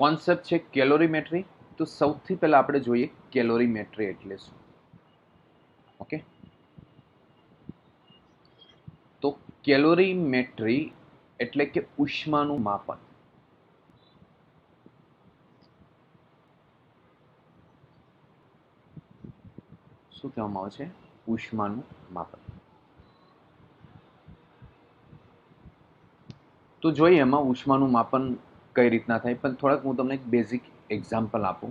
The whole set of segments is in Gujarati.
કોન્સેપ્ટ છે કેલોરીમેટ્રી. તો સૌથી પહેલા આપણે જોઈએ કેલોરીમેટ્રી એટલે શું. ઓકે, તો કેલોરીમેટ્રી એટલે કે ઉષ્માનું માપન. શું કહેવામાં આવે છે? ઉષ્માનું માપન. તો જોઈએ એમાં ઉષ્માનું માપન કઈ રીતના થાય, પણ થોડાક હું તમને એક બેઝિક એક્ઝામ્પલ આપું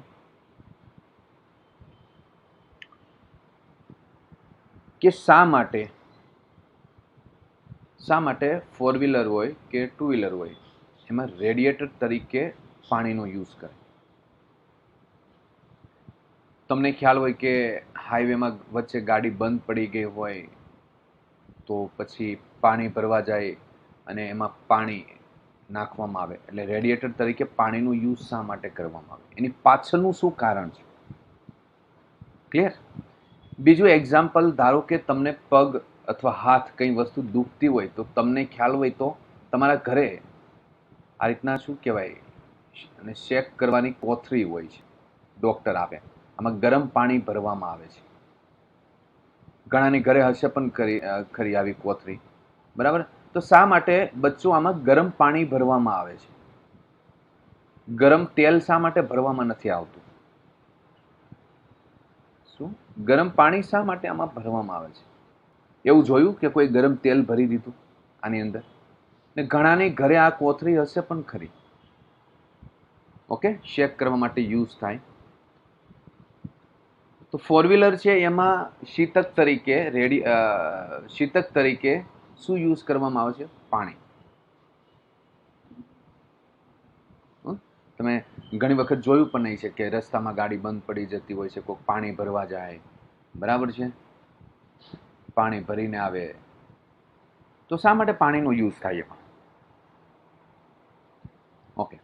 કે શા માટે ફોર વ્હીલર હોય કે ટુ વ્હીલર હોય એમાં રેડિએટર તરીકે પાણીનો યુઝ કરે. તમને ખ્યાલ હોય કે હાઈવેમાં વચ્ચે ગાડી બંધ પડી ગઈ હોય તો પછી પાણી ભરવા જાય અને એમાં પાણી નાખવામાં આવે, એટલે રેડિએટર તરીકે પાણીનો યુઝ શા માટે કરવામાં આવે, એની પાછળનું શું કારણ છે? ક્લિયર? બીજું એક્ઝામ્પલ, ધારો કે તમને પગ અથવા હાથ કઈ વસ્તુ દુખતી હોય તો તમને ખ્યાલ હોય તો તમારા ઘરે આ રીતના શું કહેવાય અને ચેક કરવાની કોથળી હોય છે, ડોક્ટર આપે, આમાં ગરમ પાણી ભરવામાં આવે છે. ઘણાની ઘરે હશે પણ ખરી આવી કોથળી, બરાબર? તો શા માટે બચ્ચો આમાં ગરમ પાણી ભરવામાં આવે છે? ગરમ તેલ શા માટે ભરવામાં નથી આવતું? શું ગરમ પાણી શા માટે આમાં ભરવામાં આવે છે? એવું જોયું કે કોઈ ગરમ તેલ ભરી દીધું આની અંદર? ને ઘણાની ઘરે આ કોથળી હશે પણ ખરી. ઓકે, ચેક કરવા માટે યુઝ થાય. તો ફોર વ્હીલર છે એમાં શીતક તરીકે શું યુઝ કરવામાં આવે છે? પાણી. તમે ઘણી વખત જોયું પણ નહીં છે કે રસ્તામાં ગાડી બંધ પડી જતી હોય છે, કોઈક પાણી ભરવા જાય, બરાબર છે, પાણી ભરીને આવે, તો શા માટે પાણીનો યુઝ થાય એમાં? ઓકે,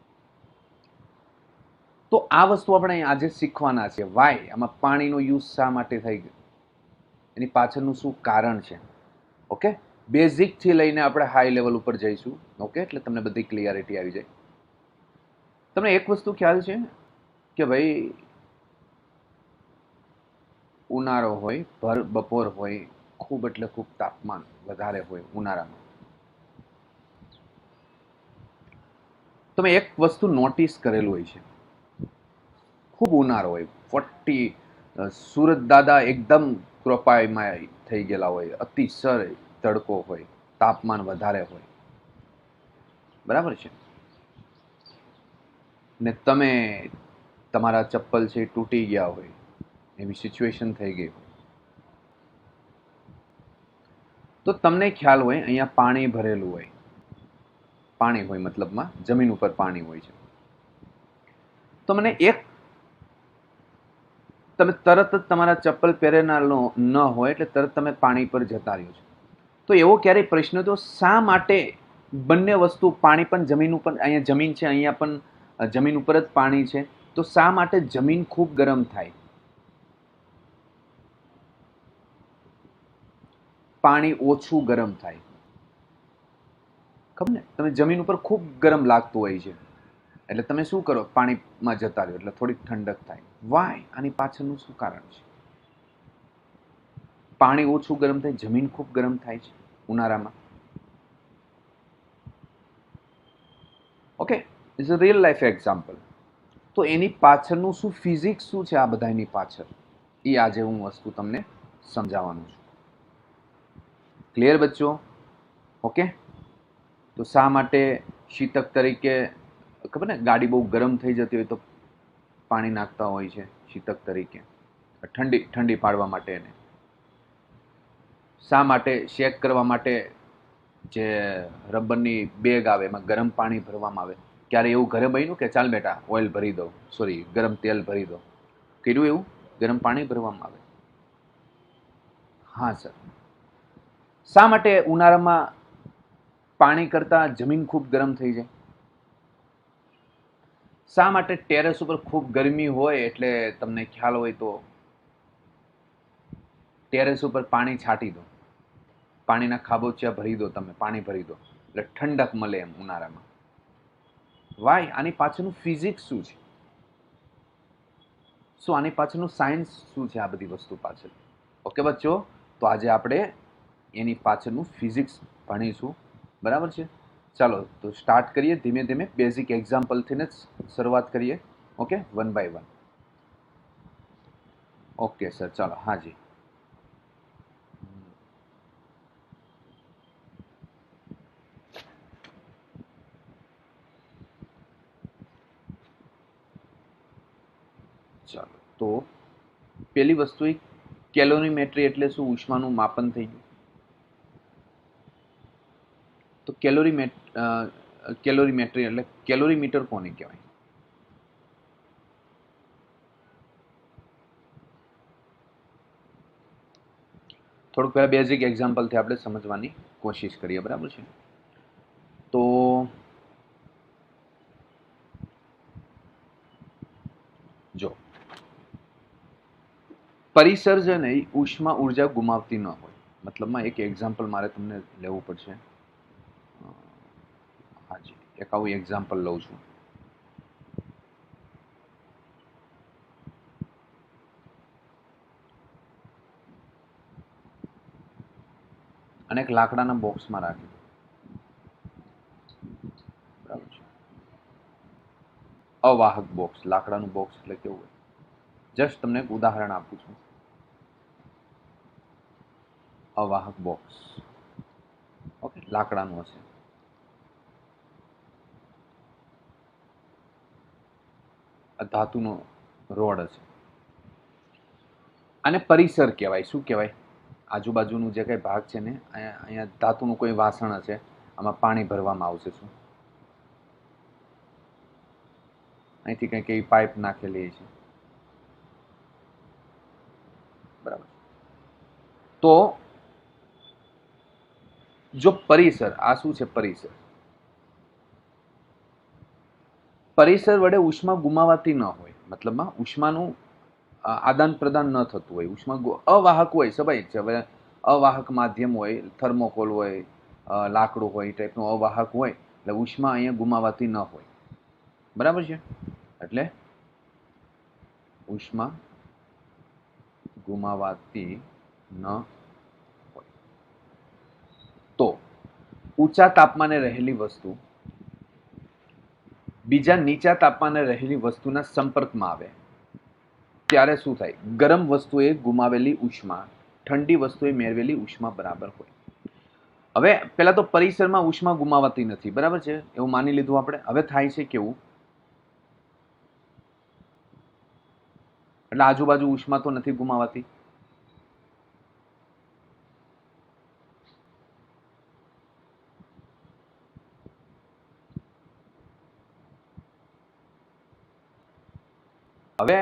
તો આ વસ્તુ આપણે આજે શીખવાના છે. વાય, આમાં પાણીનો યુઝ શા માટે થઈ ગયો, એની પાછળનું શું કારણ છે? ઓકે, બેઝિક થી લઈને આપણે હાઈ લેવલ ઉપર જઈશું. ઓકે, એટલે તમને બધી ક્લિયરિટી આવી જાય. તમને એક વસ્તુ ખ્યાલ છે કે ભાઈ ઉનાળો હોય, ભર બપોર હોય, ખૂબ એટલે ખૂબ તાપમાન વધારે હોય ઉનાળામાં, તમે એક વસ્તુ નોટિસ કરેલું હોય છે, ખૂબ ઉનાળો હોય, 40, સુરત દાદા એકદમ કૃપાયમાં થઈ ગયેલા હોય, અતિશય તડકો હોય, તાપમાન વધારે હોય, બરાબર છે, ને તમે તમારા ચપ્પલ છે તૂટી ગયા હોય એવી સિચ્યુએશન થઈ ગઈ હોય, તો તમને ખ્યાલ હોય અહીંયા પાણી ભરેલું હોય, પાણી હોય મતલબમાં જમીન ઉપર પાણી હોય છે, તો મને એક તમે તરત જ તમારા ચપ્પલ પહેરેલા ન હોય એટલે તરત તમે પાણી પર જતા રહ્યો છો. તો એવો ક્યારેય પ્રશ્ન તો શા માટે બંને વસ્તુ, પાણી પણ જમીન ઉપર, અહીંયા જમીન છે, અહીંયા પણ જમીન ઉપર જ પાણી છે, તો શા માટે જમીન ખૂબ ગરમ થાય, પાણી ઓછું ગરમ થાય? ખબર ને, તમે જમીન ઉપર ખૂબ ગરમ લાગતું હોય છે એટલે તમે શું કરો, પાણીમાં જતા રહ્યો એટલે થોડીક ઠંડક થાય. વાય? આની પાછળનું શું કારણ છે? પાણી ઓછું ગરમ થાય, જમીન ખૂબ ગરમ થાય છે ઉનાળામાં. Okay, it's a real life example. તો એની પાછળનું શું ફિઝિક્સ શું છે આ બધાની પાછળ, એ આજે હું વસ્તુ તમને સમજાવવાનું છું. ક્લિયર બચ્ચો? ઓકે, તો શા માટે શીતક તરીકે, ખબર ને, ગાડી બહુ ગરમ થઈ જતી હોય તો પાણી નાખતા હોય છે શીતક તરીકે, ઠંડી પાડવા માટે. એને શા માટે શેક કરવા માટે જે રબરની બેગ આવે એમાં ગરમ પાણી ભરવામાં આવે? ક્યારે એવું ઘરે બન્યું કે ચાલ બેટા ઓઇલ ભરી દો, સોરી ગરમ તેલ ભરી દો, કર્યું એવું? ગરમ પાણી ભરવામાં આવે. હા સર. શા માટે ઉનાળામાં પાણી કરતા જમીન ખૂબ ગરમ થઈ જાય? શા માટે ટેરેસ ઉપર ખૂબ ગરમી હોય એટલે તમને ખ્યાલ હોય તો ટેરેસ ઉપર પાણી છાંટી દો, પાણીના ખાબોચિયા ભરી દો, તમે પાણી ભરી દો એટલે ઠંડક મળે એમ ઉનાળામાં. વાય? આની પાછળનું ફિઝિક્સ શું છે? શું આની પાછળનું સાયન્સ શું છે? આ બધી વસ્તુ પાછળ. ઓકે બચ્ચો, તો આજે આપણે એની પાછળનું ફિઝિક્સ ભણીશું. બરાબર છે? ચાલો તો સ્ટાર્ટ કરીએ ધીમે ધીમે. બેઝિક એક્ઝામ્પલથી જ શરૂઆત કરીએ. Okay, one by one. Okay sir, ચાલો. હાજી. ચાલો, તો પેલી વસ્તુ એ કેલોરીમેટ્રી એટલે શું? ઉષ્માનું માપન થઈ ગયું. તો કેલોરીમેટ્રી એટલે કેલોરીમીટર કોને કહેવાય? થોડુંક પહેલા બેઝિક એક્ઝામ્પલથી આપણે સમજવાની કોશિશ કરીએ. બરાબર છે? તો જો પરિસર્જન એ ઉષ્મા ઉર્જા ગુમાવતી ન હોય. મતલબમાં એક એક્ઝામ્પલ મારે તમને લેવું પડશે. હાજી, એક આવું એક્ઝામ્પલ લઉં છું. અને એક લાકડાના બોક્સમાં રાખી. બરાબર છે? અવાહક બોક્સ. લાકડાનું બોક્સ એટલે કેવું હોય? જસ્ટ તમને એક ઉદાહરણ આપું છું. અવાહક બોક્સ. ઓકે, લાકડાનું હશે. ધાતુનો રોડ હશે. આને પરિસર કહેવાય. શું કહેવાય? આજુબાજુનું જે કંઈ ભાગ છે ને, અહીંયા ધાતુનું કોઈ વાસણ હશે, આમાં પાણી ભરવામાં આવશે. શું અહીંથી કંઈક એવી પાઇપ નાખેલી છે. બરાબર. તો જો પરિસર, આ શું છે? પરિસર. પરિસર વડે ઉષ્મા ગુમાવાતી ન હોય. મતલબમાં ઉષ્માનું આદાન પ્રદાન ન થતું હોય. ઉષ્મા અવાહક હોય. સ્વાભાવિક છે. હવે અવાહક માધ્યમ હોય, થર્મોકોલ હોય, લાકડું હોય, એ ટાઈપનું અવાહક હોય, એટલે ઉષ્મા અહીંયા ગુમાવાતી ન હોય. બરાબર છે? એટલે ઉષ્મા ગુમાવાતી ન હોય. તો ઊંચા તાપમાને રહેલી વસ્તુ બીજા નીચા તાપમાને રહેલી વસ્તુના સંપર્કમાં આવે ત્યારે શું થાય? ગરમ વસ્તુએ ગુમાવેલી ઉષ્મા ઠંડી વસ્તુએ મેળવેલી ઉષ્મા બરાબર હોય. હવે પહેલા તો પરિસરમાં ઉષ્મા ગુમાવાતી નથી. બરાબર છે? એવું માની લીધું આપણે. હવે થાય છે કેવું? એટલે આજુબાજુ ઉષ્મા તો નથી ગુમાવાતી. હવે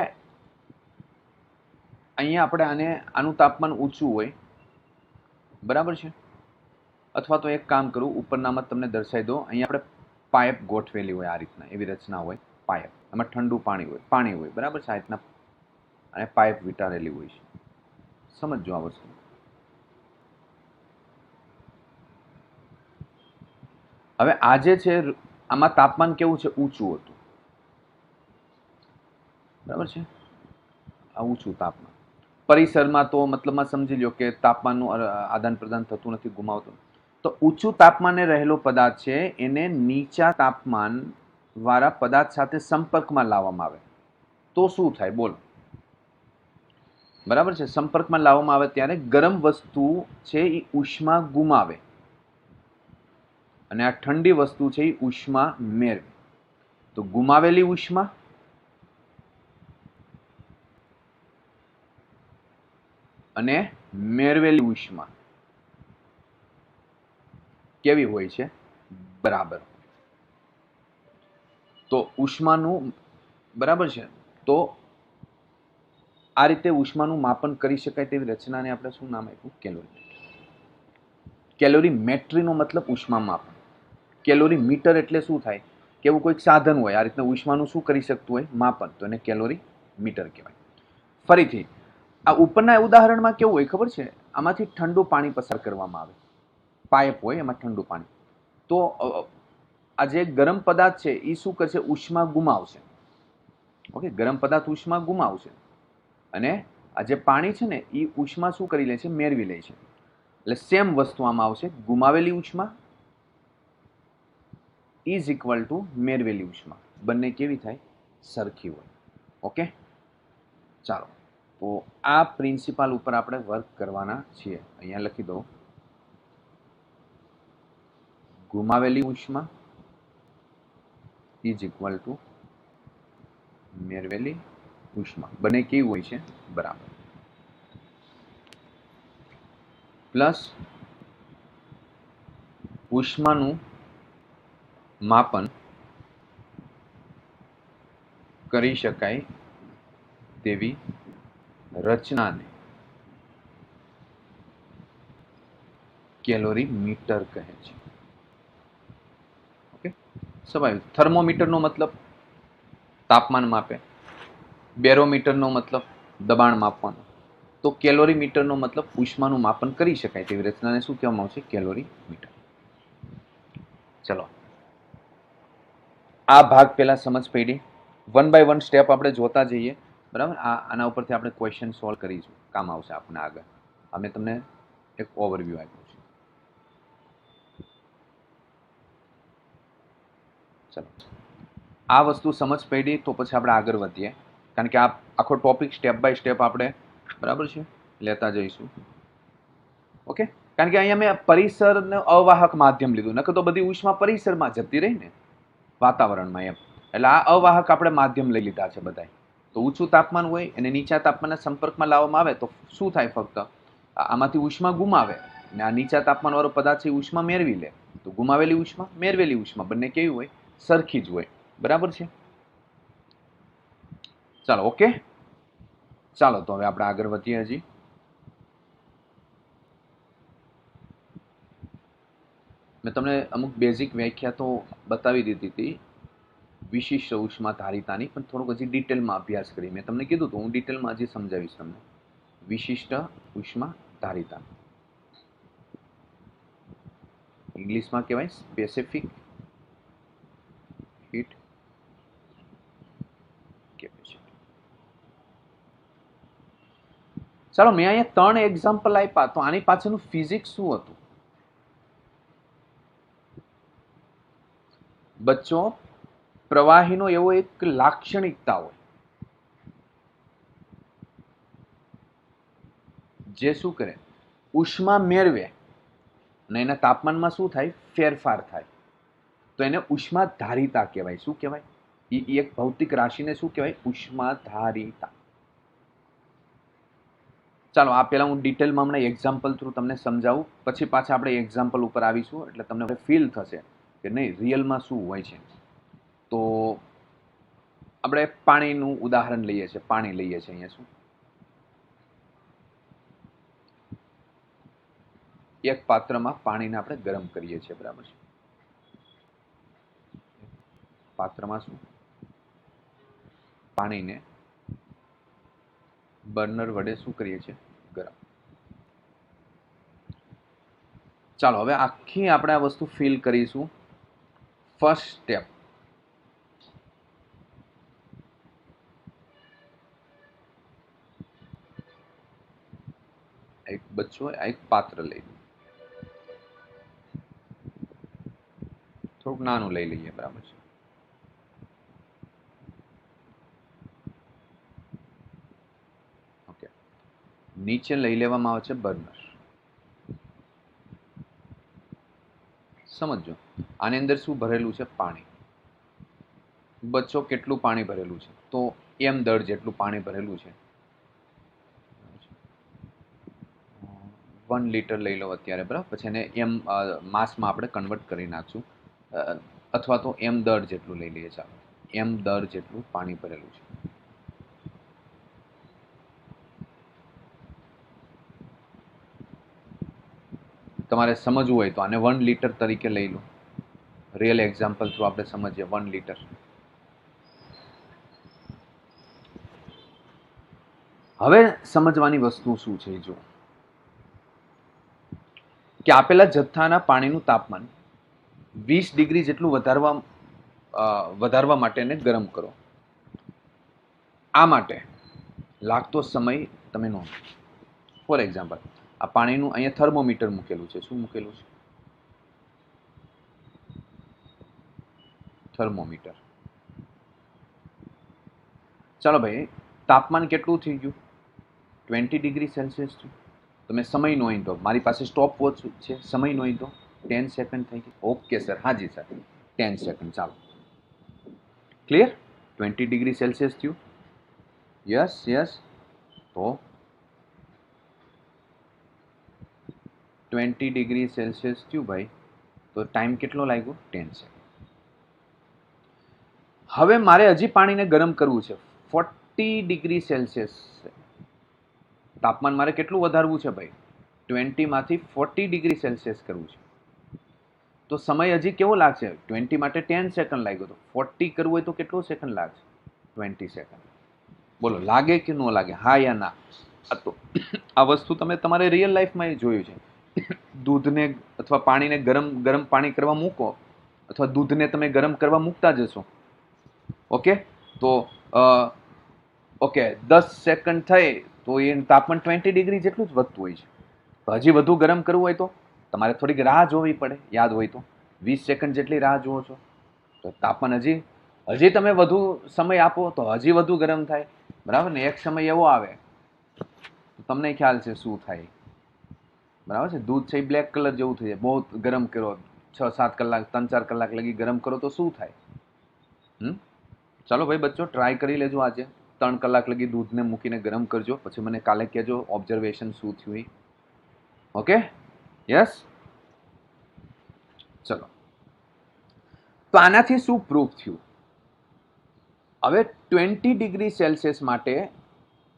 અહીંયા આપણે આનું તાપમાન ઊંચું હોય. બરાબર છે? અથવા તો એક કામ કરું, ઉપરનામાં તમને દર્શાવી દો. અહીંયા આપણે પાઇપ ગોઠવેલી હોય. આ રીતના એવી રચના હોય. પાઇપ, એમાં ઠંડુ પાણી હોય. બરાબર છે? આ રીતના અને પાઇપ વિટારેલી હોય છે. સમજો આ વસ્તુ. હવે આ જે છે, આમાં તાપમાન કેવું છે? ઊંચું હતું. બરાબર છે? આ ઊંચું તાપમાન. પરિસરમાં તો મતલબમાં સમજી લો કે તાપમાનનું આદાન પ્રદાન થતું નથી, ગુમાવતું. તો ઊંચું તાપમાને રહેલો પદાર્થ છે એને નીચા તાપમાન વાળા પદાર્થ સાથે સંપર્કમાં લાવવામાં આવે તો શું થાય? બોલો. બરાબર છે? સંપર્કમાં લાવવામાં આવે ત્યારે ગરમ વસ્તુ છે એ ઉષ્મા ગુમાવે અને આ ઠંડી વસ્તુ છે એ ઉષ્મા મેળવે. તો ગુમાવેલી ઉષ્મા અને મેળવેલી ઉષ્મા કેવી હોય છે? બરાબર. તો ઉષ્માનું, બરાબર છે, તો આ રીતે ઉષ્માનું માપન કરી શકાય તેવી રચનાને આપણે શું નામ આપ્યું? કેલોરીમેટ્રી. કેલોરીમેટ્રીનો મતલબ ઉષ્મા માપન. કેલોરીમીટર એટલે શું થાય? કે એવું કોઈક સાધન હોય આ રીતના ઉષ્માનું શું કરી શકતું હોય? માપન. તો એને કેલોરીમીટર કહેવાય. ફરીથી આ ઉપરના ઉદાહરણમાં કેવું હોય ખબર છે? આમાંથી ઠંડુ પાણી પસાર કરવામાં આવે. પાઇપ હોય, એમાં ઠંડુ પાણી. તો આ જે ગરમ પદાર્થ છે એ શું કરશે? ઉષ્મા ગુમાવશે. ઓકે, ગરમ પદાર્થ ઉષ્મા ગુમાવશે અને આ જે પાણી છે ને એ ઉષ્મા શું કરી લે છે? મેળવી લે છે. એટલે સેમ વસ્તુ આમાં આવશે. ગુમાવેલી ઉષ્મા ઇઝ ઇક્વલ ટુ મેળવેલી ઉષ્મા. બંને કેવી થાય? સરખી હોય. ઓકે, ચાલો, તો આ પ્રિન્સિપાલ ઉપર આપણે વર્ક કરવાના છીએ. અહીંયા લખી દો, ગુમાવેલી ઉષ્મા ઇઝ ઇક્વલ ટુ મેળવેલી ઉષ્મા. બંને કેવી હોય છે? બરાબર. પ્લસ ઉષ્માનું માપન કરી શકાય તેવી રચનાને કેલોરી મીટર કહે છે. ઓકે, સ્વાભાવિક. થર્મોમીટરનો મતલબ તાપમાન માપે, બેરોમીટરનો મતલબ દબાણ માપવાનું, તો કેલોરી મીટરનો મતલબ ઉષ્માનું માપન કરી શકાય તેવી રચનાને શું કહેવામાં આવશે? Calorie meter. ચલો, આ ભાગ પહેલા સમજ પડી. વન બાય વન સ્ટેપ આપણે જોતા જઈએ. બરાબર, આના ઉપરથી આપણે ક્વેશ્ચન સોલ્વ કરીશું, કામ આવશે આપણને આગળ. અમે તમને એક ઓવરવ્યૂ આપ્યું છે. ચલો, આ વસ્તુ સમજ પડી તો પછી આપણે આગળ વધીએ, કારણ કે આ આખો ટોપિક સ્ટેપ બાય સ્ટેપ આપણે બરાબર છે લેતા જઈશું. ઓકે, કારણ કે અહીંયા મેં પરિસરને અવાહક માધ્યમ લીધું, નકર તો બધી ઉષ્મા પરિસરમાં જતી રહી ને, વાતાવરણમાં એમ. એટલે આ અવાહક આપણે માધ્યમ લઈ લીધા છે બધા. તો ઊંચું તાપમાન હોય અને નીચા તાપમાનના સંપર્કમાં લાવવામાં આવે તો શું થાય? ફક્ત આમાંથી ઉષ્મા ગુમાવે અને આ નીચા તાપમાન વાળો પદાર્થ છે ઉષ્મા મેળવી લે. તો ગુમાવેલી ઉષ્મા, મેળવેલી ઉષ્મા બંને કેવી હોય? સરખી જ હોય. બરાબર છે? ચાલો, ઓકે, ચાલો તો હવે આપણે આગળ વધીએ. હજી મેં તમને અમુક બેઝિક વ્યાખ્યા તો બતાવી દીધી હતી વિશિષ્ટ ઉષ્મા ધારિતાની, પણ થોડુંક હજી ડિટેલમાં અભ્યાસ કરી. મેં તમને કીધું હતું, હું ડિટેલમાં હજી સમજાવીશ તમને. વિશિષ્ટ ઉષ્મા ધારિતા ઇંગ્લિશમાં કહેવાય સ્પેસિફિક હીટ કેપેસિટી. ચાલો, મેં અહીંયા 3 એક્ઝામ્પલ આપ્યા, તો આની પાછળનું ફિઝિક્સ શું હતું? બચ્ચો, પ્રવાહીનો એવો એક લાક્ષણિકતા હોય જે શું કરે? ઉષ્મા મેળવે અને એના તાપમાનમાં શું થાય? ફેરફાર થાય. તો એને ઉષ્મા ધારિતા કહેવાય. શું કહેવાય? એ એક ભૌતિક રાશિને શું કહેવાય? ઉષ્મા ધારિતા. ચાલો, આ પહેલા હું ડિટેલમાં હમણાં એક્ઝામ્પલ થ્રુ તમને સમજાવું, પછી પાછા આપણે એક્ઝામ્પલ ઉપર આવીશું, એટલે તમને ફીલ થશે કે નહીં રિયલમાં શું હોય છે. તો આપણે પાણીનું ઉદાહરણ લઈએ છીએ. પાણી લઈએ છીએ અહીંયા. શું એક પાત્રમાં પાણીને આપણે ગરમ કરીએ છીએ, બરાબર છે? પાત્રમાં શું પાણીને બર્નર વડે શું કરીએ છીએ? ગરમ. ચાલો, હવે આખી આપણે આ વસ્તુ ફીલ કરીશું. ફર્સ્ટ સ્ટેપ, એક બચ્ચો એક પાત્ર લઈ લો, થોડુંક નાનું લઈ લઈએ, બરાબર છે? ઓકે, નીચે લઈ લેવામાં આવે છે બર્નર. સમજો, આની અંદર શું ભરેલું છે? પાણી. બચ્ચો, કેટલું પાણી ભરેલું છે? તો એમ દળ જેટલું પાણી ભરેલું છે. 1 લીટર લઈ લો અત્યારે, બરાબર? પછી એને એમ માસમાં આપણે કન્વર્ટ કરી નાખશું, અથવા તો એમ દળ જેટલું લઈ લઈએ. ચાલો, એમ દળ જેટલું પાણી ભરેલું છે. તમારે સમજવું હોય તો આને 1 લીટર તરીકે લઈ લો. રિયલ એક્ઝામ્પલ થ્રુ આપણે સમજીએ. 1 લીટર. હવે સમજવાની વસ્તુ શું છે? જો કે આપેલા જથ્થાના પાણીનું તાપમાન 20 ડિગ્રી જેટલું વધારવા માટે એને ગરમ કરો. આ માટે લાગતો સમય તમે નોંધો. ફોર એક્ઝામ્પલ, આ પાણીનું અહીંયા થર્મોમીટર મૂકેલું છે. શું મૂકેલું છે? થર્મોમીટર. ચાલો ભાઈ, તાપમાન કેટલું થઈ ગયું? 20 ડિગ્રી સેલ્સિયસ થયું. તમે સમય નોંધો. મારી પાસે સ્ટોપ વોચ છે, સમય નોંધો. 10 સેકન્ડ થઈ ગઈ. ઓકે સર, હાજી સર, 10 સેકન્ડ. ચાલો, ક્લિયર? 20 ડિગ્રી સેલ્સિયસ થયું. Yes yes. તો 20 ડિગ્રી સેલ્સિયસ થયું ભાઈ, તો ટાઈમ કેટલો લાગ્યો? 10 સેકન્ડ. હવે મારે હજી પાણીને ગરમ કરવું છે. 40 ડિગ્રી સેલ્સિયસ તાપમાન મારે કેટલું વધારવું છે ભાઈ? 20 માંથી 40 ડિગ્રી સેલ્સિયસ કરવું છે. તો સમય હજી કેવો લાગશે? 20 માટે 10 સેકન્ડ લાગ્યો, તો 40 કરવું હોય તો કેટલો સેકન્ડ લાગશે? 20 સેકન્ડ. બોલો, લાગે કે ન લાગે? હા યા ના? તો આ વસ્તુ તમે તમારે રિયલ લાઈફમાં જોયું છે. દૂધને અથવા પાણીને ગરમ પાણી કરવા મૂકો, અથવા દૂધને તમે ગરમ કરવા મૂકતા જશો, ઓકે, તો ઓકે 10 સેકન્ડ થઈ તો એ તાપમાન 20 ડિગ્રી જેટલું જ વધતું હોય છે. તો હજી વધુ ગરમ કરવું હોય તો તમારે થોડીક રાહ જોવી પડે. યાદ હોય તો 20 સેકન્ડ જેટલી રાહ જુઓ છો, તો તાપમાન હજી તમે વધુ સમય આપો તો હજી વધુ ગરમ થાય. બરાબર ને? એક સમય એવો આવે તો તમને ખ્યાલ છે શું થાય. બરાબર છે? દૂધ છે એ બ્લેક કલર જેવું થઈ જાય. બહુ ગરમ કરો, 6-7 કલાક 3-4 કલાક લગી ગરમ કરો તો શું થાય? ચાલો ભાઈ બચ્ચો, ટ્રાય કરી લેજો. આજે 3 કલાક લગી દૂધને મૂકીને ગરમ કરજો, પછી મને કાલે કહેજો ઓબ્ઝર્વેશન શું થયું. ઓકે? યસ. ચલો, તો આનાથી શું પ્રૂફ થયું? હવે 20 ડિગ્રી સેલ્સિયસ માટે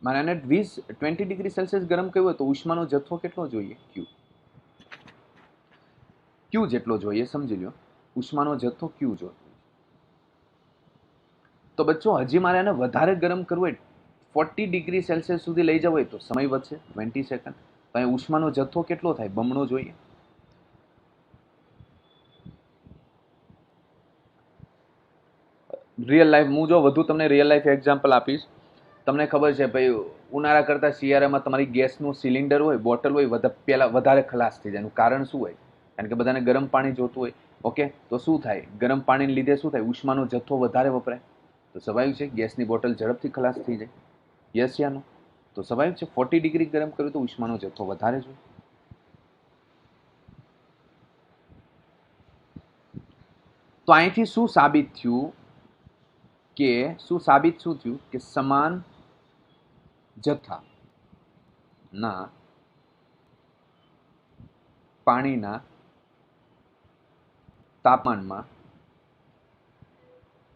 મારે 20 ડિગ્રી સેલ્સિયસ ગરમ કર્યું હોય તો ઉષ્માનો જથ્થો કેટલો જોઈએ? ક્યુ જેટલો જોઈએ. સમજી લો, ઉષ્માનો જથ્થો ક્યુ જોઈએ. તો બચ્ચો હજી મારે એને વધારે ગરમ કરવું હોય, 40 ડિગ્રી સેલ્સિયસ સુધી લઈ જવું હોય તો સમય વધશે 20 સેકન્ડ. તો અહીં ઉષ્માનો જથ્થો કેટલો થાય? બમણો જોઈએ. રિયલ લાઈફ, હું જો વધુ તમને રિયલ લાઈફ એક્ઝામ્પલ આપીશ. તમને ખબર છે ભાઈ, ઉનાળા કરતાં શિયાળામાં તમારી ગેસનું સિલિન્ડર હોય, બોટલ હોય, પહેલાં વધારે ખલાસ થઈ જાય. એનું કારણ શું હોય? કારણ કે બધાને ગરમ પાણી જોતું હોય. ઓકે, તો શું થાય? ગરમ પાણીને લીધે શું થાય? ઉષ્માનો જથ્થો વધારે વપરાય. તો સ્વાભાવિક છે ગેસની બોટલ ઝડપથી ખલાસ થઈ જાય. યસ યા નો? તો સ્વાભાવિક છે 40 ડિગ્રી ગરમ કર્યું તો ઉષ્માનો જથ્થો વધારે જોઈએ. તો અહીંથી શું સાબિત થયું કે સમાન જથ્થા ના પાણીના તાપમાનમાં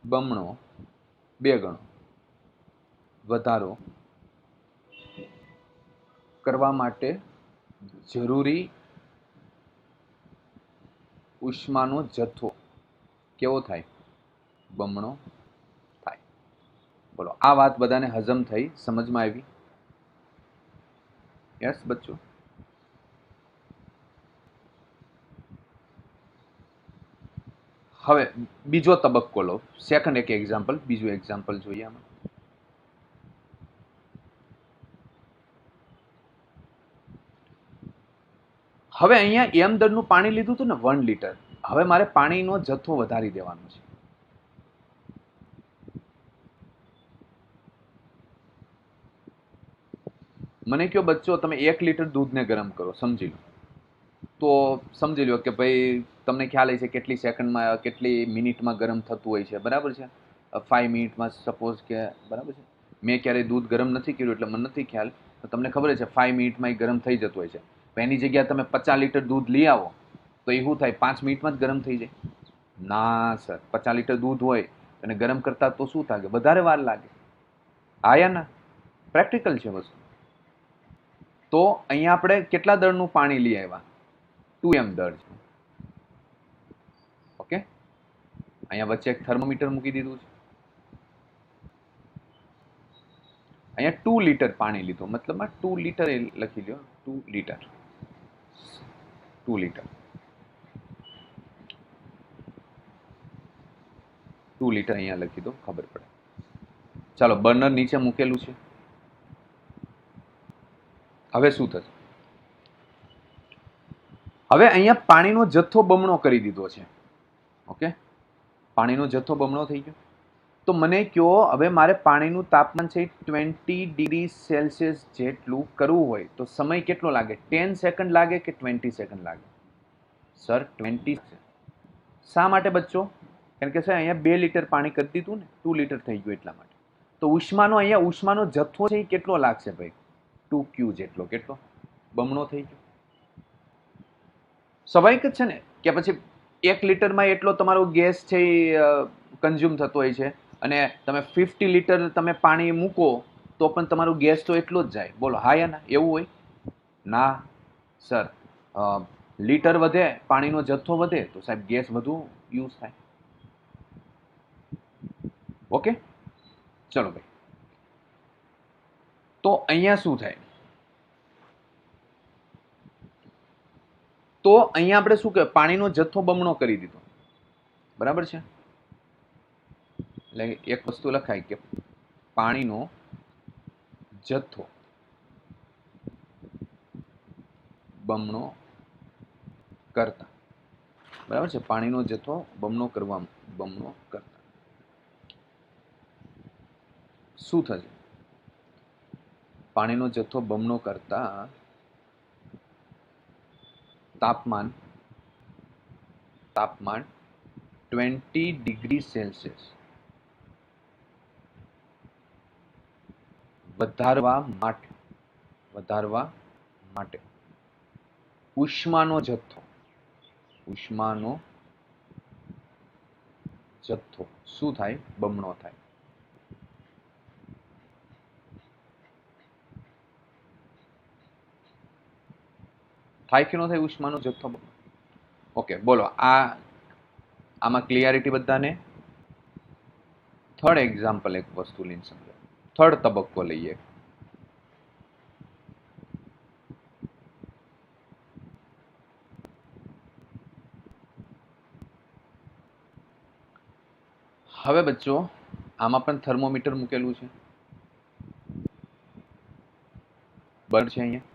બમણો 2 ગણો વધારો કરવા માટે જરૂરી ઉષ્માનો જથ્થો કેવો થાય? બમણો થાય. બોલો, આ વાત બધાને હજમ થઈ? સમજમાં આવી? યસ બચ્ચો? હવે બીજો તબક્કો લો. સેકન્ડ એક એક્ઝામ્પલ, બીજું એક્ઝામ્પલ જોઈએ આમાં. હવે અહીંયા એમ દળનું પાણી લીધું હતું ને 1 લીટર. હવે મારે પાણીનો જથ્થો વધારી દેવાનો છે. મને કયો બચ્ચો, તમે 1 લીટર દૂધને ગરમ કરો, સમજી લો. તો સમજી લો કે ભાઈ તમને ખ્યાલ હશે કેટલી સેકન્ડમાં, કેટલી મિનિટમાં ગરમ થતું હોય છે. બરાબર છે? 5 મિનિટમાં સપોઝ કે. બરાબર છે? મેં ક્યારેય દૂધ ગરમ નથી કર્યું એટલે મને નથી ખ્યાલ. તો તમને ખબર છે 5 મિનિટમાં એ ગરમ થઈ જતું હોય છે. તો એની જગ્યાએ તમે 50 લીટર દૂધ લઈ આવો તો એ શું થાય? 5 મિનિટમાં જ ગરમ થઈ જાય? ના સર, 50 લીટર દૂધ હોય અને ગરમ કરતા તો શું થાય? વધારે વાર લાગે. આયા ના? પ્રેક્ટિકલ છે વસ્તુ. તો અહીંયા આપણે કેટલા દળનું પાણી લઈ આવ્યા? 2m દળ છે. ઓકે, અહીંયા વચ્ચે એક થર્મોમીટર મૂકી દીધું છે. અહીંયા 2 લીટર પાણી લીધું, મતલબમાં 2 લીટર લખી લો. 2 લીટર. 2 લીટર. 2 લિટર અહીંયા લખી દો, ખબર પડે. ચાલો, બર્નર નીચે મૂકેલું છે. હવે શું થશે? હવે અહીંયા પાણીનો જથ્થો બમણો કરી દીધો છે. ઓકે, પાણીનો જથ્થો બમણો થઈ ગયો. તો મને કહો, હવે મારે પાણીનું તાપમાન છે 20 ડિગ્રી સેલ્સિયસ જેટલું કરવું હોય તો સમય કેટલો લાગે? 10 સેકન્ડ લાગે કે 20 સેકન્ડ લાગે? સર 20. શા માટે બચ્ચો? કારણ કે સર અહીંયા 2 લિટર પાણી કરી દીધું ને, 2 લિટર થઈ ગયું એટલા માટે. તો અહીંયા ઉષ્માનો જથ્થો છે એ કેટલો લાગશે ભાઈ? 2Q જેટલો. કેટલો? બમણો થઈ ગયો. સ્વાભાવિક જ છે ને કે પછી 1 લિટરમાં એટલો તમારો ગેસ છે એ કન્ઝ્યુમ થતો હોય છે, અને તમે 50 લિટર તમે પાણી મૂકો તો પણ તમારો ગેસ તો એટલો જ જાય. બોલો હા યા ના? એવું હોય ના સર. લિટર વધે, પાણીનો જથ્થો વધે તો સાહેબ ગેસ વધુ યુઝ થાય. ઓકે, ચલો ભાઈ. તો અહીંયા શું થાય? તો અહીંયા આપણે શું કહેવાય? પાણીનો જથ્થો બમણો કરી દીધો. બરાબર છે? એટલે એક વસ્તુ લખાય કે પાણીનો જથ્થો બમણો કરતા. બરાબર છે? પાણીનો જથ્થો બમણો કરતા શું થશે? પાણીનો જથ્થો બમણો કરતા તાપમાન 20 ડિગ્રી સેલ્સિયસ વધારવા માટે ઉષ્માનો જથ્થો શું થાય? બમણો થાય. થાય કે ન થાય? ઉષ્માનો જથ્થો. ઓકે, બોલો આમાં ક્લિયરિટી બધાને? થર્ડ એક્ઝામ્પલ એક વસ્તુ લઈને સમજો. થર્ડ તબક્કો લઈએ. હવે બચ્ચો આમાં પણ થર્મોમીટર મૂકેલું છે. બરાબર છે? અહીંયા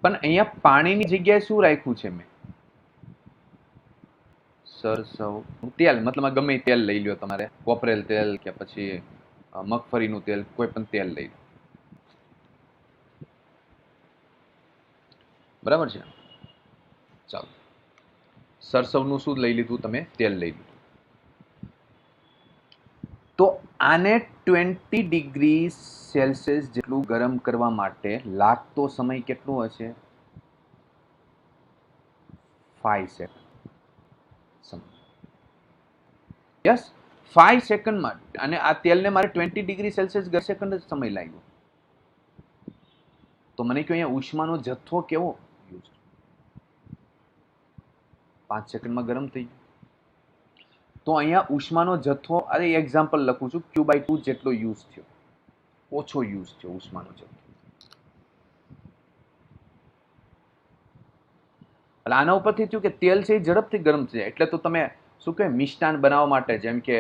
પણ અહીંયા પાણીની જગ્યાએ શું રાખ્યું છે મેં? સરસવ તેલ. મતલબ ગમે તેલ લઈ લ્યો તમારે, કોપરેલ તેલ કે પછી મગફળીનું તેલ, કોઈ પણ તેલ લઈ લો. બરાબર છે? ચાલો, સરસવનું શું લઈ લીધું તમે? તેલ લઈ લીધું. તો આને 20 ડિગ્રી સેલ્સિયસ જેટલું ગરમ કરવા માટે લાગતો સમય કેટલો હશે? 5 સેકન્ડ. યસ, 5 સેકન્ડમાં. અને આ તેલને મારે 20 ડિગ્રી સેલ્સિયસ સેકન્ડ જ સમય લાગ્યો. તો મને કહ્યું અહીંયા ઉષ્માનો જથ્થો કેવો? 5 સેકન્ડમાં ગરમ થઈ ગયો. તો અહીંયા ઉષ્માનો જથ્થો, અરે એક્ઝામ્પલ લખું છું, Q/2 જેટલો યુઝ થયો, ઓછો યુઝ થયો ઉષ્માનો જથ્થો. એટલે આના ઉપરથી થયું કે તેલ છે એ ઝડપથી ગરમ થઈ જાય. એટલે તો તમે શું કહેવાય, મિષ્ટાન બનાવવા માટે, જેમ કે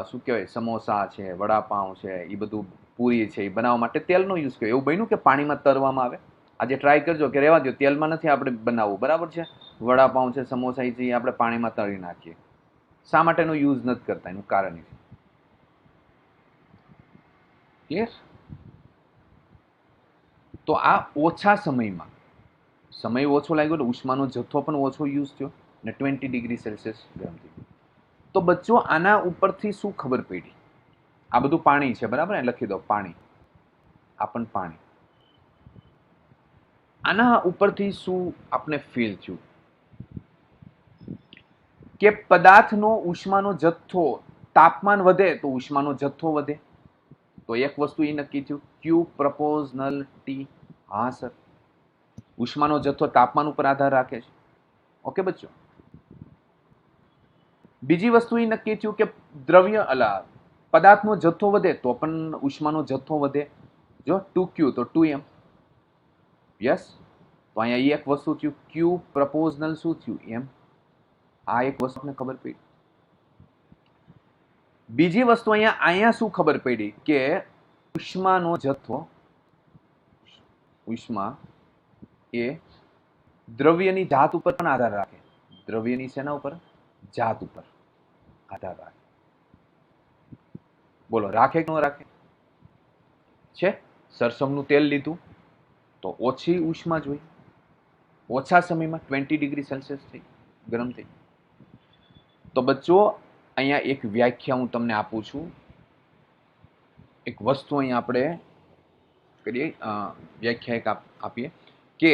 શું કહેવાય, સમોસા છે, વડાપાઉં છે, એ બધું પૂરી છે, એ બનાવવા માટે તેલનો યુઝ કર્યો. એવું બન્યું કે પાણીમાં તરવામાં આવે? આજે ટ્રાય કરજો કે રહેવા દો, તેલમાં નથી આપણે બનાવવું. બરાબર છે? વડાપાઉં છે, સમોસા છે, આપણે પાણીમાં તળી નાખીએ. શા માટેનો યુઝ નથી કરતા? એનું કારણ છે. ક્લિયર? તો આ ઓછા સમયમાં, સમય ઓછો લાગ્યો તો ઉષ્માનો જથ્થો પણ ઓછો યુઝ થયો ને 20 ડિગ્રી સેલ્સિયસ ગરમ થઈ ગયું. તો બચ્ચો આના ઉપરથી શું ખબર પડી? આ બધું પાણી છે, બરાબર ને? લખી દો પાણી. આ પણ પાણી. આના ઉપરથી શું આપણે ફીલ થયું? કે પદાર્થનો ઉષ્માનો જથ્થો, તાપમાન વધે તો ઉષ્માનો જથ્થો વધે. તો એક વસ્તુ એ નક્કી થયું, Q પ્રપોઝનલ T. હા સર, ઉષ્માનો જથ્થો તાપમાન ઉપર આધાર રાખે છે. ઓકે બચ્ચો? બીજી વસ્તુ એ નક્કી થયું કે પદાર્થનો જથ્થો વધે તો પણ ઉષ્માનો જથ્થો વધે. જો 2Q તો 2M. યસ. તો અહીંયા એક વસ્તુ થયું, Q પ્રપોઝનલ શું થયું? M. આ એક વસ્તુ આપને ખબર પડી. બીજી વસ્તુ અહીંયા શું ખબર પડી કે ઉષ્માનો જથ્થો, ઉષ્મા એ દ્રવ્યની જાત ઉપર પણ આધાર રાખે. દ્રવ્યની શેના ઉપર? જાત ઉપર આધાર રાખે. બોલો, રાખે કે ન રાખે? છે. સરસવનું તેલ લીધું તો ઓછી ઉષ્મા જોઈએ, ઓછા સમયમાં 20 ડિગ્રી સેલ્સિયસ થઈ ગરમ થઈ. તો બચ્ચો અહીંયા એક વ્યાખ્યા હું તમને આપું છું. એક વસ્તુ અહીંયા આપણે કરીએ, વ્યાખ્યા એક આપીએ કે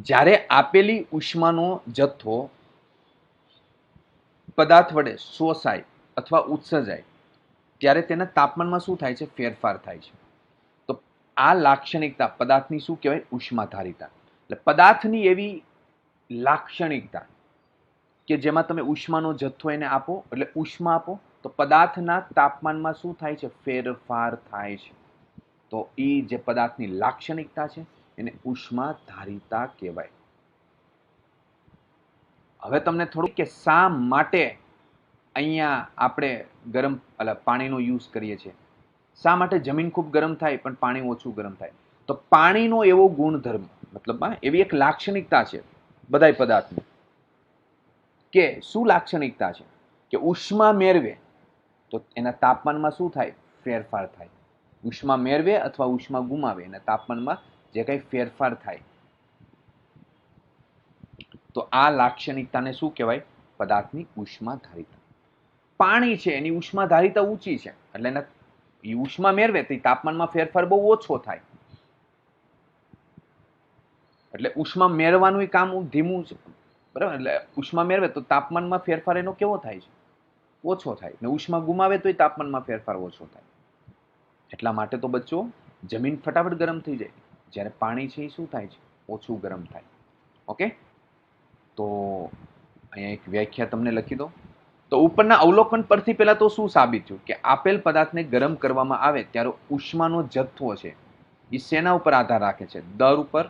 જ્યારે આપેલી ઉષ્માનો જથ્થો પદાર્થ વડે શોષાય અથવા ઉત્સર્જાય ત્યારે તેના તાપમાનમાં શું થાય છે? ફેરફાર થાય છે. તો આ લાક્ષણિકતા પદાર્થની શું કહેવાય? ઉષ્માધારિતા. એટલે પદાર્થની એવી લાક્ષણિકતા કે જેમાં તમે ઉષ્માનો જથ્થો એને આપો, એટલે ઉષ્મા આપો તો પદાર્થના તાપમાનમાં શું થાય છે? ફેરફાર થાય છે. તો એ જે પદાર્થની લાક્ષણિકતા છે એને ઉષ્માધારિતા કહેવાય. હવે તમને થોડું કે શા માટે અહીંયા આપણે ગરમ પાણીનો યુઝ કરીએ છીએ. શા માટે જમીન ખૂબ ગરમ થાય પણ પાણી ઓછું ગરમ થાય? તો પાણીનો એવો ગુણધર્મ, મતલબ એવી એક લાક્ષણિકતા છે બધાય પદાર્થની, કે શું લાક્ષણિકતા છે કે ઉષ્મા મેળવે તો એના તાપમાનમાં શું થાય? ફેરફાર થાય. ઉષ્મા મેળવે અથવા ઉષ્મા ગુમાવે એના તાપમાનમાં જે કંઈ ફેરફાર થાય, તો આ લાક્ષણિકતાને શું કહેવાય? પદાર્થની ઉષ્માધારિતા. પાણી છે એની ઉષ્માધારિતા ઊંચી છે, એટલે એના ઉષ્મા મેળવે તો તાપમાનમાં ફેરફાર બહુ ઓછો થાય. એટલે ઉષ્મા મેળવવાનું કામ ધીમું છે, બરાબર. એટલે ઉષ્મા મેળવે તો તાપમાનમાં ફેરફાર એનો કેવો થાય છે? ઓછો થાય. ને ઉષ્મા ગુમાવે તો તાપમાનમાં ફેરફાર ઓછો થાય. એટલા માટે તો બચ્ચો જમીન ફટાફટ ગરમ થઈ જાય, જ્યારે પાણી છે એ શું થાય છે? ઓછું ગરમ થાય. ઓકે, તો અહીંયા એક વ્યાખ્યા તમને લખી દો. તો ઉપરના અવલોકન પરથી પહેલા તો શું સાબિત થયું કે આપેલ પદાર્થને ગરમ કરવામાં આવે ત્યારે ઉષ્માનો જથ્થો છે એ શેના ઉપર આધાર રાખે છે? દર ઉપર.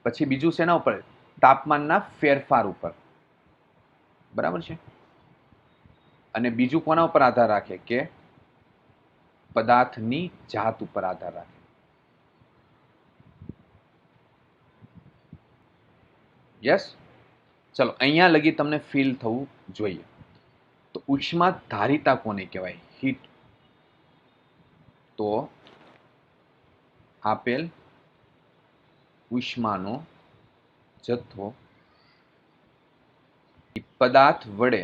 પછી બીજું શેના ઉપર? તાપમાનના ફેરફાર ઉપર. બરાબર છે. અને બીજું કોના ઉપર આધાર રાખે? કે પદાર્થની જાત ઉપર આધાર રાખે. યસ. ચલો, અહીંયા લગી તમને ફીલ થવું જોઈએ. તો ઉષ્મા ધારિતા કોને કહેવાય? હીટ. તો આપેલ ઉષ્માનો જથ્થો પદાર્થ વડે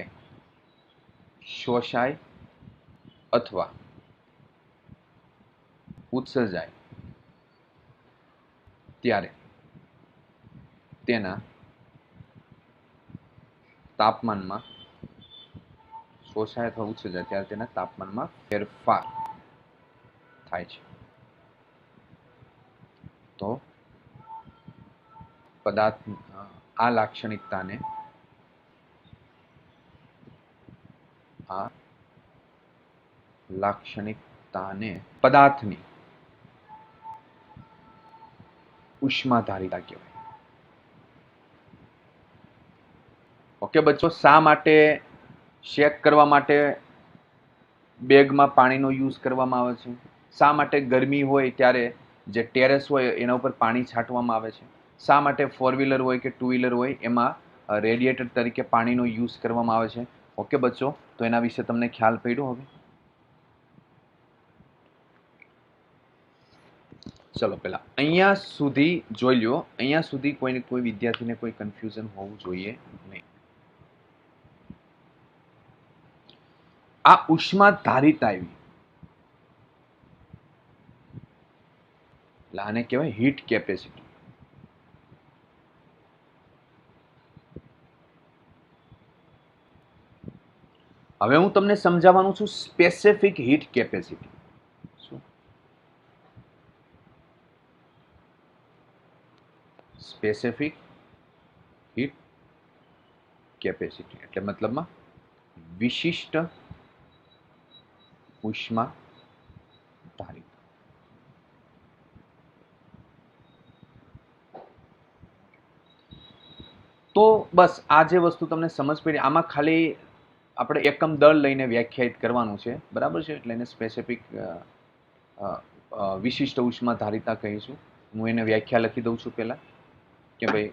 શોષાય અથવા ઉત્સર્જાય ત્યારે તેના તાપમાનમાં, શોષાય અથવા ઉત્સર્જાય ત્યારે તેના તાપમાનમાં ફેરફાર થાય છે. તો પદાર્થ આ લાક્ષણિકતાને પદાર્થની ઉષ્માધારિતા કહેવાય. ઓકે બચ્ચો, શા માટે શેક કરવા માટે બેગમાં પાણીનો યુઝ કરવામાં આવે છે? શા માટે ગરમી હોય ત્યારે જે ટેરેસ હોય એના ઉપર પાણી છાંટવામાં આવે છે? શા માટે 4 વ્હીલર હોય કે 2 વ્હીલર હોય એમાં રેડિએટર તરીકે પાણીનો યુઝ કરવામાં આવે છે? ઓકે બચ્ચો, તો એના વિશે તમને ખ્યાલ પડ્યો હવે? ચલો, પહેલા અહીંયા સુધી જોઈ લ્યો. અહીંયા સુધી કોઈ વિદ્યાર્થીને કોઈ કન્ફ્યુઝન હોવું જોઈએ નહીં. આ ઉષ્માધારિતા આવી, એટલે આને કહેવાય હીટ કેપેસિટી. હવે હું તમને સમજાવવાનું છું સ્પેસિફિક હીટ કેપેસિટી. શું સ્પેસિફિક હીટ કેપેસિટી? એટલે મતલબમાં વિશિષ્ટ ઉષ્મા ધારિતા. તો બસ આ જે વસ્તુ તમને સમજ પડી, આમાં ખાલી આપણે એકમ દળ લઈને વ્યાખ્યાયિત કરવાનું છે, બરાબર છે. એટલે એને સ્પેસિફિક વિશિષ્ટ ઉષ્મા ધારિતા કહીશું. હું એને વ્યાખ્યા લખી દઉં છું પહેલા કે ભાઈ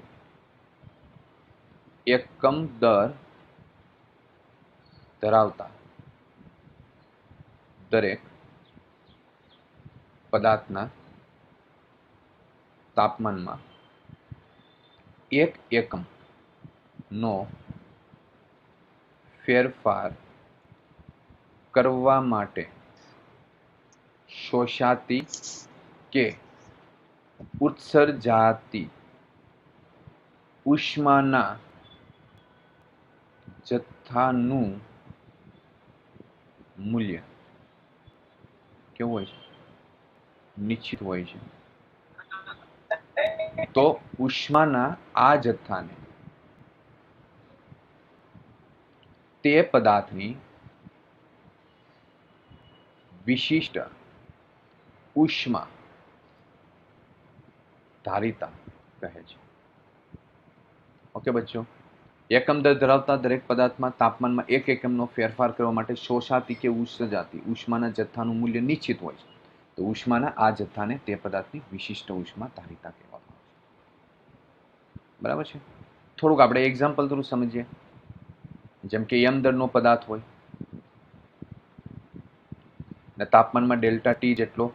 એકમ દર ધરાવતા દરેક પદાર્થના તાપમાનમાં એક એકમ નો ફેરફાર કરવા માટે શોષાતી કે ઉત્સર્જાતી ઉષ્માના જથ્થાનું મૂલ્ય કેવું હોય છે? નિશ્ચિત હોય છે. તો ઉષ્માના આ જથ્થાને તે પદાર્થની વિશિષ્ટ ઉષ્મા ધારિતા કહે છે. ઓકે બચ્ચો, એકમ દર ધરાવતા દરેક પદાર્થમાં તાપમાનમાં એક એકમનો ફેરફાર કરવા માટે શોષાતી કે ઉત્સર્જાતી ઉષ્માના જથ્થાનું મૂલ્ય નિશ્ચિત હોય છે. તો ઉષ્માના આ જથ્થાને તે પદાર્થની વિશિષ્ટ ઉષ્મા ધારિતા કહેવામાં આવે છે. બરાબર છે. થોડુંક આપણે એક્ઝામ્પલ થોડું સમજીએ. જેમ કે યમ દળનો પદાર્થ હોય ને તાપમાનમાં ડેલ્ટા ટી જેટલો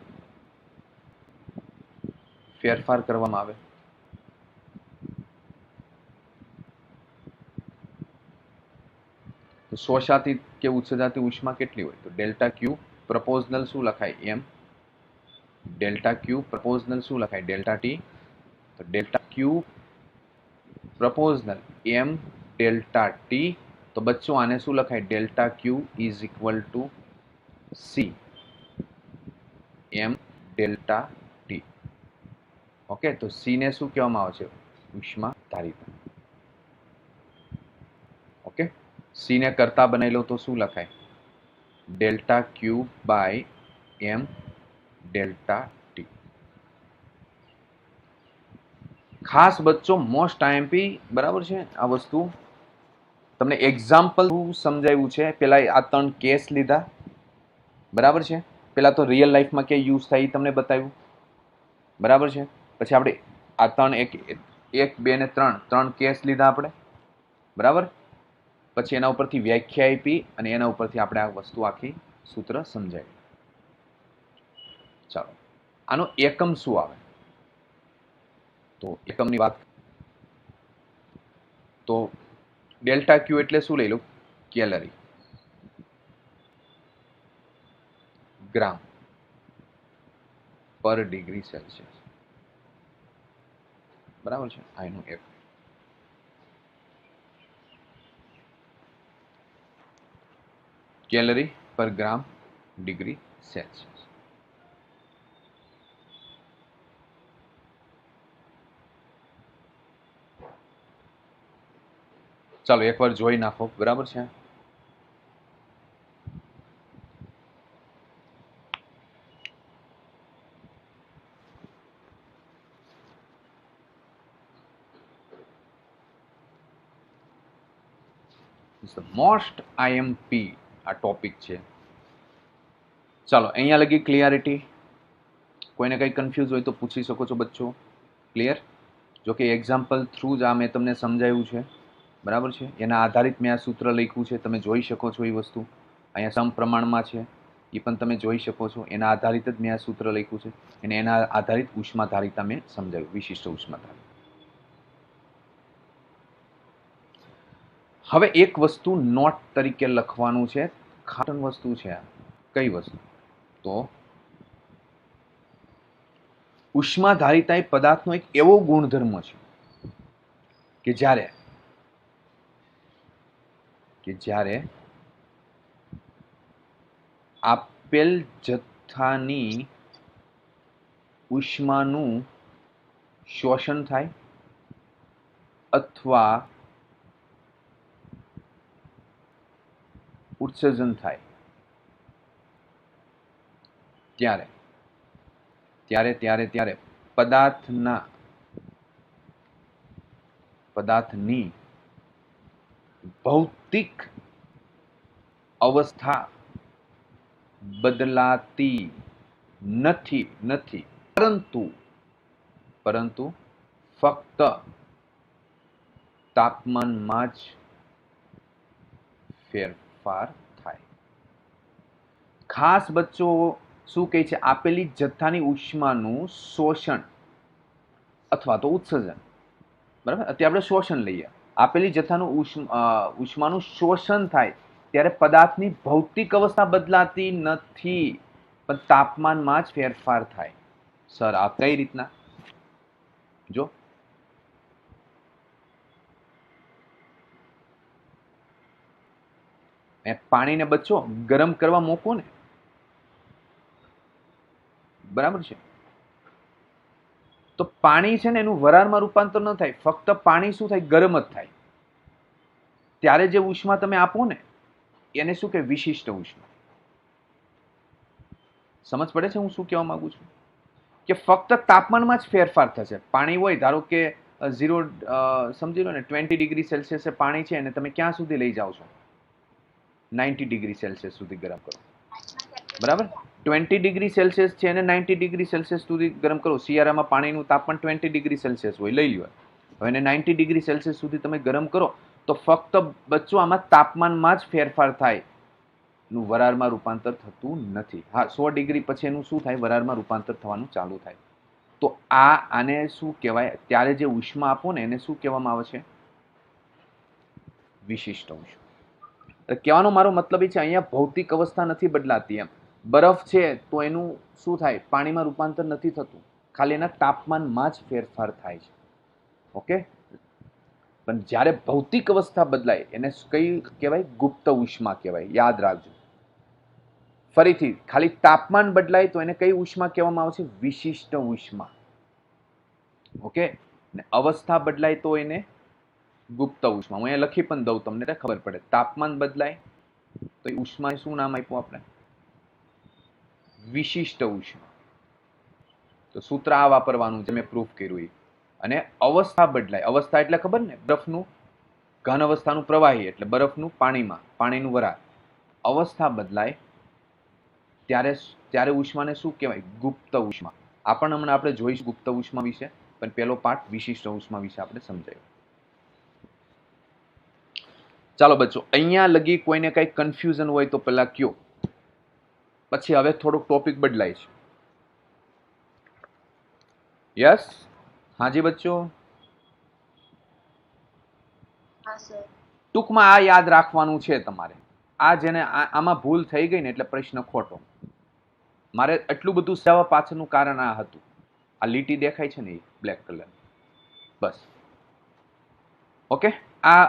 ફેરફાર કરવામાં આવે તો શોષાતી કે ઉત્સર્જાતી ઉષ્મા કેટલી હોય? તો ડેલ્ટા ક્યુ પ્રપોઝનલ શું લખાય? એમ. ડેલ્ટા ક્યુ પ્રપોઝનલ શું લખાય? Delta T. તો delta Q proportional M delta T. તો બચ્ચો આને શું લખાય? Delta Q is equal to C M delta T. Okay, તો સી ને શું કહેવામાં આવે છે? ઉષ્મા ધારિતા. ઓકે, સી ને કરતા બનાવી લો તો શું લખાય? Delta Q by M delta T. ખાસ બચ્ચો મોસ્ટ આઈએમપી, બરાબર છે. આ વસ્તુ તમને એક્ઝામ્પલ સમજાવ્યું છે. પેલા આ 3 કેસ લીધા, બરાબર છે. પેલા તો રિયલ લાઈફમાં કે યુઝ થાય એ તમને બતાવ્યું, બરાબર છે. પછી આપણે આ 3 1 2 ને 3 કેસ લીધા આપણે, બરાબર. પછી એના ઉપરથી વ્યાખ્યા આપી અને એના ઉપરથી આપણે આ વસ્તુ આખી સૂત્ર સમજાવી. ચાલો, આનો એકમ શું આવે? તો એકમની વાત તો ડેલ્ટા ક્યુ એટલે શું લઈ લો? કેલરી, ગ્રામ પર ડિગ્રી સેલ્સિયસ, બરાબર છે. આ એનું એક કેલરી પર ગ્રામ ડિગ્રી સેલ્સિયસ. ચાલો એકવાર જોઈ નાખો, બરાબર છે. મોસ્ટ આઈએમપી આ ટોપિક છે. ચાલો અહીંયા લગી ક્લિયરિટી. કોઈને કંઈ કન્ફ્યુઝ હોય તો પૂછી શકો છો બચ્ચો. ક્લિયર? જો કે એક્ઝામ્પલ થ્રુ જ આ મેં તમને સમજાવ્યું છે, બરાબર છે. એના આધારિત મેં આ સૂત્ર લખ્યું છે, તમે જોઈ શકો છો. એ વસ્તુ અહીંયા સમપ્રમાણમાં છે, એ પણ તમે જોઈ શકો છો. એના આધારિત જ મેં આ સૂત્ર લખ્યું છે અને એના આધારિત ઉષ્મા ધારિતા મેં સમજાવ્યું, વિશિષ્ટ ઉષ્મા ધારિતા. હવે એક વસ્તુ નોટ તરીકે લખવાનું છે. ખાટન વસ્તુ છે આ. કઈ વસ્તુ? તો ઉષ્મા ધારિતા એ પદાર્થનો એક એવો ગુણધર્મ છે કે જ્યારે આપેલ જથ્થાની ઉષ્માનું શોષણ થાય અથવા ઉત્સર્જન થાય ત્યારે પદાર્થના પદાર્થની ભૌતિક અવસ્થા બદલાતી નથી પરંતુ ફક્ત તાપમાનમાં જ ફેરફાર થાય. ખાસ બચ્ચો શું કહે છે? આપેલી જથ્થાની ઉષ્માનું શોષણ અથવા તો ઉત્સર્જન, બરાબર? અત્યારે આપણે શોષણ લઈએ. આપેલી જથ્થાનું ઉષ્માનું શોષણ થાય ત્યારે પદાર્થની ભૌતિક અવસ્થા બદલાતી નથી, પણ તાપમાનમાં જ ફેરફાર થાય. સર, આ કઈ રીતના? જો પાણીને બચ્ચો ગરમ કરવા મૂકો ને, બરાબર છે, તો પાણી છે ને એનું વરાળમાં રૂપાંતર ન થાય, ફક્ત પાણી શું થાય? ગરમ જ થાય. ત્યારે જે ઉષ્મા તમે આપો ને એને શું કે? વિશિષ્ટ ઉષ્મા. સમજ પડે છે હું શું કહેવા માંગુ છું? કે ફક્ત તાપમાનમાં જ ફેરફાર થશે. પાણી હોય, ધારો કે 0 સમજી લો ને 20 ડિગ્રી સેલ્સિયસે પાણી છે અને તમે ક્યાં સુધી લઈ જાઓ છો? 90 ડિગ્રી સેલ્સિયસ સુધી ગરમ કરો, બરાબર? 20 ડિગ્રી સેલ્સિયસ છે અને 90 ડિગ્રી સેલ્સિયસ સુધી ગરમ કરો. શિયાળામાં પાણીનું તાપમાન 20 ડિગ્રી સેલ્સિયસ હોય, લઈ લ્યો. હવે એને 90 ડિગ્રી સેલ્સિયસ સુધી તમે ગરમ કરો તો ફક્ત બચ્ચો આમાં તાપમાનમાં જ ફેરફાર થાય, નું વરાળમાં રૂપાંતર થતું નથી. હા, 100 ડિગ્રી પછી એનું શું થાય? વરાળમાં રૂપાંતર થવાનું ચાલુ થાય. તો આને શું કહેવાય? ત્યારે જે ઉષ્મા આપો ને એને શું કહેવામાં આવે છે? વિશિષ્ટ ઉષ્મા. કહેવાનો મારો મતલબ એ છે, અહીંયા ભૌતિક અવસ્થા નથી બદલાતી. એમ બરફ છે તો એનું શું થાય? પાણીમાં રૂપાંતર નથી થતું, ખાલી એના તાપમાનમાં જ ફેરફાર થાય છે. ઓકે, પણ જ્યારે ભૌતિક અવસ્થા બદલાય એને કઈ કહેવાય? ગુપ્ત ઉષ્મા કહેવાય. યાદ રાખજો. ફરીથી, ખાલી તાપમાન બદલાય તો એને કઈ ઉષ્મા કહેવામાં આવે છે? વિશિષ્ટ ઉષ્મા. ઓકે, ને અવસ્થા બદલાય તો એને ગુપ્ત ઉષ્મા. હું અહીંયા લખી પણ દઉં તમને ખબર પડે. તાપમાન બદલાય તો ઉષ્મા શું નામ આપ્યું આપણે? વિશિષ્ટ ઉષ્મા. તો સૂત્ર આ વાપરવાનું જે મેં પ્રૂફ કર્યું એ. અને અવસ્થા બદલાય, અવસ્થા એટલે ખબર ને? બરફનું ઘન અવસ્થાનું પ્રવાહી એટલે બરફનું પાણીમાં, પાણીનું વરાળ. અવસ્થા બદલાય ત્યારે ઉષ્માને શું કહેવાય? ગુપ્ત ઉષ્મા. હમણાં આપણે જોઈશું ગુપ્ત ઉષ્મા વિશે, પણ પહેલો પાઠ વિશિષ્ટ ઉષ્મા વિશે આપણે સમજાયું. ચાલો બચ્ચો, અહીંયા લગી કોઈને કઈ કન્ફ્યુઝન હોય તો પેલા કયો, પછી હવે થોડોક ટોપિક બદલાય છે. યસ, હાજી બચ્ચો. ટૂંકમાં આ યાદ રાખવાનું છે તમારે. આ જેને આમાં ભૂલ થઈ ગઈ ને એટલે પ્રશ્ન ખોટો. મારે એટલું બધું સેવા પાછળનું કારણ આ હતું. આ લીટી દેખાય છે ને એ બ્લેક કલર, બસ. ઓકે, આ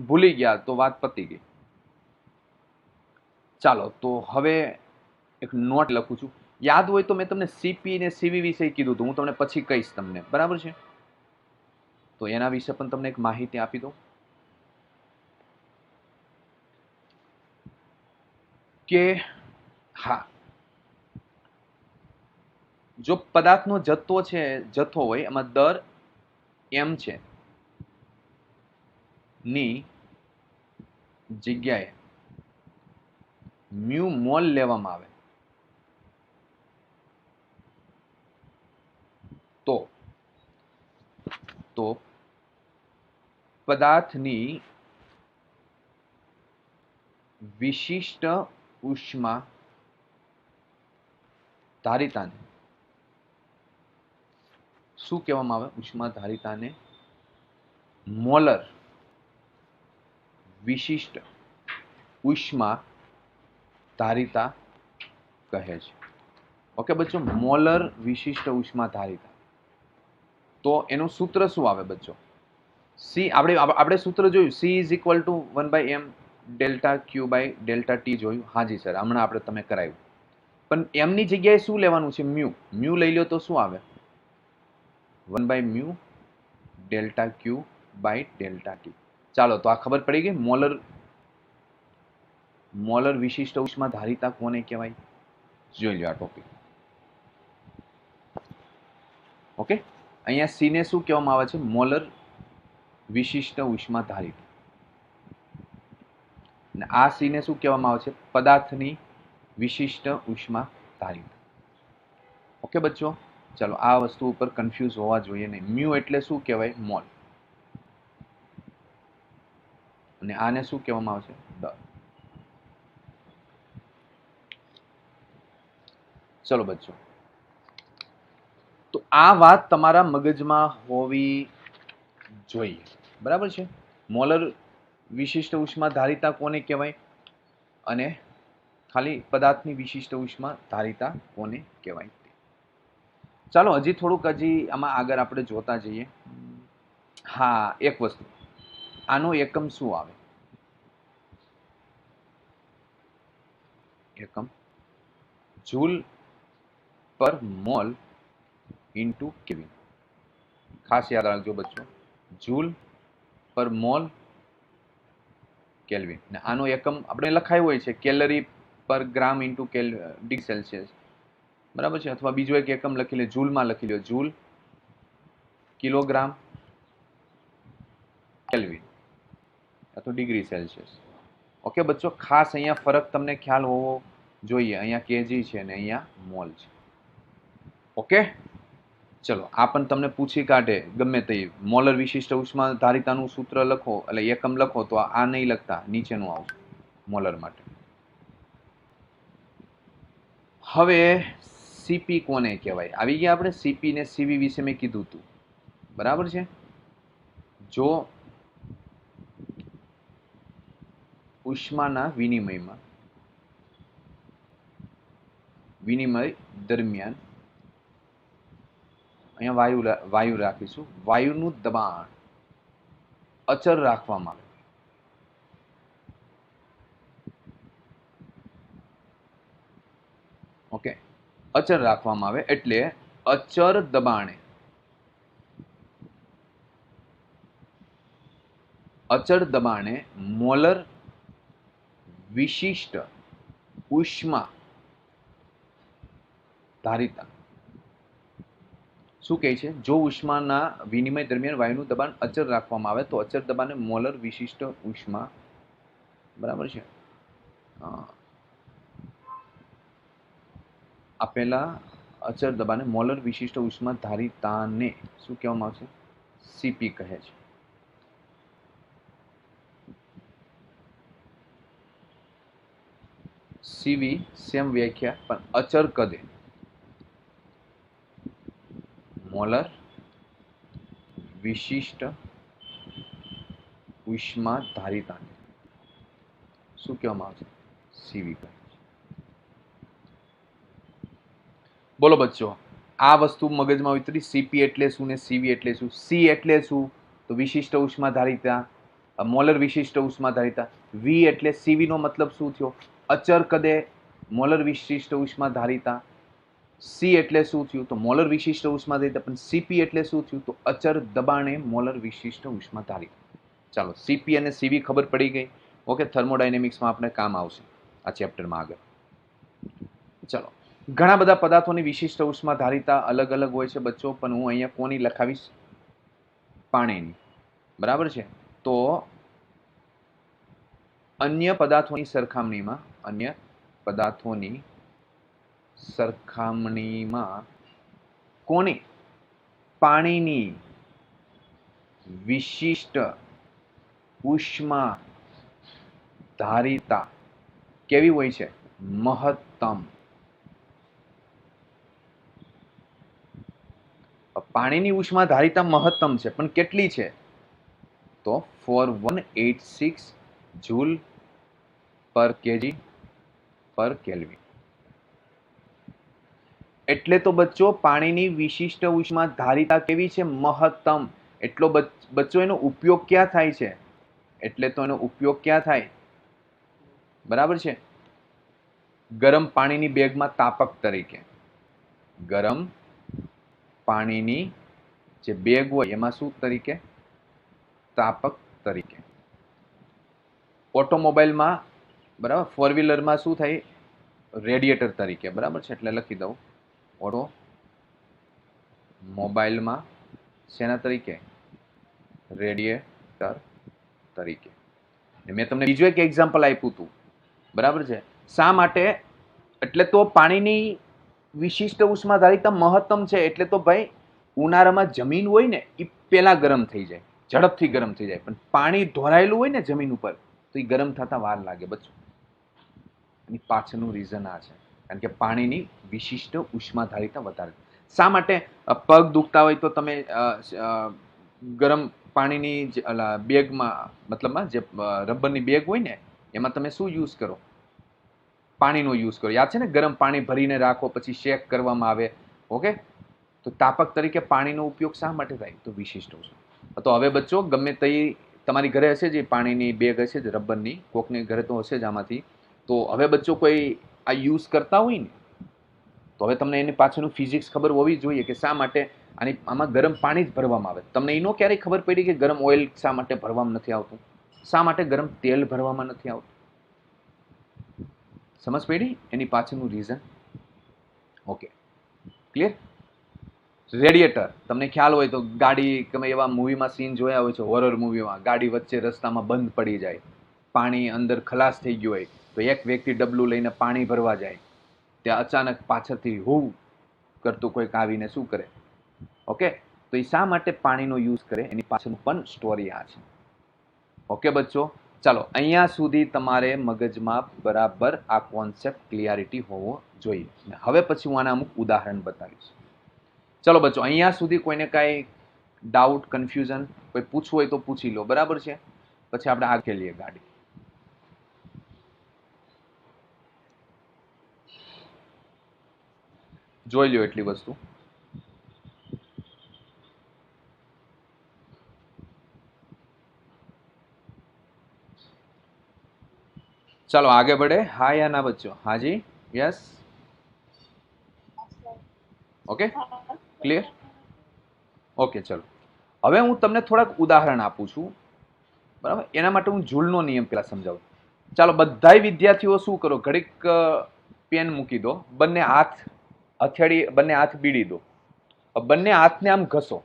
ભૂલી ગયા તો વાત પતી ગઈ. ચાલો, તો હવે એક નોટ લખું છું. યાદ હોય તો મેં તમને સીપી ને સીવી વિશે કીધું હતું, હું તમને પછી કહીશ તમને, બરાબર છે? તો એના વિશે પણ તમને એક માહિતી આપી દઉં કે હા, જો પદાર્થનો જથ્થો હોય એમાં દર m છે ની જગ્યાએ મ્યુ મોલ લેવામાં આવે તો પદાર્થની વિશિષ્ટ ઉષ્મા ધારિતાને શું કહેવામાં આવે? ઉષ્મા ધારિતાને મોલર વિશિષ્ટ ઉષ્મા ધારિતા કહે છે. ઓકે બચ્ચો, મોલર વિશિષ્ટ ઉષ્મા ધારિતા. તો એનું સૂત્ર શું આવે બચ્ચો? સી આપણે સૂત્ર જોયું, C is equal to 1/m delta Q by delta T જોયું. હાજી સર, હમણાં આપણે તમે કરાવ્યું. પણ એમની જગ્યાએ શું લેવાનું છે? મ્યુ. મ્યુ લઈ લો તો શું આવે? 1/μ delta Q by delta T. ચાલો, તો આ ખબર પડી ગઈ. મોલર વિશિષ્ટ ઉષ્મા ધારિતા કોને કહેવાય? જોઈ લો આ ટોપિક. ઓકે, અહીંયા સી ને શું કહેવામાં આવે છે? મોલર વિશિષ્ટ ઉષ્મા ધારિતા. અને આ સી ને શું કહેવામાં આવે છે? પદાર્થની વિશિષ્ટ ઉષ્મા ધારિતા. ઓકે બચ્ચો, ચાલો આ વસ્તુ ઉપર કન્ફ્યુઝ હોવા જોઈએ નહીં. મ્યુ એટલે શું કહેવાય? મોલ. અને આને શું કહેવામાં આવે છે? દર. ચલો બચ્ચો, તો આ વાત તમારા મગજમાં હોવી જોઈએ. બરાબર છે? મોલર વિશિષ્ટ ઉષ્મા ધારિતા કોને કહેવાય અને ખાલી પદાર્થની વિશિષ્ટ ઉષ્મા ધારિતા કોને કહેવાય? ચાલો હજી થોડુંક આમાં આગળ આપણે જોતા જઈએ. હા, એક વસ્તુ, આનો એકમ શું આવે? એકમ જૂલ પર મોલ ઇન્ટુ કેલ્વિન. ખાસ યાદ રાખજો બચ્ચો, જૂલ પર મોલ કેલ્વિન. ને આનો એકમ આપણે લખાયું હોય છે કેલરી પર ગ્રામ ઇન્ટુ ડિગ્રી સેલ્સિયસ. બરાબર છે? અથવા બીજો એક એકમ લખી લે, જૂલમાં લખી લો, જૂલ કિલોગ્રામ કેલ્વિન અથવા ડિગ્રી સેલ્સિયસ. ઓકે બચ્ચો, ખાસ અહીંયા ફરક તમને ખ્યાલ હોવો જોઈએ. અહીંયા કેજી છે ને અહીંયા મોલ છે. ઓકે, ચલો આ પણ તમને પૂછી કાઢે ગમે તે, મોલર વિશિષ્ટ ઉષ્મા ધારિતાનું સૂત્ર લખો એટલે એકમ લખો તો આ નહીં લખતા, નીચેનું આવશે મોલર માટે. હવે સીપી કોને કહેવાય? આવી ગયા આપણે. સીપી ને સીવી વિશે મેં કીધું હતું. બરાબર છે? જો ઉષ્માના વિનિમય દરમિયાન, અહીંયા વાયુ રાખીશું, વાયુનું દબાણ અચળ રાખવામાં આવે. ઓકે, અચળ રાખવામાં આવે એટલે અચળ દબાણે મોલર વિશિષ્ટ ઉષ્મા ધારિતા શું કહે છે? જો ઉષ્માના વિનિમય દરમિયાન વાયુનું દબાણ અચળ રાખવામાં આવે તો અચળ દબાણે મોલર વિશિષ્ટ ઉષ્મા, બરાબર છે, આપેલા અચળ દબાણે મોલર વિશિષ્ટ ઉષ્મા ધારિતાને શું કહેવામાં આવશે? સીપી કહે છે. સીવી સેમ વ્યાખ્યા, પણ અચળ કદે મોલર વિશિષ્ટ ઉષ્મા ધારિતાને શું કહેવામાં આવશે? સીવી કહે છે. બોલો બચ્ચો, આ વસ્તુ મગજમાં ઉતરી. સીપી એટલે શું ને સીવી એટલે શું? સી એટલે શું? તો વિશિષ્ટ ઉષ્મા ધારિતા, મોલર વિશિષ્ટ ઉષ્મા ધારિતા. વી એટલે સીવી નો મતલબ શું થયો? અચળ કદે મોલર વિશિષ્ટ ઉષ્મા ધારિતા. સી એટલે શું થયું? તો મોલર વિશિષ્ટ ઉષ્મા ધારિતા. પણ સીપી એટલે શું થયું? તો અચળ દબાણે મોલર વિશિષ્ટ ઉષ્મા ધારિતા. ચાલો, સીપી અને સીવી ખબર પડી ગઈ. ઓકે, થર્મોડાયનેમિક્સમાં આપણે કામ આવશે આ ચેપ્ટરમાં આગળ. ચાલો, ઘણા બધા પદાર્થોની વિશિષ્ટ ઉષ્મા ધારિતા અલગ અલગ હોય છે બચ્ચો, પણ હું અહીંયા કોની લખાવીશ? પાણીની. બરાબર છે? તો અન્ય પદાર્થોની સરખામણીમાં કોની પાણીની વિશિષ્ટ ઉષ્મા ધારિતા કેવી હોય છે? મહત્તમ. પાણીની ઉષ્મા ધારિતા મહત્તમ છે, પણ કેટલી છે? તો 4186 જૂલ પર કેજી પર કેલ્વિન. એટલે તો બચ્ચો પાણીની વિશિષ્ટ ઉષ્મા ધારિતા કેવી છે? મહત્તમ. એટલો બચ્ચો એનો ઉપયોગ ક્યાં થાય છે? એટલે તો એનો ઉપયોગ ક્યાં થાય? બરાબર છે? ગરમ પાણીની બેગમાં તાપક તરીકે. ગરમ પાણીની જે બેગ હોય એમાં શું તરીકે? તાપક તરીકે. ઓટોમોબાઈલમાં, બરાબર, ફોર વ્હીલરમાં શું થાય? રેડિએટર તરીકે. બરાબર છે? એટલે લખી દઉં, ઓટો મોબાઈલમાં શેના તરીકે? રેડિએટર તરીકે. મેં તમને બીજું એક એક્ઝામ્પલ આપ્યું હતું, બરાબર છે? શા માટે? એટલે તો પાણીની વિશિષ્ટ ઉષ્માધારિતા મહત્તમ છે, એટલે તો ભાઈ ઉનાળામાં જમીન હોય ને એ પેલા ગરમ થઈ જાય, ઝડપથી ગરમ થઈ જાય, પણ પાણી ધોરાયેલું હોય ને જમીન ઉપર તો એ ગરમ થતા વાર લાગે બચ્ચો. એની પાછળનું રીઝન આ છે, કારણ કે પાણીની વિશિષ્ટ ઉષ્માધારિતા વધારે. શા માટે? પગ દુખતા હોય તો તમે ગરમ પાણીની બેગમાં, મતલબમાં જે રબરની બેગ હોય ને એમાં તમે શું યુઝ કરો? પાણીનો યુઝ કરો. યાદ છે ને? ગરમ પાણી ભરીને રાખો, પછી શેક કરવામાં આવે. ઓકે, તો તાપક તરીકે પાણીનો ઉપયોગ શા માટે થાય? તો વિશિષ્ટ ઉષ્મા. તો હવે બચ્ચો ગમે તે તમારી ઘરે હશે જે પાણીની બેગ હશે જ રબરની, કોકની ઘરે તો હશે જ આમાંથી. તો હવે બચ્ચો કોઈ આ યુઝ કરતા હોય ને તો હવે તમને એની પાછળનું ફિઝિક્સ ખબર હોવી જોઈએ કે શા માટે આમાં ગરમ પાણી જ ભરવામાં આવે. તમને એનો ક્યારેય ખબર પડી કે ગરમ ઓઇલ શા માટે ભરવામાં નથી આવતું? શા માટે ગરમ તેલ ભરવામાં નથી આવતું? સમજ પડી એની પાછળનું રીઝન? Okay, clear? રેડિએટર, તમને ખ્યાલ હોય તો ગાડી, તમે એવા મૂવીમાં સીન જોયા હોય છે, હોરર મૂવીમાં, ગાડી વચ્ચે રસ્તામાં બંધ પડી જાય, પાણી અંદર ખલાસ થઈ ગયું હોય, તો એક વ્યક્તિ ડબલું લઈને પાણી ભરવા જાય, ત્યાં અચાનક પાછળથી હું કરતું કોઈક આવીને શું કરે? ઓકે, તો એ શા માટે પાણીનો યુઝ કરે એની પાછળનું પણ સ્ટોરી આ છે. ઓકે બચ્ચો, ચાલો અહીંયા સુધી તમારે મગજમાં બરાબર આ કોન્સેપ્ટ ક્લિયરિટી હોવો જોઈએ. હવે પછી હું આના અમુક ઉદાહરણ બતાવીશ. ચલો બચ્ચો, અહીંયા સુધી કોઈને કાંઈ ડાઉટ, કન્ફ્યુઝન, કોઈ પૂછવું હોય તો પૂછી લો, બરાબર છે? પછી આપણે આગળ લઈએ ગાડી. જોઈ લો એટલી વસ્તુ. ચાલો આગે बढ़े. હા યા ના બચ્ચો? હાજી, યસ, ઓકે, ક્લિયર? ઓકે, ચલો હવે હું તમને થોડાક ઉદાહરણ આપું છું, બરાબર? એના માટે હું ઝૂલનો નિયમ પહેલા સમજાવું. ચાલો બધાય વિદ્યાર્થીઓ શું કરો? ઘડીક પેન મૂકી દો, બંને હાથ હથેળી, બંને હાથ બીડી દો, બંને હાથને આમ ઘસો.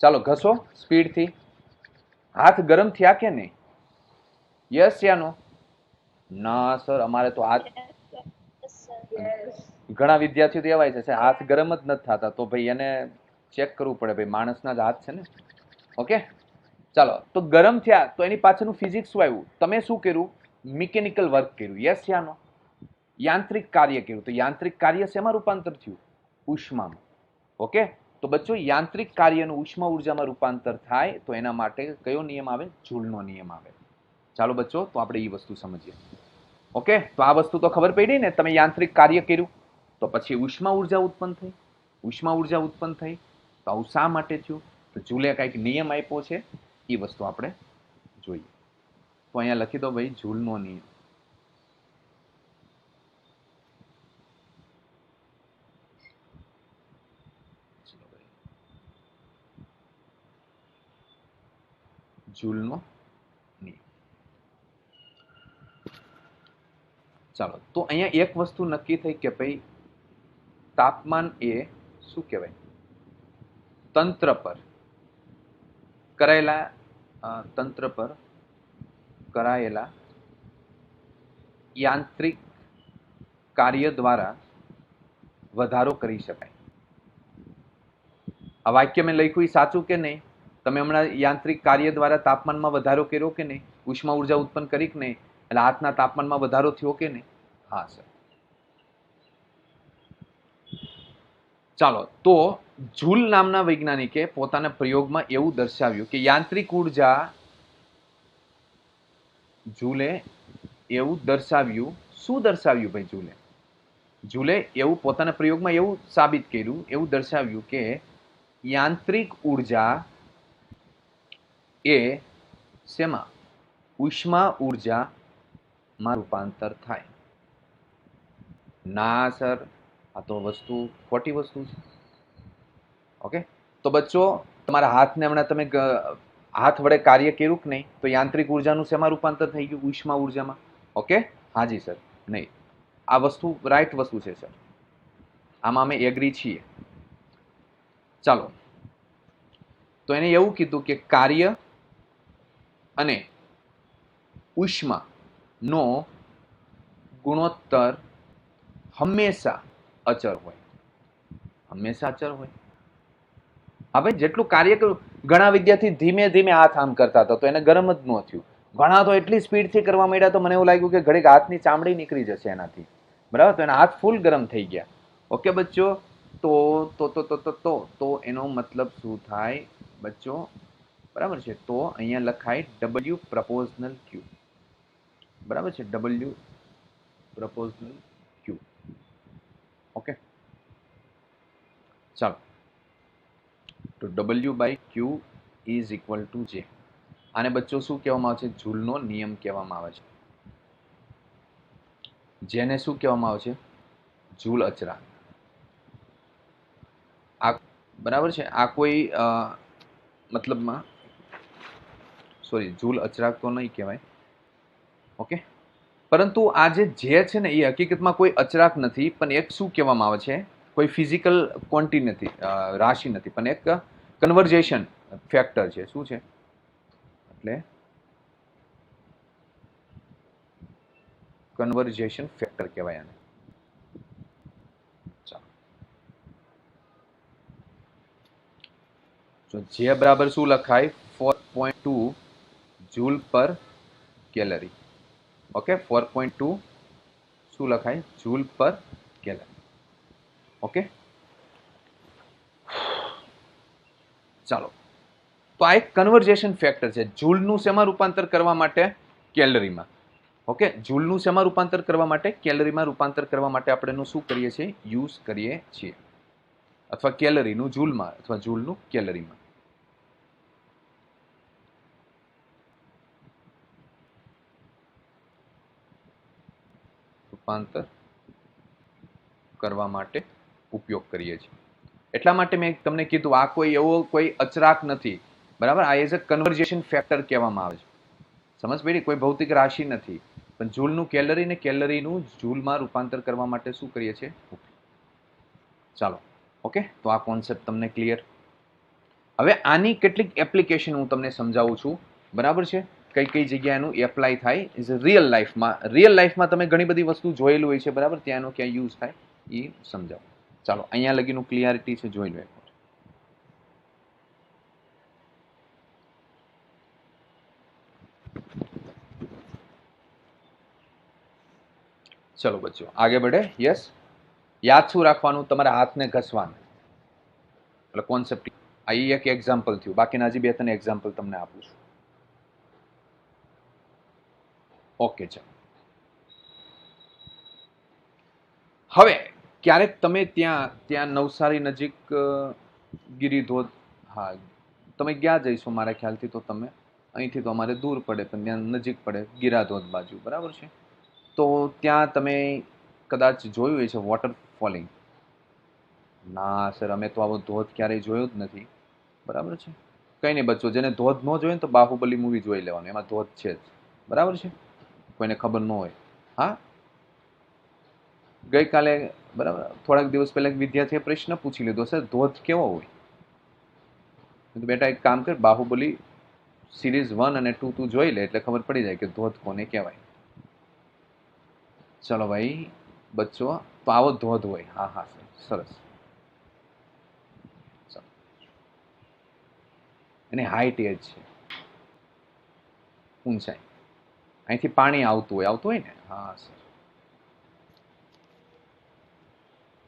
ચાલો ઘસો સ્પીડથી. હાથ ગરમ થયા કે નહીં? યસ યા નો? ના સર, અમારે તો હાથ, ઘણા વિદ્યાર્થીઓ તો એવા છે હાથ ગરમ જ નથી થતા, તો ભાઈ એને ચેક કરવું પડે, ભાઈ માણસના જ હાથ છે ને. ઓકે, ચાલો તો ગરમ થયા તો એની પાછળનું ફિઝિક્સ શું આવ્યું? તમે શું કર્યું? મિકેનિકલ વર્ક કર્યું. યસ યા નો? યાંત્રિક કાર્ય કર્યું. તો યાંત્રિક કાર્ય શેમાં રૂપાંતર થયું? ઉષ્મામાં. ઓકે, તો બચ્ચો યાંત્રિક કાર્યનું ઉષ્મા ઉર્જામાં રૂપાંતર થાય તો એના માટે કયો નિયમ આવે? ઝૂલનો નિયમ આવે. ચાલો બચ્ચો, તો આપણે એ વસ્તુ સમજીએ. ઓકે, તો આ વસ્તુ તો ખબર પડી ને? તમે યાંત્રિક કાર્ય કર્યું તો પછી ઉષ્મા ઉર્જા ઉત્પન્ન થઈ. ઉષ્મા ઉર્જા ઉત્પન્ન થઈ તો આવું શા માટે થયું? તો ઝૂલે કંઈક નિયમ આપ્યો છે, એ વસ્તુ આપણે જોઈએ. તો અહીંયા લખી દો ભાઈ, ઝૂલનો નિયમ. ઝૂલનો નિયમ. ચાલો, તો અહીંયા એક વસ્તુ નક્કી થઈ કે ભાઈ તાપમાન એ શું કહેવાય? તંત્ર પર કરાયેલા યાંત્રિક કાર્ય દ્વારા વધારો કરી શકાય. આ વાક્ય મેં લખ્યું એ સાચું કે નહીં? તમે હમણાં યાંત્રિક કાર્ય દ્વારા તાપમાનમાં વધારો કર્યો કે નહીં? ઉષ્મા ઉર્જા ઉત્પન્ન કરી કે નહીં? એટલે હાથના તાપમાનમાં વધારો થયો કે નહીં? હા સર. ચાલો, તો ઝૂલ નામના વૈજ્ઞાનિકે પોતાના પ્રયોગમાં એવું દર્શાવ્યું કે યાંત્રિક ઉર્જા, ઝૂલે એવું દર્શાવ્યું. શું દર્શાવ્યું ભાઈ ઝૂલે? ઝૂલે એવું પોતાના પ્રયોગમાં એવું સાબિત કર્યું, એવું દર્શાવ્યું કે યાંત્રિક ઉર્જા એ શેમાં? ઉષ્મા ઉર્જામાં રૂપાંતર થાય. ના સર, આ તો વસ્તુ ખોટી વસ્તુ છે. ઓકે, તો બચ્ચો તમારા હાથને હમણાં તમે હાથ વડે કાર્ય કર્યું કે નહીં? તો યાંત્રિક ઉર્જાનું શેમાં રૂપાંતર થઈ ગયું? ઉષ્મા ઉર્જામાં. ઓકે, હાજી સર. નહીં, આ વસ્તુ રાઈટ વસ્તુ છે સર, આમાં અમે એગ્રી છીએ. ચાલો, તો એને એવું કીધું કે કાર્ય અને ઉષ્માનો ગુણોત્તર હંમેશા અચળ હોય. હંમેશા અચળ હોય. હવે જેટલું કાર્ય કર્યું, ઘણા વિદ્યાર્થી ધીમે ધીમે હાથ આમ કરતા હતા તો એને ગરમ જ ન થયું. ઘણા તો એટલી સ્પીડથી કરવા માંડ્યા તો મને એવું લાગ્યું કે ઘડીક હાથની ચામડી નીકળી જશે એનાથી. બરાબર, તો એના હાથ ફૂલ ગરમ થઈ ગયા. ઓકે બચ્ચો, તો એનો મતલબ શું થાય બચ્ચો? બરાબર છે, તો અહીંયા લખાય W પ્રપોઝનલ Q. બરાબર છે, W પ્રપોઝનલ Q. ઓકે, ચાલો, તો W/Q is equal two J. આને બચ્ચો શું કહેવામાં આવે છે? જૂલનો નિયમ કહેવામાં આવે છે. જેને શું કહેવામાં આવે છે? જૂલ અચળાંક. આ બરાબર છે, આ કોઈ મતલબમાં સોરી, જૂલ અચળાંક તો નહીં કહેવાય. ઓકે, પરંતુ આ જે છે ને એ હકીકતમાં કોઈ અચળાંક નથી, પણ એક શું કહેવામાં આવે છે? કોઈ ફિઝિકલ ક્વોન્ટિટી નથી, રાશિ નથી, પણ એક કન્વર્ઝેશન ફેક્ટર છે. શું છે? એટલે કન્વર્ઝેશન ફેક્ટર કહેવાય આને. ચાલો, જે બરાબર શું લખાય? 4.2 જૂલ પર કેલરી. ઓકે, 4.2 શું લખાય? જૂલ પર કેલરી. ઓકે, ચાલો, તો આ એક કન્વર્ઝેશન ફેક્ટર છે. જૂલનું શેમાં રૂપાંતર કરવા માટે? કેલરીમાં. ઓકે, જૂલનું શેમાં રૂપાંતર કરવા માટે? કેલરીમાં રૂપાંતર કરવા માટે આપણે એનું શું કરીએ છીએ? યુઝ કરીએ છીએ. અથવા કેલરીનું જૂલમાં અથવા જૂલનું કેલરીમાં. રૂપાંતર કરવા માટે ઉપયોગ કરીએ છીએ. એટલા માટે મેં તમને કીધું આ કોઈ એવો કોઈ અચળાંક નથી. બરાબર, આ એઝ અ કન્વર્ઝેશન ફેક્ટર કહેવામાં આવે છે. સમજ પડી? કોઈ ભૌતિક રાશિ નથી, પણ જૂલનું કેલરી ને કેલરીનું જૂલમાં રૂપાંતર કરવા માટે શું કરીએ છીએ? ચાલો, ઓકે, તો આ કોન્સેપ્ટ તમને ક્લિયર. હવે આની કેટલીક એપ્લિકેશન હું તમને સમજાવું છું. બરાબર છે, કઈ કઈ જગ્યાએ એનું એપ્લાય થાય ઇઝ રિયલ લાઈફમાં. રિયલ લાઈફમાં તમે ઘણી બધી વસ્તુ જોયેલું હોય છે. બરાબર, ત્યાં એનો ક્યાં યુઝ થાય એ સમજાવો. ચાલો, અહીંયા લગીનું ક્લિયરિટી છે, જોઈ લો. ચલો બચ્ચો, આગે बढ़े. યસ, યાદ શું રાખવાનું? તમારા હાથને ઘસવાના. એટલે કોન્સેપ્ટ આ એક એક્ઝામ્પલ થયું. બાકીના હજી 2-3 એક્ઝામ્પલ તમને આપું છું. ઓકે, ચાલો. હવે ક્યારેક તમે ત્યાં નવસારી નજીક ગિરિધોધ, હા, તમે ક્યાં જઈશો મારા ખ્યાલથી? તો તમે અહીંથી તો અમારે દૂર પડે, પણ ત્યાં નજીક પડે, ગિરાધોધ બાજુ. બરાબર છે, તો ત્યાં તમે કદાચ જોયું હોય છે વોટર ફોલિંગ. ના સર, અમે તો આવો ધોધ ક્યારેય જોયો જ નથી. બરાબર છે, કંઈ નહીં બચ્ચો, જેને ધોધ ન જોયો ને તો બાહુબલી મૂવી જોઈ લેવાનું, એમાં ધોધ છે જ. બરાબર છે, કોઈને ખબર ન હોય. હા, ગઈકાલે બરાબર થોડાક દિવસ પહેલા એક વિદ્યાર્થીએ પ્રશ્ન પૂછી લીધો, સર ધોધ કેવો હોય? બેટા એક કામ કર, બાહુબલી સિરીઝ 1 અને 2 તું જોઈ લે એટલે ખબર પડી જાય કે ધોધ કોને કહેવાય. ચલો ભાઈ બચ્ચો, તો આવો ધોધ હોય. હા હા સર, સરસ. એની હાઈટ એ જ છે, ઊંચાઈ. અહીંથી પાણી આવતું હોય ને? હા સર.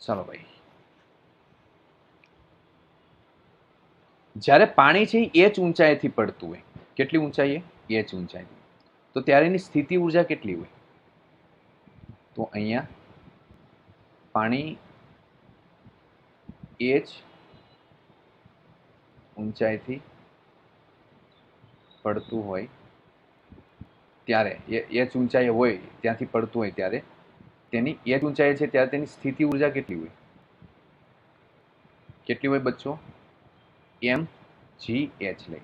ચાલો ભાઈ, જ્યારે પાણી છે એ જ ઊંચાઈથી પડતું હોય. કેટલી ઊંચાઈએ? એ જ ઊંચાઈથી. તો ત્યારે એની સ્થિતિ ઉર્જા કેટલી હોય? તો અહીંયા પાણી એ જ ઊંચાઈથી પડતું હોય ત્યારે, એ જ ઊંચાઈ હોય ત્યાંથી પડતું હોય ત્યારે તેની એ જ ઊંચાઈ છે ત્યારે તેની સ્થિતિ ઉર્જા કેટલી હોય? કેટલી હોય બચ્ચો? mgh લઈ.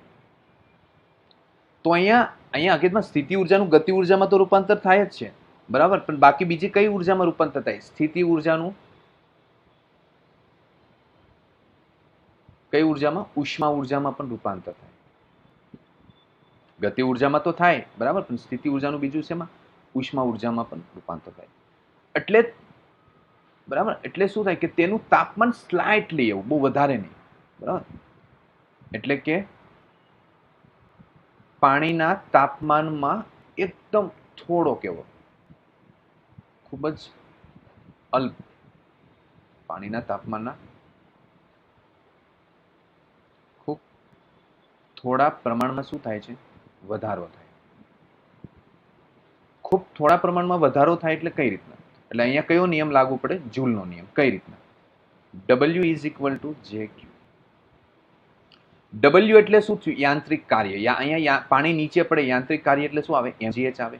તો અહીંયા હકીકતમાં સ્થિતિ ઉર્જાનું ગતિ ઉર્જામાં તો રૂપાંતર થાય જ છે. બરાબર, પણ બાકી બીજી કઈ ઉર્જામાં રૂપાંતર થાય? સ્થિતિ ઉર્જાનું કઈ ઉર્જામાં? ઉષ્મા ઉર્જામાં પણ રૂપાંતર થાય. ગતિ ઉર્જામાં તો થાય બરાબર, પણ સ્થિતિ ઉર્જાનું બીજું છે એમાં ઉષ્મા ઉર્જામાં પણ રૂપાંતર થાય. એટલે બરાબર, એટલે શું થાય કે તેનું તાપમાન સ્લાઇટલી એવું, બહુ વધારે નહીં, બરાબર. એટલે કે પાણીના તાપમાનમાં એકદમ થોડો કેવો, ખૂબ જ અલ્પ પાણીના તાપમાનના ખૂબ થોડા પ્રમાણમાં શું થાય છે? વધારો થાય. ખૂબ થોડા પ્રમાણમાં વધારો થાય એટલે કઈ રીતના? એટલે અહીંયા કયો નિયમ લાગુ પડે? જૂલનો નિયમ. કઈ રીતના? W is equal two JQ. W એટલે શું થયું? યાંત્રિક કાર્ય. અહીંયા પાણી નીચે પડે, યાંત્રિક કાર્ય એટલે શું આવે? mgh આવે.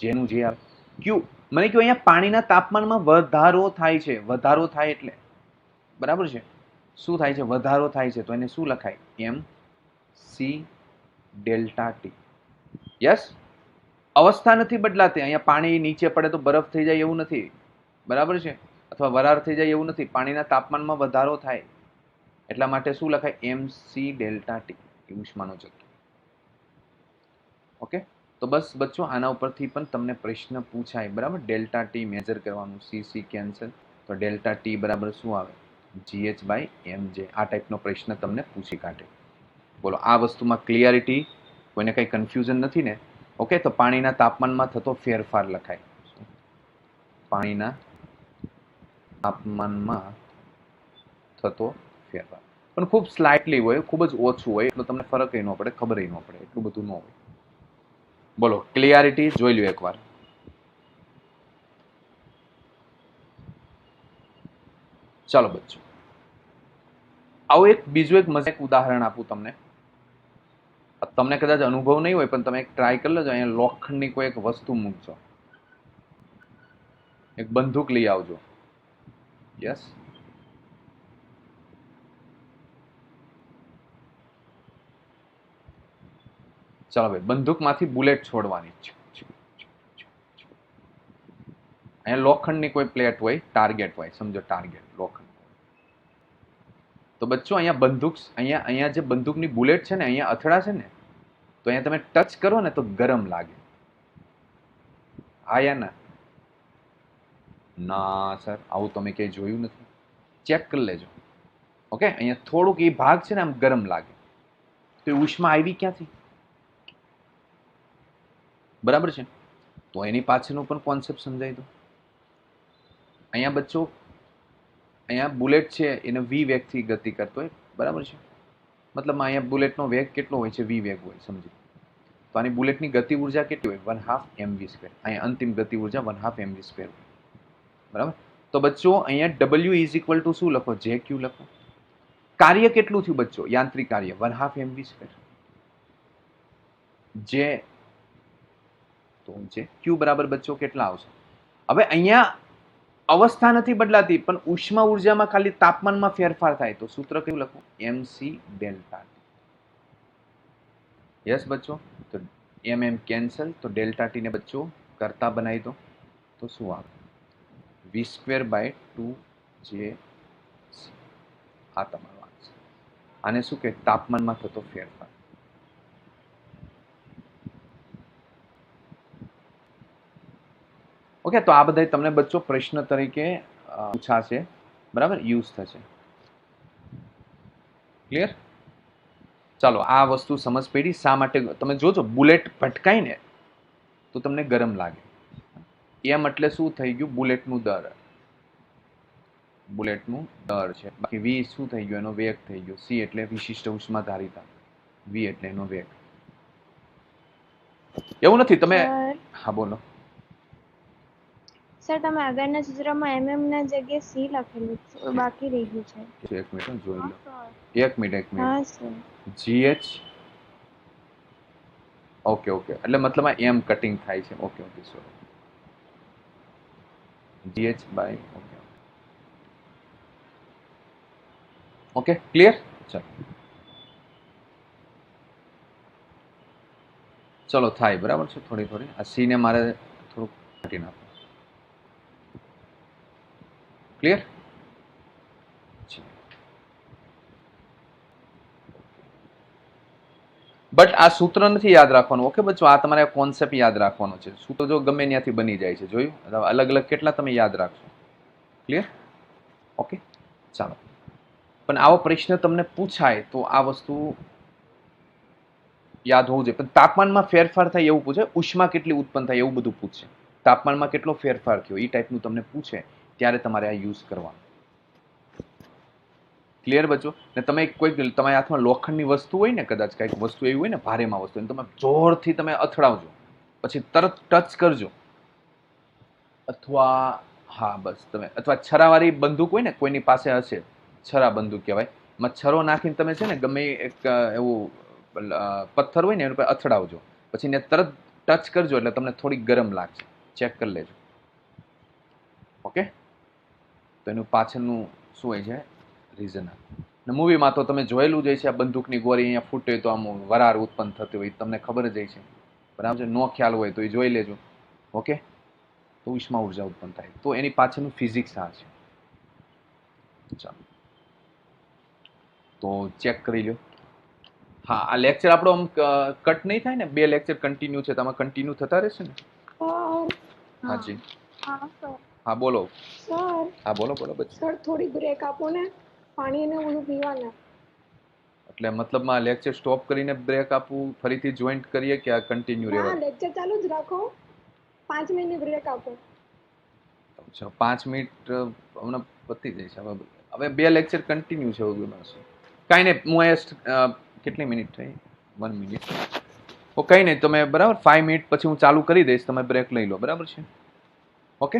જેનું જે આવે. Q મને કહ્યું અહીંયા પાણીના તાપમાનમાં વધારો થાય છે. વધારો થાય એટલે બરાબર છે, શું થાય છે? વધારો થાય છે, તો એને શું લખાય? MC delta T. યસ, અવસ્થા નથી બદલાતી. અહીંયા પાણી નીચે પડે તો બરફ થઈ જાય એવું નથી, બરાબર છે, અથવા વરાળ થઈ જાય એવું નથી. પાણીના તાપમાનમાં વધારો થાય એટલા માટે શું લખાય? MC ડેલ્ટા ટી, ઉષ્માનો જથ્થો. ઓકે, તો બસ બચ્ચો આના ઉપરથી પણ તમને પ્રશ્ન પૂછાય, બરાબર. ડેલ્ટા ટી મેજર કરવાનું, CC કેન્સલ, તો ડેલ્ટા ટી બરાબર શું આવે? GH/mj. આ ટાઈપનો પ્રશ્ન તમને પૂછી કાઢે. બોલો, આ વસ્તુમાં ક્લિયરિટી, કોઈને કંઈ કન્ફ્યુઝન નથી ને? ઓકે, તો પાણીના તાપમાનમાં થતો ફેરફાર લખાય. પાણીના તાપમાનમાં થતો ફેરફાર પણ ખૂબ સ્લાઇટલી હોય, ખૂબ જ ઓછું હોય, એટલો તમને ફરક ન પડે, ખબર ન પડે, એટલું બધું ન હોય. બોલો, ક્લિયરિટી જોઈ લ્યો એકવાર. ચાલો બચ્ચો, આવું બીજું એક મજાક ઉદાહરણ આપું તમને. તમને કદાચ અનુભવ નહીં હોય, પણ તમે એક ટ્રાય કરી લેજો. અહીંયા લોખંડની કોઈ એક વસ્તુ મૂકજો, એક બંદૂક લઈ આવજો. યસ, ચાલો ભાઈ, બંદૂકમાંથી બુલેટ છોડવાની. અહીંયા લોખંડની કોઈ પ્લેટ હોય, ટાર્ગેટ હોય, સમજો ટાર્ગેટ લોખંડ. તો બચ્ચો અહીંયા બંદૂક, અહીંયા જે બંદૂકની બુલેટ છે ને, અહીંયા અથડાશે ને, તો અહીંયા તમે ટચ કરો ને તો ગરમ લાગે. હા યા ના? ના સર, આવું તમે ક્યાંય જોયું નથી. ચેક કરી લેજો. ઓકે, અહીંયા થોડુંક એ ભાગ છે ને આમ ગરમ લાગે, તો એ ઉષ્મા આવી ક્યાંથી? બરાબર છે, તો એની પાછળનો પણ કોન્સેપ્ટ સમજાય. દો અહીંયા બચ્ચો, અહીંયા બુલેટ છે એને વી વેગથી ગતિ કરતો હોય, બરાબર છે. મતલબ અહીંયા બુલેટનો વેગ કેટલો હોય છે? વી વેગ હોય, સમજી. તો આની બુલેટની ગતિ ઉર્જા કેટલી હોય? 1/2 mv². અહીંયા અંતિમ ગતિ ઉર્જા 1/2 mv², બરાબર. તો બચ્ચો અહીંયા W ઇઝ ઇક્વલ ટુ શું લખો? JQ લખો. કાર્ય કેટલું થયું બચ્ચો? યાંત્રિક કાર્ય 1/2 mv². જે તો જે Q બરાબર બચ્ચો કેટલા આવશે? હવે અહીંયા અવસ્થા નથી બદલાતી, પણ ઉષ્મા ઉર્જામાં ખાલી તાપમાનમાં ફેરફાર થાય, તો સૂત્ર કેવું લખું? MC delta T. યસ બચ્ચો, તો MM કેન્સલ, તો ડેલ્ટા ટી ને બચ્ચો કરતા બનાવી દો, તો શું આવે? V²/2 જે આ તમારો આન્સર. આને શું કે? તાપમાનમાં થતો ફેરફાર. ઓકે, તો આ બધા તમને બચ્ચો પ્રશ્ન તરીકે પૂછાશે, બરાબર, યુઝ થશે. ક્લિયર? ચાલો, આ વસ્તુ સમજ પડી. શા માટે તમે જોજો, બુલેટ ભટકાય ને તો તમને ગરમ લાગે. એમ એટલે શું થઈ ગયું? બુલેટનું દર, બુલેટનું દર છે. બાકી વી શું થઈ ગયું? એનો વેગ થઈ ગયો. સી એટલે વિશિષ્ટ ઉષ્મા ધારિતા, વી એટલે એનો વેગ. એવું નથી તમે? હા બોલો સર, તમે આગળના સૂત્રમાં mm ના જગ્યાએ c લખેલું છે, બાકી રહી ગયું છે. એક મિનિટ જોઈ લો. એક મિનિટ. હા સર. GH. ઓકે ઓકે, એટલે મતલબ આ એમ કટિંગ થાય છે. Okay okay, sorry. GH bye okay okay, clear? ચાલો ચલો, થાય બરાબર છે. થોડી થોડી આ સી ને મારે થોડુંક કાઢી નાખો. ક્લિયર? બટ આ સૂત્ર નથી યાદ રાખવાનું. ઓકે બચ્ચો, આ તમારે કોન્સેપ્ટ યાદ રાખવાનો છે. સૂત્ર જો ગમે ત્યાંથી બની જાય છે, જોયું? અલગ અલગ કેટલા તમે યાદ રાખશો? ક્લિયર? ઓકે, ચાલો. પણ આવો પ્રશ્ન તમને પૂછાય તો આ વસ્તુ યાદ હોવું જોઈએ. પણ તાપમાનમાં ફેરફાર થાય એવું પૂછે, ઉષ્મા કેટલી ઉત્પન્ન થાય એવું બધું પૂછશે. તાપમાનમાં કેટલો ફેરફાર થયો એ ટાઈપનું તમને પૂછે ત્યારે તમારે આ યુઝ કરવાનું. ક્લિયર બચ્ચો? ને તમે કોઈ તમારી હાથમાં લોખંડની વસ્તુ હોય ને, કદાચ કંઈક વસ્તુ એવી હોય ને ભારેમાં વસ્તુ, તમે જોરથી તમે અથડાવજો, પછી તરત ટચ કરજો, અથવા હા બસ તમે, અથવા છરાવાળી બંદૂક હોય ને, કોઈની પાસે હશે, છરા બંદૂક કહેવાય, એમાં છરો નાખીને તમે છે ને ગમે એક એવું પથ્થર હોય ને એની પર અથડાવજો, પછી ને તરત ટચ કરજો એટલે તમને થોડી ગરમ લાગશે. ચેક કરી લેજો. ઓકે, તો એનું પાછળનું શું હોય છે રીઝન. મૂવીમાં તો તમે જોયેલું જ છે, આ બંદૂકની ગોળી અહીંયા ફૂટે તો આમ વરાળ ઉત્પન્ન થતી હોય, તમને ખબર જ છે. બરાબર છે? નો ખ્યાલ હોય તો એ જોઈ લેજો. ઓકે, તો ઉષ્મા ઉર્જા ઉત્પન્ન થાય, તો એની પાછળનું ફિઝિક્સ આ છે. ચાલો, તો ચેક કરી લો. હા, આ લેક્ચર આપણો આમ કટ નહીં થાય ને? 2 લેક્ચર કન્ટિન્યુ છે, તમે કન્ટિન્યુ થતા રહેશે ને? હાજી, હા બોલો. સર, હા બોલો બોલો બચ્ચો. સર થોડી બ્રેક આપો ને, પાણી ને બધું પીવાના. એટલે મતલબમાં લેક્ચર સ્ટોપ કરીને બ્રેક આપવું, ફરીથી જોઈન્ટ કરીએ કે આ કન્ટિન્યુ ના, રહેવા? લેક્ચર ચાલુ જ રાખો, 5 મિનિટ બ્રેક આપો. અચ્છા, 5 મિનિટ હમણાં પતી જાય છે. હવે 2 લેક્ચર કન્ટિન્યુ છે. કાંઈ નહીં, હું અહીંયા કેટલી મિનિટ થઈ? 1 મિનિટ. ઓ કંઈ નહીં, તમે બરાબર 5 મિનિટ પછી હું ચાલુ કરી દઈશ, તમે બ્રેક લઈ લો. બરાબર છે? ઓકે,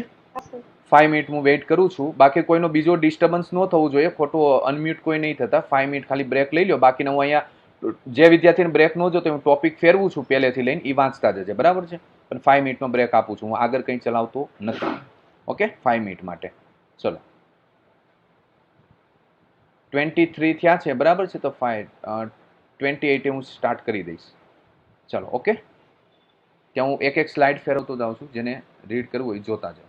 5 મિનિટ હું વેઇટ કરું છું. બાકી કોઈનો બીજો ડિસ્ટર્બન્સ ન થવું જોઈએ, ખોટું અનમ્યુટ કોઈ નહીં થતા. 5 મિનિટ ખાલી બ્રેક લઈ લો. બાકીના હું અહીંયા જે વિદ્યાર્થીને બ્રેક ન જોતો હું ટોપિક ફેરવું છું પહેલેથી લઈને, એ વાંચતા જશે. બરાબર છે? પણ 5 મિનિટનો બ્રેક આપું છું, હું આગળ કંઈ ચલાવતો નથી. ઓકે, 5 મિનિટ માટે. ચલો, 23 થયા છે. બરાબર છે? તો 28 હું સ્ટાર્ટ કરી દઈશ. ચલો, ઓકે. ત્યાં હું એક એક સ્લાઇડ ફેરવતો જાઉં છું, જેને રીડ કરવું હોય જોતા જાઓ.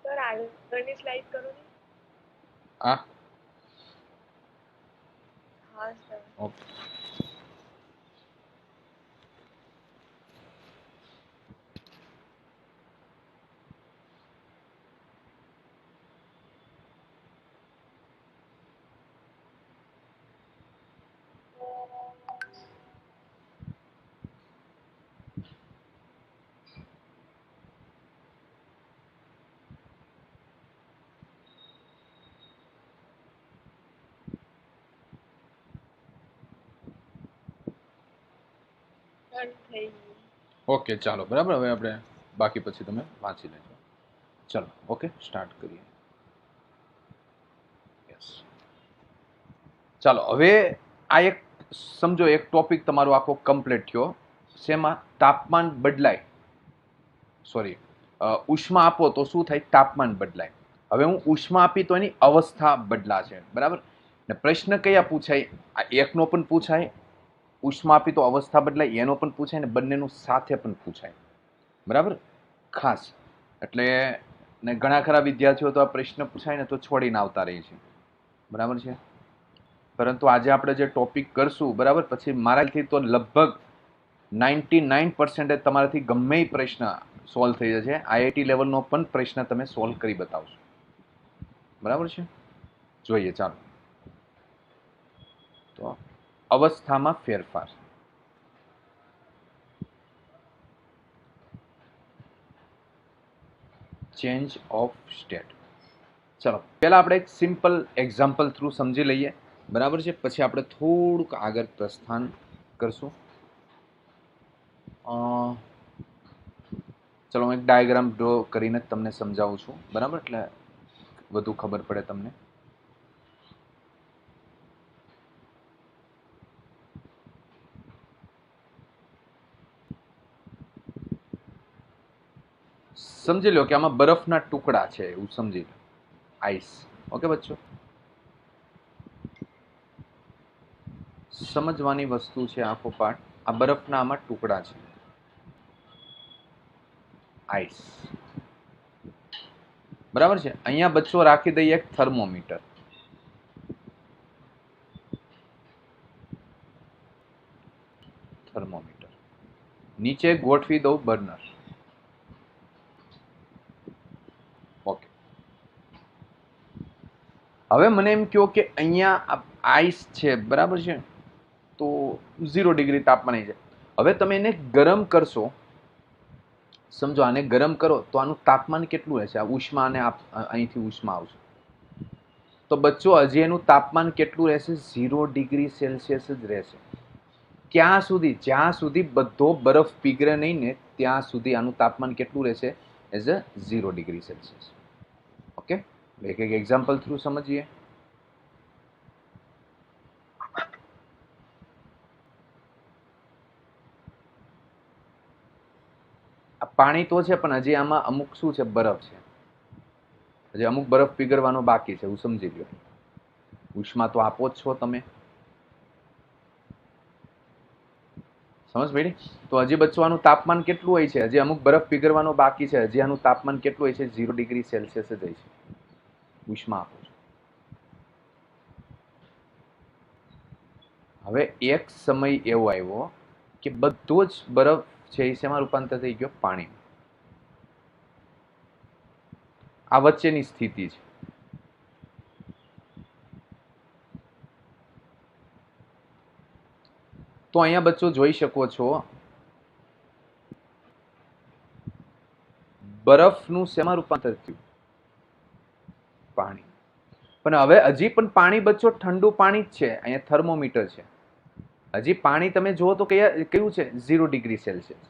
સર આગળની સ્લાઇડ કરો ને. આ હા સર. ઓકે. ડન થઈ ગયું. ઓકે ચાલો બરાબર. હવે આપણે બાકી પછી તમે વાંચી લેજો. ચલો ઓકે સ્ટાર્ટ કરીએ. યસ ચાલો હવે આ એક સમજો એક ટોપિક તમારો આખો કમ્પ્લીટ થયો. શેમાં? તાપમાન બદલાય, સોરી ઉષ્મા આપો તો શું થાય? તાપમાન બદલાય. હવે હું ઉષ્મા આપી તો એની અવસ્થા બદલાશે, બરાબર ને? પ્રશ્ન કયા પૂછાય? આ એકનો પણ પૂછાય, ઉષ્મા આપી તો અવસ્થા બદલાય એનો પણ પૂછાય ને બંનેનું સાથે પણ પૂછાય, બરાબર? ખાસ એટલે ને ઘણા ખરા વિદ્યાર્થીઓ તો આ પ્રશ્ન પૂછાય ને તો છોડીને આવતા રહે છે, બરાબર છે? પરંતુ આજે આપણે જે ટોપિક કરશું, બરાબર, પછી મારાથી તો લગભગ 99% તમારાથી ગમે એ પ્રશ્ન સોલ્વ થઈ જશે. આઈઆઈટી લેવલનો પણ પ્રશ્ન તમે સોલ્વ કરી બતાવશો, બરાબર છે? જોઈએ ચાલો. તો અવસ્થામાં ફેરફાર, ચેન્જ ઓફ સ્ટેટ. ચલો પહેલા આપણે એક સિમ્પલ એક્ઝામ્પલ થ્રુ સમજી લઈએ, બરાબર છે? પછી આપણે થોડુંક આગળ પ્રસ્થાન કરશું. ચલો હું એક ડાયાગ્રામ ડ્રો કરીને તમને સમજાવું છું, બરાબર? એટલે વધુ ખબર પડે તમને. સમજી લો કે આમાં બરફના ટુકડા છે એવું સમજી લો, આઈસ. ઓકે બચ્ચો, સમજવાની વસ્તુ છે આખો પાઠ. આ બરફના આમાં ટુકડા છે, આઈસ, બરાબર છે? અહીંયા બચ્ચો રાખી દઈએ એક થર્મોમીટર. થર્મોમીટર નીચે ગોઠવી દઉં બર્નર. ઓકે. હવે મને એમ કહો કે અહીંયા આઈસ છે, બરાબર છે? તો 0 ડિગ્રી તાપમાન છે. હવે તમે એને ગરમ કરશો, સમજો આને ગરમ કરો તો આનું તાપમાન કેટલું રહેશે? આ ઉષ્મા અને અહીંથી ઉષ્મા આવશે તો બચ્ચો હજી એનું તાપમાન કેટલું રહેશે? 0 ડિગ્રી સેલ્સિયસ જ રહેશે. ક્યાં સુધી? જ્યાં સુધી બધો બરફ પીગળે નહીં ને ત્યાં સુધી આનું તાપમાન કેટલું રહેશે? As a 0 degree Celsius. Okay, એક એક એક્ઝામ્પલ થ્રુ સમજીએ. આ પાણી તો છે પણ હજી આમાં અમુક શું છે? બરફ છે. હજી અમુક બરફ પીગળવાનો બાકી છે, હું સમજી લ્યો. ઉષ્મા તો આપો જ છો તમે, સમજ પડી? તો હજી બચવાનું તાપમાન કેટલું હોય છે? હજી અમુક બરફ પીગળવાનો બાકી છે. હજી આનું તાપમાન કેટલું હોય છે? 0 ડિગ્રી સેલ્સિયસ જ હોય છે. ઉષ્મા આપો છો. હવે એક સમય એવો આવ્યો કે બધો જ બરફ છે એ શેમાં રૂપાંતર થઈ ગયો? પાણી. આ વચ્ચેની સ્થિતિ છે. તો અહીંયા બચ્ચો જોઈ શકો છો, બરફનું શેમાં રૂપાંતર થયું? પાણી. પણ હવે હજી પણ પાણી બચ્ચો ઠંડુ પાણી જ છે. અહીંયા થર્મોમીટર છે. હજી પાણી તમે જુઓ તો કેવું છે? 0 ડિગ્રી સેલ્સિયસ.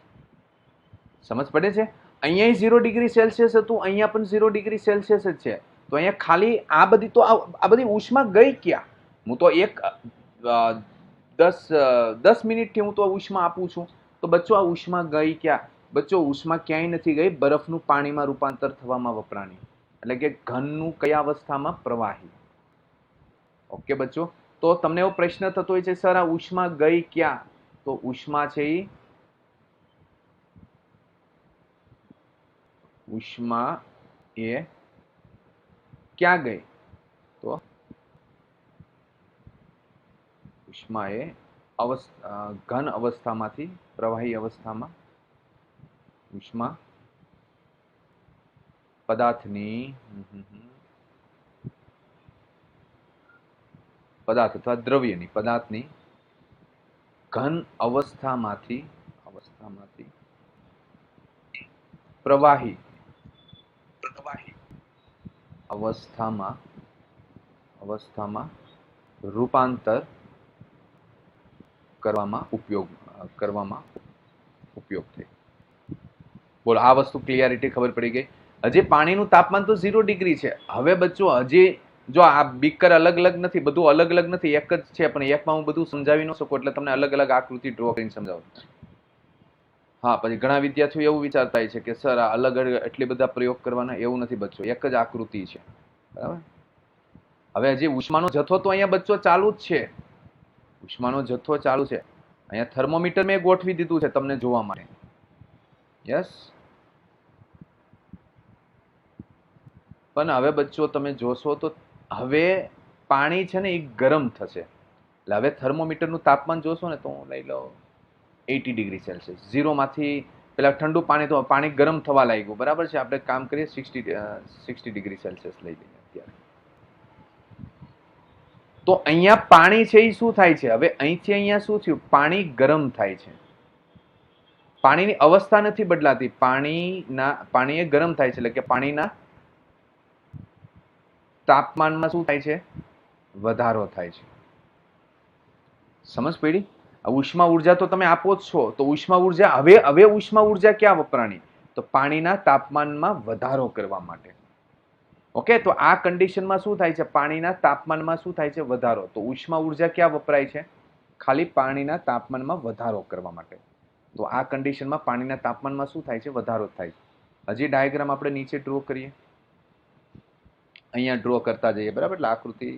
સમજ પડે છે? અહીંયા 0 ડિગ્રી સેલ્સિયસ હતું, અહીંયા પણ 0 ડિગ્રી સેલ્સિયસ જ છે. તો અહીંયા ખાલી આ બધી ઉષ્મા ગઈ ક્યાં? હું તો 10 મિનિટથી હું તો ઉષ્મા આપું છું. તો બચ્ચો આ ઉષ્મા ગઈ ક્યાં? બચ્ચો ઉષ્મા ક્યાંય નથી ગઈ, બરફનું પાણીમાં રૂપાંતર થવામાં વપરાણી. એટલે કે ઘનનું કયા અવસ્થામાં? પ્રવાહી. ઓકે બચ્ચો, તો તમને એવો પ્રશ્ન થતો હોય છે, સર આ ઉષ્મા ગઈ ક્યાં? તો ઉષ્મા છે એ ઉષ્મા એ ક્યાં ગઈ? તો ઉષ્મા એ ઘન અવસ્થામાંથી પ્રવાહી અવસ્થામાં ઉષ્મા પદાર્થની પદાર્થ અથવા દ્રવ્યની પદાર્થની ઘન અવસ્થામાંથી પ્રવાહી અવસ્થામાં રૂપાંતર કરવામાં ઉપયોગ થઈ. બોલો, આ વસ્તુ ક્લિયરિટી ખબર પડી ગઈ? હજી પાણીનું તાપમાન તો 0 ડિગ્રી છે. હવે બચ્ચો હજી જો આ બીકર અલગ અલગ નથી, બધું અલગ અલગ નથી, એક જ છે. પણ એકમાં હું બધું સમજાવી ન શકું, એટલે તમને અલગ અલગ આકૃતિ ડ્રો કરીને સમજાવું. હા, પછી ઘણા વિદ્યાર્થીઓ એવું વિચારતા હોય છે કે સર આ અલગ અલગ એટલી બધા પ્રયોગ કરવાના, એવું નથી બચ્ચો, એક જ આકૃતિ છે. બરાબર? હવે હજી ઉષ્માનો જથ્થો તો અહીંયા બચ્ચો ચાલુ જ છે. ઉષ્માનો જથ્થો ચાલુ છે. અહીંયા થર્મોમીટર મેં ગોઠવી દીધું છે તમને જોવા માટે. યસ. પણ હવે બચ્ચો તમે જોશો તો હવે પાણી છે ને એ ગરમ થશે. એટલે હવે થર્મોમીટરનું તાપમાન જોશો ને તો હું લઈ લો 80 ડિગ્રી સેલ્સિયસ. 0 માંથી પેલા ઠંડુ પાણી તો પાણી ગરમ થવા લાગ્યું. બરાબર છે? આપણે કામ કરીએ 60 ડિગ્રી સેલ્સિયસ લઈ લઈએ અત્યારે. તો અહીંયા પાણી છે એ શું થાય છે? હવે અહીંથી અહીંયા શું થયું? પાણી ગરમ થાય છે. પાણીની અવસ્થા નથી બદલાતી, પાણી એ ગરમ થાય છે. એટલે કે પાણીના તાપમાનમાં શું થાય છે? વધારો થાય છે. સમજ પડી? ઉષ્મા ઉર્જા તો તમે આપો જ છો. તો ઉષ્મા ઉર્જા હવે ઉષ્મા ઉર્જા ક્યાં વપરાણી? તો પાણીના તાપમાનમાં વધારો કરવા માટે. ઓકે, તો આ કન્ડિશનમાં શું થાય છે? પાણીના તાપમાનમાં શું થાય છે? વધારો. તો ઉષ્મા ઉર્જા ક્યાં વપરાય છે? ખાલી પાણીના તાપમાનમાં વધારો કરવા માટે. તો આ કન્ડિશનમાં પાણીના તાપમાનમાં શું થાય છે? વધારો થાય છે. હજી ડાયાગ્રામ આપણે નીચે ડ્રો કરીએ. અહીંયા ડ્રો કરતા જઈએ. બરાબર? એટલે આકૃતિ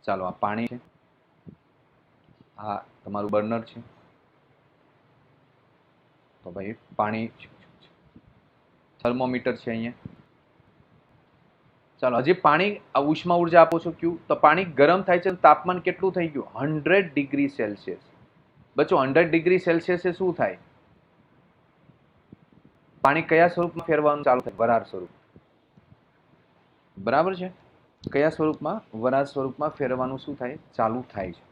ચાલો, આ પાણી છે, આ તમારું બર્નર છે. તો ભાઈ પાણી, થર્મોમીટર છે અહીંયા. ચાલો, હજી પાણી ઉષ્મા ઉર્જા આપો છો ક્યુ? તો પાણી ગરમ થાય છે. તાપમાન કેટલું થઈ ગયું? 100 ડિગ્રી સેલ્સિયસ. બચ્ચો 100 ડિગ્રી સેલ્સિયસ શું થાય? પાણી કયા સ્વરૂપમાં ફેરવાનું ચાલુ થાય? વરાળ સ્વરૂપ. બરાબર છે? કયા સ્વરૂપમાં? વરાળ સ્વરૂપમાં ફેરવાનું શું થાય? ચાલુ થાય છે.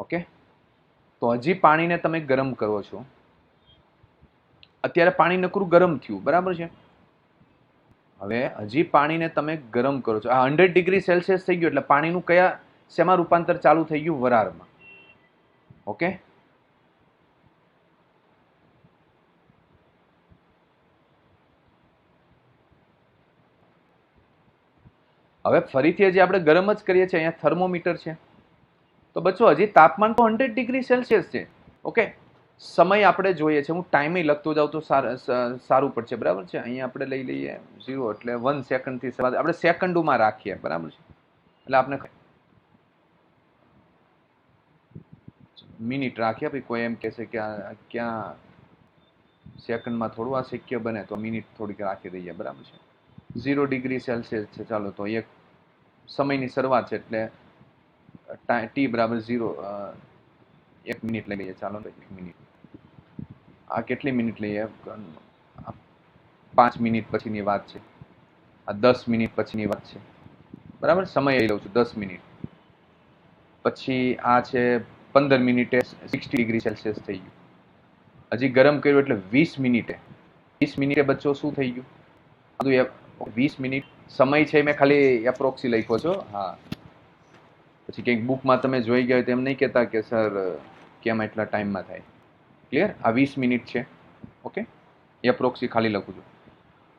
ઓકે, તો હજી પાણીને તમે ગરમ કરો છો. અત્યારે પાણી નકરું ગરમ થયું. બરાબર છે? હવે હજી પાણીને તમે ગરમ કરો છો. આ 100 ડિગ્રી સેલ્સિયસ થઈ ગયું એટલે પાણીનું કયા શેમાં રૂપાંતર ચાલુ થઈ ગયું? વરાળમાં. ઓકે, હવે ફરીથી હજી આપણે ગરમ જ કરીએ છીએ. અહીંયા થર્મોમીટર છે તો બચ્ચો હજી તાપમાન તો 100 ડિગ્રી સેલ્સિયસ છે. ઓકે, સમય આપણે જોઈએ છે. હું ટાઈમે લખતો જાઉં તો સારું પડશે. બરાબર છે. અહીંયા આપણે લઈ લઈએ 0 એટલે 1 સેકન્ડથી શરૂઆત. આપણે સેકન્ડોમાં રાખીએ. બરાબર છે. એટલે આપણે મિનિટ રાખીએ. ભાઈ કોઈ એમ કહેશે કે ક્યાં સેકન્ડમાં થોડું આ શક્ય બને, તો મિનિટ થોડીક રાખી દઈએ. બરાબર છે. 0 ડિગ્રી સેલ્સિયસ છે. ચાલો તો એક સમયની શરૂઆત છે એટલે ટી બરાબર 0, 1 મિનિટ લઈ લઈએ. ચાલો 1 મિનિટ. આ કેટલી મિનિટ લઈએ? 5 મિનિટ પછીની વાત છે. આ 10 મિનિટ પછીની વાત છે. બરાબર, સમય લઈ લઉં છું 10 મિનિટ પછી. આ છે 15 મિનિટે 60 ડિગ્રી સેલ્સિયસ થઈ ગયું. હજી ગરમ કર્યું એટલે 20 મિનિટે. 20 મિનિટે બચ્ચો શું થઈ ગયું? 20 મિનિટ સમય છે. મેં ખાલી એપ્રોક્સી લખ્યો છો. હા, પછી કંઈક બુકમાં તમે જોઈ ગયા હોય તો એમ નહીં કહેતા કે સર કેમ એટલા ટાઈમમાં થાય. ક્લિયર? આ 20 મિનિટ છે. ઓકે, એપ્રોક્સી ખાલી લખું છું.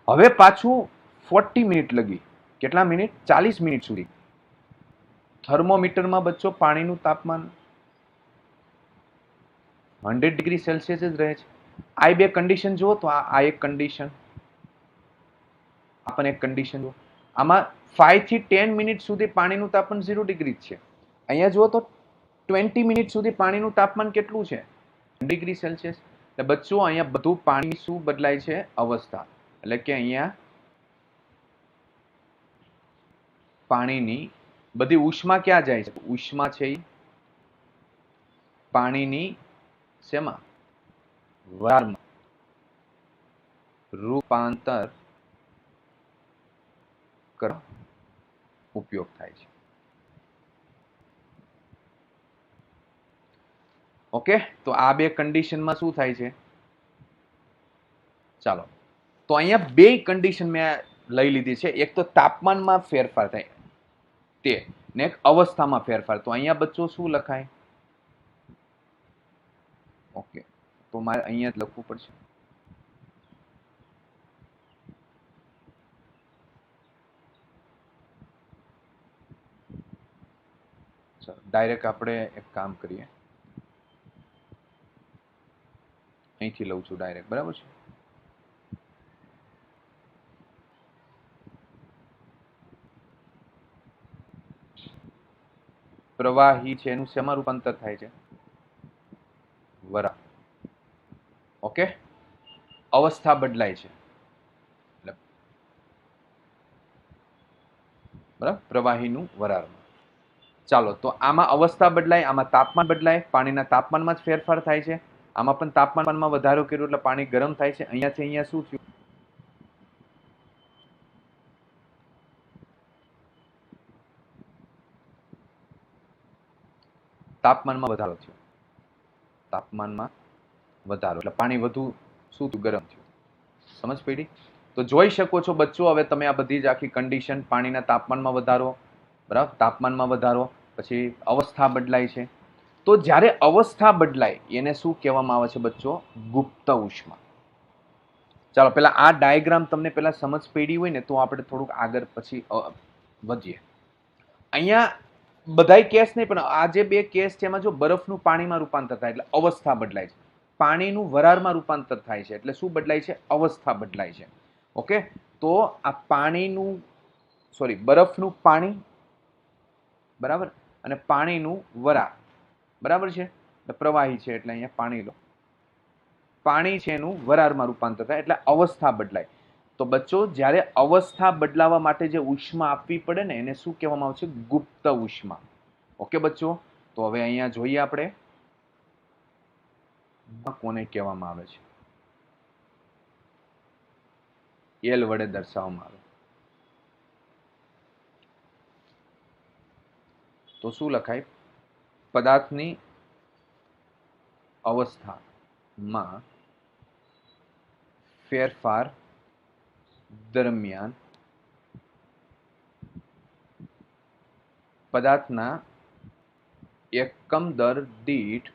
હવે પાછું 40 મિનિટ લગી. કેટલા મિનિટ? 40 મિનિટ સુધી થર્મોમીટરમાં બચ્ચો પાણીનું તાપમાન 100 ડિગ્રી સેલ્સિયસ જ રહે છે. આ બે કન્ડિશન જુઓ તો આ એક કન્ડિશન, આ પણ એક કન્ડિશન જુઓ. આમાં 5 થી 10 મિનિટ સુધી પાણીનું તાપમાન 0 ડિગ્રી છે. અહીંયા જુઓ તો 20 મિનિટ સુધી પાણીનું તાપમાન કેટલું છે? Degree Celsius. એટલે બચ્ચો અહીંયા બધું પાણી શું બદલાય છે? અવસ્થા. એટલે કે અહીંયા પાણીની બધી ઉષ્મા ક્યાં જાય છે? ઉષ્મા છે પાણીની શેમાં? વરાળમાં રૂપાંતર કરવા ઉપયોગ થાય છે. ઓકે, તો આ બે કન્ડિશનમાં શું થાય છે? ચાલો તો અહીંયા બે કન્ડિશન મેં લઈ લીધી છે. એક તો તાપમાનમાં ફેરફાર થાય તે, ને એક અવસ્થામાં ફેરફાર. તો અહીંયા બચ્ચો શું લખાય? ઓકે, તો મારે અહીંયા જ લખવું પડશે. ચાલો ડાયરેક્ટ આપણે એક કામ કરીએ. અહીંથી લઉં છું ડાયરેક્ટ. બરાબર છે. પ્રવાહી છે એનું શેમાં રૂપાંતર થાય છે? વરાળ. ઓકે, અવસ્થા બદલાય છે બરાબર, પ્રવાહીનું વરાળમાં. ચાલો તો આમાં અવસ્થા બદલાય, આમાં તાપમાન બદલાય. પાણીના તાપમાનમાં જ ફેરફાર થાય છે. આમાં પણ તાપમાનમાં વધારો કર્યો એટલે પાણી ગરમ થાય છે. અહીંયાથી અહીંયા શું થયું? તાપમાનમાં વધારો થયો. તાપમાનમાં વધારો એટલે પાણી વધુ શું થયું? ગરમ થયું. સમજ પડી? તો જોઈ શકો છો બચ્ચો, હવે તમે આ બધી જ આખી કન્ડિશન, પાણીના તાપમાનમાં વધારો, બરાબર, તાપમાનમાં વધારો, પછી અવસ્થા બદલાય છે. તો જ્યારે અવસ્થા બદલાય એને શું કહેવામાં આવે છે બચ્ચો? ગુપ્ત ઉષ્મા. ચાલો પેલા આ ડાયાગ્રામ તમને પેલા સમજ પડી હોય ને તો આપણે થોડુંક આગળ પછી વધીએ. અહીંયા બધાય કેસ નહીં પણ આ જે બે કેસ છે એમાં જો બરફનું પાણીમાં રૂપાંતર થાય એટલે અવસ્થા બદલાય છે. પાણીનું વરાળમાં રૂપાંતર થાય છે એટલે શું બદલાય છે? અવસ્થા બદલાય છે. ઓકે, તો આ પાણીનું બરફનું પાણી, બરાબર, અને પાણીનું વરાળ, બરાબર છે, પ્રવાહી છે એટલે અહીંયા પાણી લો. પાણી છે એનું વરાળમાં રૂપાંતર થાય એટલે અવસ્થા બદલાય. તો બચ્ચો જ્યારે અવસ્થા બદલાવા માટે જે ઉષ્મા આપવી પડે ને એને શું કહેવામાં આવે છે? ગુપ્ત ઉષ્મા. ઓકે બચ્ચો, તો હવે અહીંયા જોઈએ આપણે કોને કહેવામાં આવે છે? એલ વડે દર્શાવવામાં આવે. તો શું લખાય? પદાર્થની અવસ્થામાં ફેરફાર દરમિયાન પદાર્થના એકમ દર દીઠ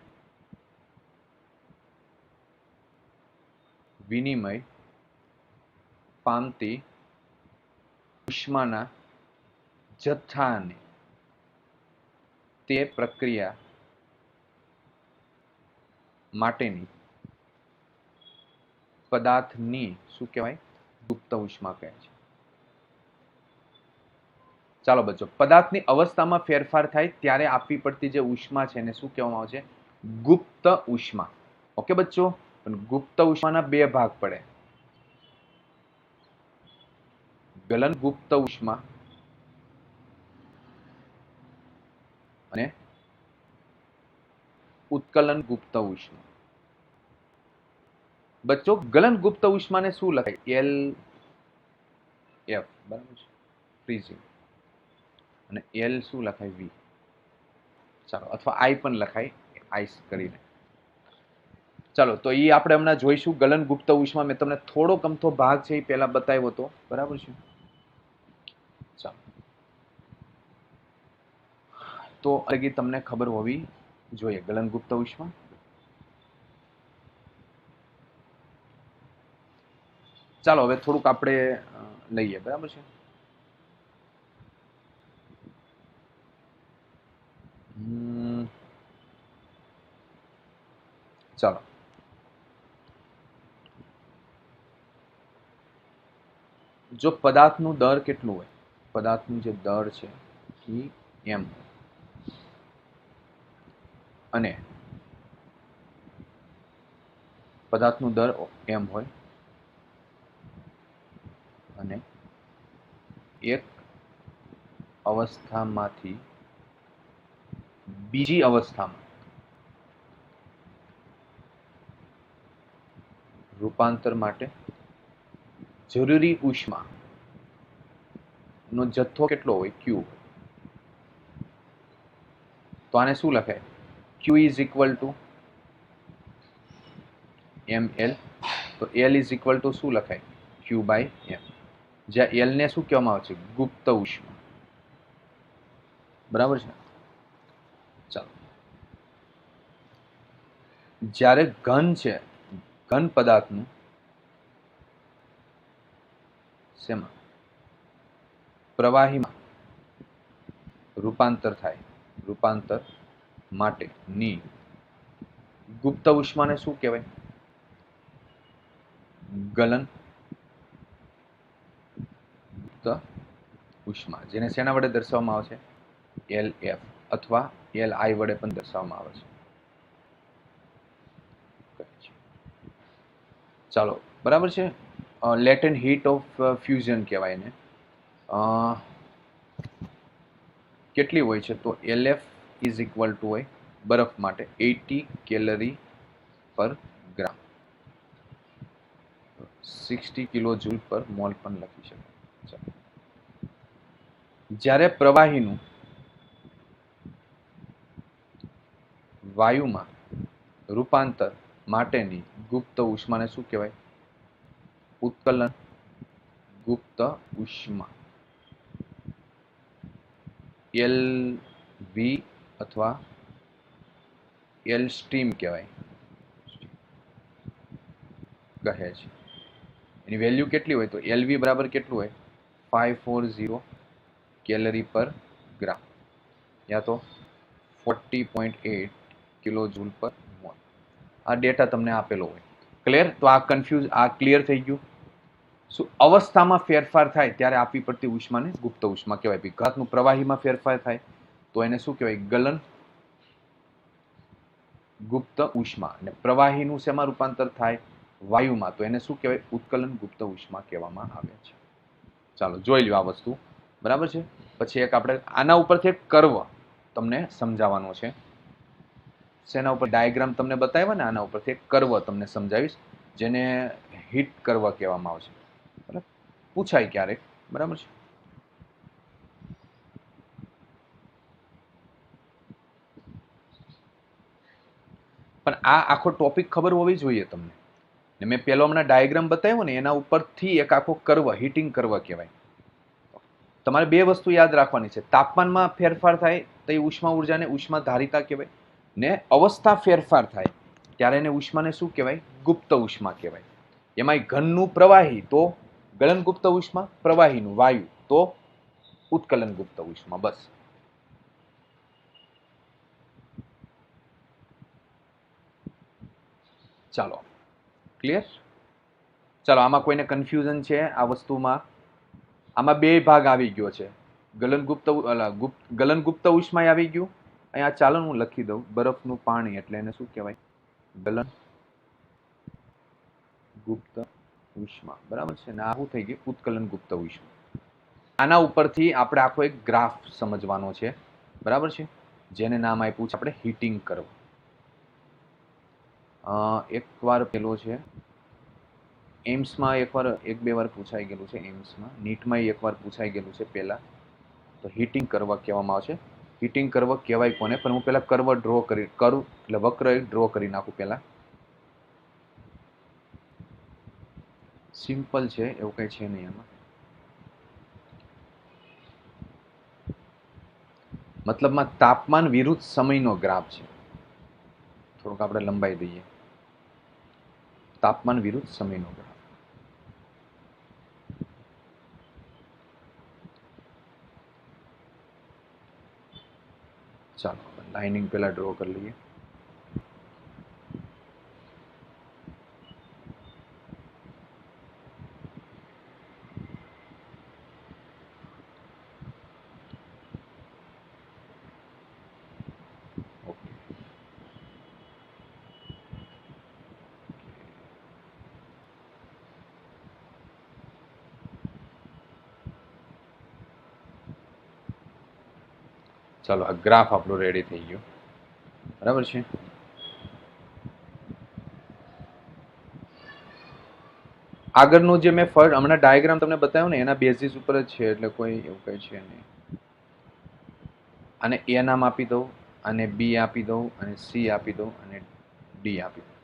વિનિમય પામતી ઉષ્માના જથ્થાને તે પ્રક્રિયા માટેની પદાર્થની શું કહેવાય? ગુપ્ત ઉષ્મા કહે છે. ચાલો બચ્ચો, પદાર્થની અવસ્થામાં ફેરફાર થાય ત્યારે આપવી પડતી જે ઉષ્મા છે એને શું કહેવામાં આવે છે? ગુપ્ત ઉષ્મા. ઓકે બચ્ચો, પણ ગુપ્ત ઉષ્માના બે ભાગ પડે, ગલન ગુપ્ત ઉષ્મા અને ઉત્કલન ગુપ્ત ઉષ્મા. બચ્ચો, ગલન ગુપ્ત ઉષ્માને શું લખાય? એલ એફ, બરાબર છે, ફ્રીઝિંગ. અને એલ શું લખાય? વી. ચાલો, અથવા આઈ પણ લખાય, આઈસ કરીને. ચાલો, તો એ આપણે હમણાં જોઈશું. ગલન ગુપ્ત ઉષ્મા મેં તમને થોડો અમથો ભાગ છે એ પહેલા બતાવ્યો હતો, બરાબર છે. ચાલો, તો હજી તમને ખબર હોવી જોઈએ ગલન ગુપ્ત ઉષ્મા. ચાલો, હવે થોડુંક આપણે લઈએ, બરાબર છે. ચાલો, જો પદાર્થનું દર કેટલું હોય, પદાર્થનું જે દર છે એ એમ, અને પદાર્થનું દર એમ હોય અને એક અવસ્થામાંથી બીજી અવસ્થામાં રૂપાંતર માટે જરૂરી ઉષ્મા નો જથ્થો કેટલો હોય? ક્યુ. તો આને શું લખાય? Q is equal to M L. તો એલ ઇઝ ઇક્વલ ટુ શું લખાય? Q by M. જ્યાં એલ ને શું કહેવામાં આવે છે? ગુપ્ત ઉષ્મા. બરાબર છે. ચાલો, જ્યારે ઘન છે, ઘન પદાર્થનું શેમાં? પ્રવાહીમાં રૂપાંતર થાય, રૂપાંતર માટેની ગુપ્ત ઉષ્માને શું કહેવાય? ગલન ગુપ્ત ઉષ્મા, જેને શેના વડે દર્શાવવામાં આવે છે? એલ એફ અથવા એલ આઈ વડે પણ દર્શાવવામાં આવે છે. ચાલો, બરાબર છે. લેટેન્ટ હીટ ઓફ ફ્યુઝન કહેવાય એને. કેટલી હોય છે? તો એલએફ ઇઝ ઇક્વલ ટુ હોય બરફ માટે 80 કેલરી પર ગ્રામ, 60 કિલો જૂલ પર મોલ પણ લખી શકાય. જ્યારે પ્રવાહીનું વાયુમાં રૂપાંતર માટેની ગુપ્ત ઉષ્માને શું કહેવાય? ઉત્કલન ગુપ્ત ઉષ્મા. એલ વી અથવા એલ સ્ટીમ કહેવાય, કહે છે. એની વેલ્યુ કેટલી હોય? તો એલવી બરાબર કેટલું હોય? 540 કેલરી પર ગ્રામ, યા તો 40.8 કિલો જૂલ પર મોલ. આ ડેટા તમને આપેલો હોય. ક્લિયર? તો આ ક્લિયર થઈ ગયું. શું અવસ્થામાં ફેરફાર થાય ત્યારે આપવી પડતી ઉષ્માને ગુપ્ત ઉષ્મા કહેવાય. વિઘાતનું પ્રવાહીમાં ફેરફાર થાય તો એને શું કહેવાય? ગલન ગુપ્ત ઉષ્મા. અને પ્રવાહીનું શેમાં રૂપાંતર થાય? વાયુમાં. તો એને શું કહેવાય? ઉત્કલન ગુપ્ત ઉષ્મા કહેવામાં આવે છે. ચાલો, જોઈ લો આ વસ્તુ, બરાબર છે. પછી એક આપણે આના ઉપરથી એક કર્વ તમને સમજાવવાનો છે. શેના ઉપર? ડાયાગ્રામ તમને બતાવ્યા ને, આના ઉપરથી એક કર્વ તમને સમજાવીશ, જેને હીટ કર્વ કહેવામાં આવશે. બરાબર, પૂછાય ક્યારેક, બરાબર છે. પણ આ આખો ટોપિક ખબર હોવી જોઈએ તમને. ને મેં પેલો હમણાં ડાયાગ્રામ બતાવ્યો ને, એના ઉપરથી એક આખો કર્વ, હીટિંગ કર્વ કહેવાય. તમારે બે વસ્તુ યાદ રાખવાની છે. તાપમાનમાં ફેરફાર થાય તો એ ઉષ્મા ઉર્જાને ઉષ્મા ધારિતા કહેવાય, ને અવસ્થા ફેરફાર થાય ત્યારે એને ઉષ્માને શું કહેવાય? ગુપ્ત ઉષ્મા કહેવાય. એમાંય ઘનનું પ્રવાહી તો ગલન ગુપ્ત ઉષ્મા, પ્રવાહીનું વાયુ તો ઉત્કલન ગુપ્ત ઉષ્મા. બસ. ચાલો, ક્લિયર? ચાલો, આમાં કોઈને કન્ફ્યુઝન છે આ વસ્તુમાં? આમાં બે ભાગ આવી ગયો છે. ગલન ગુપ્ત ઉષ્મા આવી ગયું. અહીંયા ચાલો હું લખી દઉં, બરફનું પાણી એટલે એને શું કહેવાય? ગલન ગુપ્ત ઉષ્મા. બરાબર છે ને? આ શું થઈ ગયું? ઉત્કલન ગુપ્ત ઉષ્મા. આના ઉપરથી આપણે આખો એક ગ્રાફ સમજવાનો છે. બરાબર છે? જેને નામ આપ્યું છે આપણે હીટિંગ કર્વ. એકવાર પેલો છે એમ્સમાં, એકવાર એક બે વાર પૂછાઈ ગયેલું છે એમ્સમાં, નીટમાં એકવાર પૂછાઈ ગયેલું છે પહેલા. તો હીટિંગ કર્વ કહેવામાં આવે છે. હીટિંગ કર્વ કહેવાય કોને? પણ હું પહેલા કર્વ ડ્રો કરી કરું એટલે વક્ર એક ડ્રો કરી નાખું પહેલા. સિમ્પલ છે, એવું કઈ છે નહીં એમાં. મતલબમાં તાપમાન વિરુદ્ધ સમયનો ગ્રાફ છે. થોડુંક આપણે લંબાઈ દઈએ. તાપમાન વિરુદ્ધ સમયનો ગ્રાફ. ચાલો લાઇનિંગ પહેલા ડ્રો કરી લઈએ. ચાલો, આ ગ્રાફ આપણો રેડી થઈ ગયો. બરાબર છે? આગળનું જે મેં હમણાં ડાયાગ્રામ તમને બતાવ્યું ને એના બેઝિસ ઉપર જ છે, એટલે કોઈ એવું કઈ છે નહીં. આને એ નામ આપી દઉં, અને બી આપી દઉં, અને સી આપી દઉં, અને ડી આપી દઉં.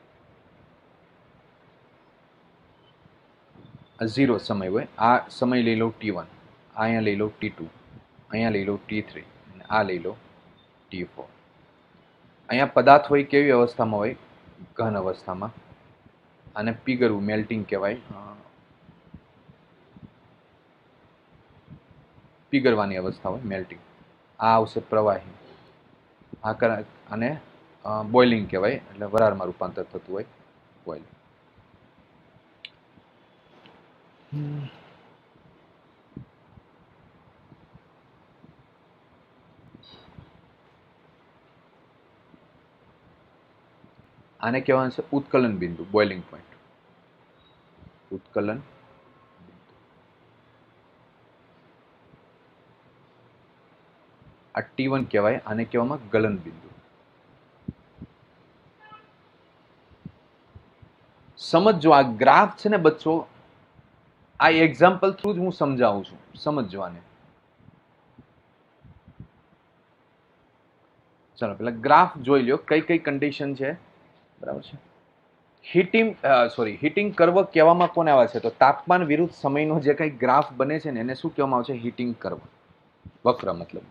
આ 0 સમય હોય. આ સમય લઈ લો T1, અહીંયા લઈ લો T2, અહીંયા લઈ લો T3, અને આ લઈ લો T4. અહીંયા પદાર્થ હોય કેવી અવસ્થામાં હોય? ઘન અવસ્થામાં. આને પીગળવું, મેલ્ટિંગ કહેવાય. પીગળવાની અવસ્થા હોય, મેલ્ટિંગ. આ આવશે પ્રવાહી. આને બોઇલિંગ કહેવાય, એટલે વરાળમાં રૂપાંતર થતું હોય, બોઇલિંગ. આને કહેવાનું છે ઉત્કલન બિંદુ, બોઇલિંગ પોઈન્ટ. ઉત્કલન. આ T1 કહેવાય. આને કહેવામાં ગલન બિંદુ. સમજો, આ ગ્રાફ છે ને બચ્ચો, આ એક્ઝામ્પલ થ્રુ જ હું સમજાવું છું. સમજવાને. ચાલો પેલા ગ્રાફ જોઈ લ્યો, કઈ કઈ કન્ડિશન છે. બરાબર છે? હીટિંગ કર્વ કહેવામાં કોને આવે છે? તો તાપમાન વિરુદ્ધ સમયનો જે કઈ ગ્રાફ બને છે ને એને શું કહેવામાં આવે છે? Heating curve. વક્ર મતલબ.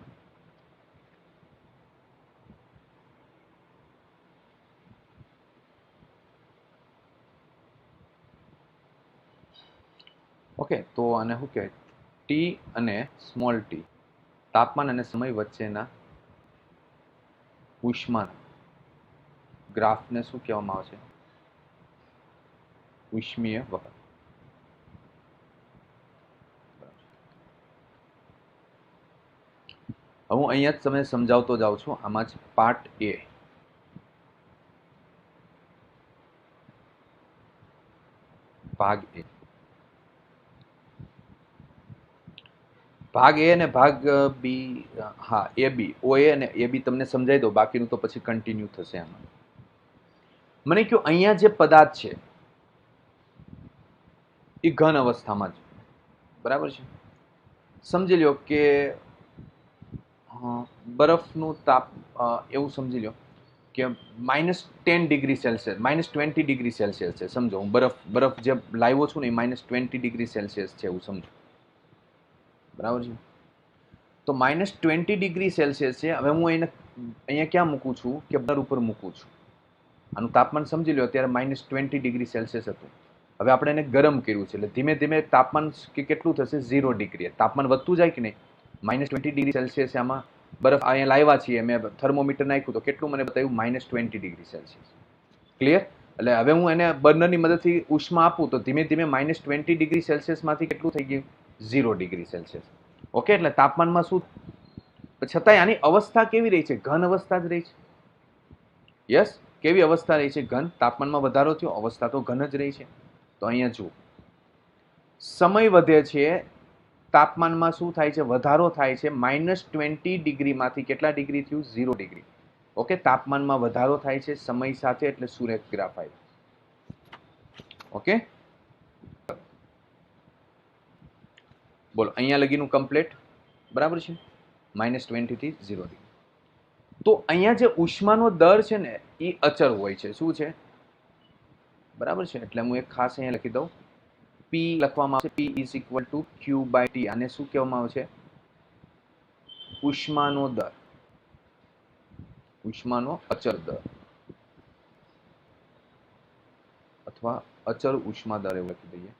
ઓકે, તો આને શું કહેવાય? ટી અને સ્મોલ ટી, તાપમાન અને સમય વચ્ચેના ઉષ્મા ગ્રાફને શું કહેવામાં આવે છે? ઉષ્મીય વક્ર. હું અહીંયા જ તમને સમજાવતો જાઉં છું. આમાં જ પાર્ટ એ. ભાગ એ. ભાગ એ અને ભાગ બી. હા, એ બી, ઓ એ અને એ બી તમને સમજાવી દો, બાકીનું તો પછી કન્ટિન્યુ થશે આમાં. મને કહો, અહીંયા જે પદાર્થ છે એ ઘન અવસ્થામાં છે. બરાબર છે? સમજી લો કે બરફનું તાપ એવું સમજી લો કે -10°C, -20°C છે. સમજો, હું બરફ જે લાવ્યો છું ને એ -20°C છે એવું સમજો. બરાબર છે? તો -20 ડિગ્રી સેલ્સિયસ છે. હવે હું એને અહીંયા ક્યાં મૂકું છું કે બર્નર ઉપર મૂકું છું. આનું તાપમાન સમજી લો, અત્યારે -20 ડિગ્રી સેલ્સિયસ હતું. હવે આપણે એને ગરમ કર્યું છે એટલે ધીમે ધીમે તાપમાન કેટલું થશે 0 ડિગ્રી. તાપમાન વધતું જાય કે નહીં. -20 ડિગ્રી સેલ્સિયસ આમાં બરફ અહીંયા લાવ્યા છીએ, મેં થર્મોમીટર નાખ્યું તો કેટલું મને બતાવ્યું -20 ડિગ્રી સેલ્સિયસ. ક્લિયર? એટલે હવે હું એને બર્નરની મદદથી ઉષ્મા આપું તો ધીમે ધીમે -20 ડિગ્રી સેલ્સિયસમાંથી કેટલું થઈ ગયું 0 ડિગ્રી સેલ્સિયસ. ઓકે, એટલે તાપમાનમાં શું, છતાંય આની અવસ્થા કેવી રહી છે? ઘન અવસ્થા જ રહી છે. યસ, કેવી અવસ્થા રહી છે? ઘન. તાપમાનમાં વધારો થયો, અવસ્થા તો ઘન જ રહી છે. તો અહીંયા જુઓ, સમય વધે છે, તાપમાનમાં શું થાય છે? વધારો થાય છે. -20 ડિગ્રીમાંથી કેટલા ડિગ્રી થયું? 0 ડિગ્રી. ઓકે, તાપમાનમાં વધારો થાય છે સમય સાથે, એટલે સુરેખ ગ્રાફ આવ્યો. ઓકે, બોલો અહીંયા લગીનું કમ્પ્લીટ. બરાબર છે? -20 થી 0 ડિગ્રી. તો અહીંયા જે ઉષ્માનો દર છે ને એ અચળ હોય છે. શું છે? બરાબર છે? એટલે હું એક ખાસ અહીંયા લખી દઉં. P લખવામાં આવશે, P is equal two Q/T. આને શું કહેવામાં આવે છે? ઉષ્માનો દર, ઉષ્માનો અચળ દર અથવા અચળ ઉષ્મા દર એવું લખી દઈએ.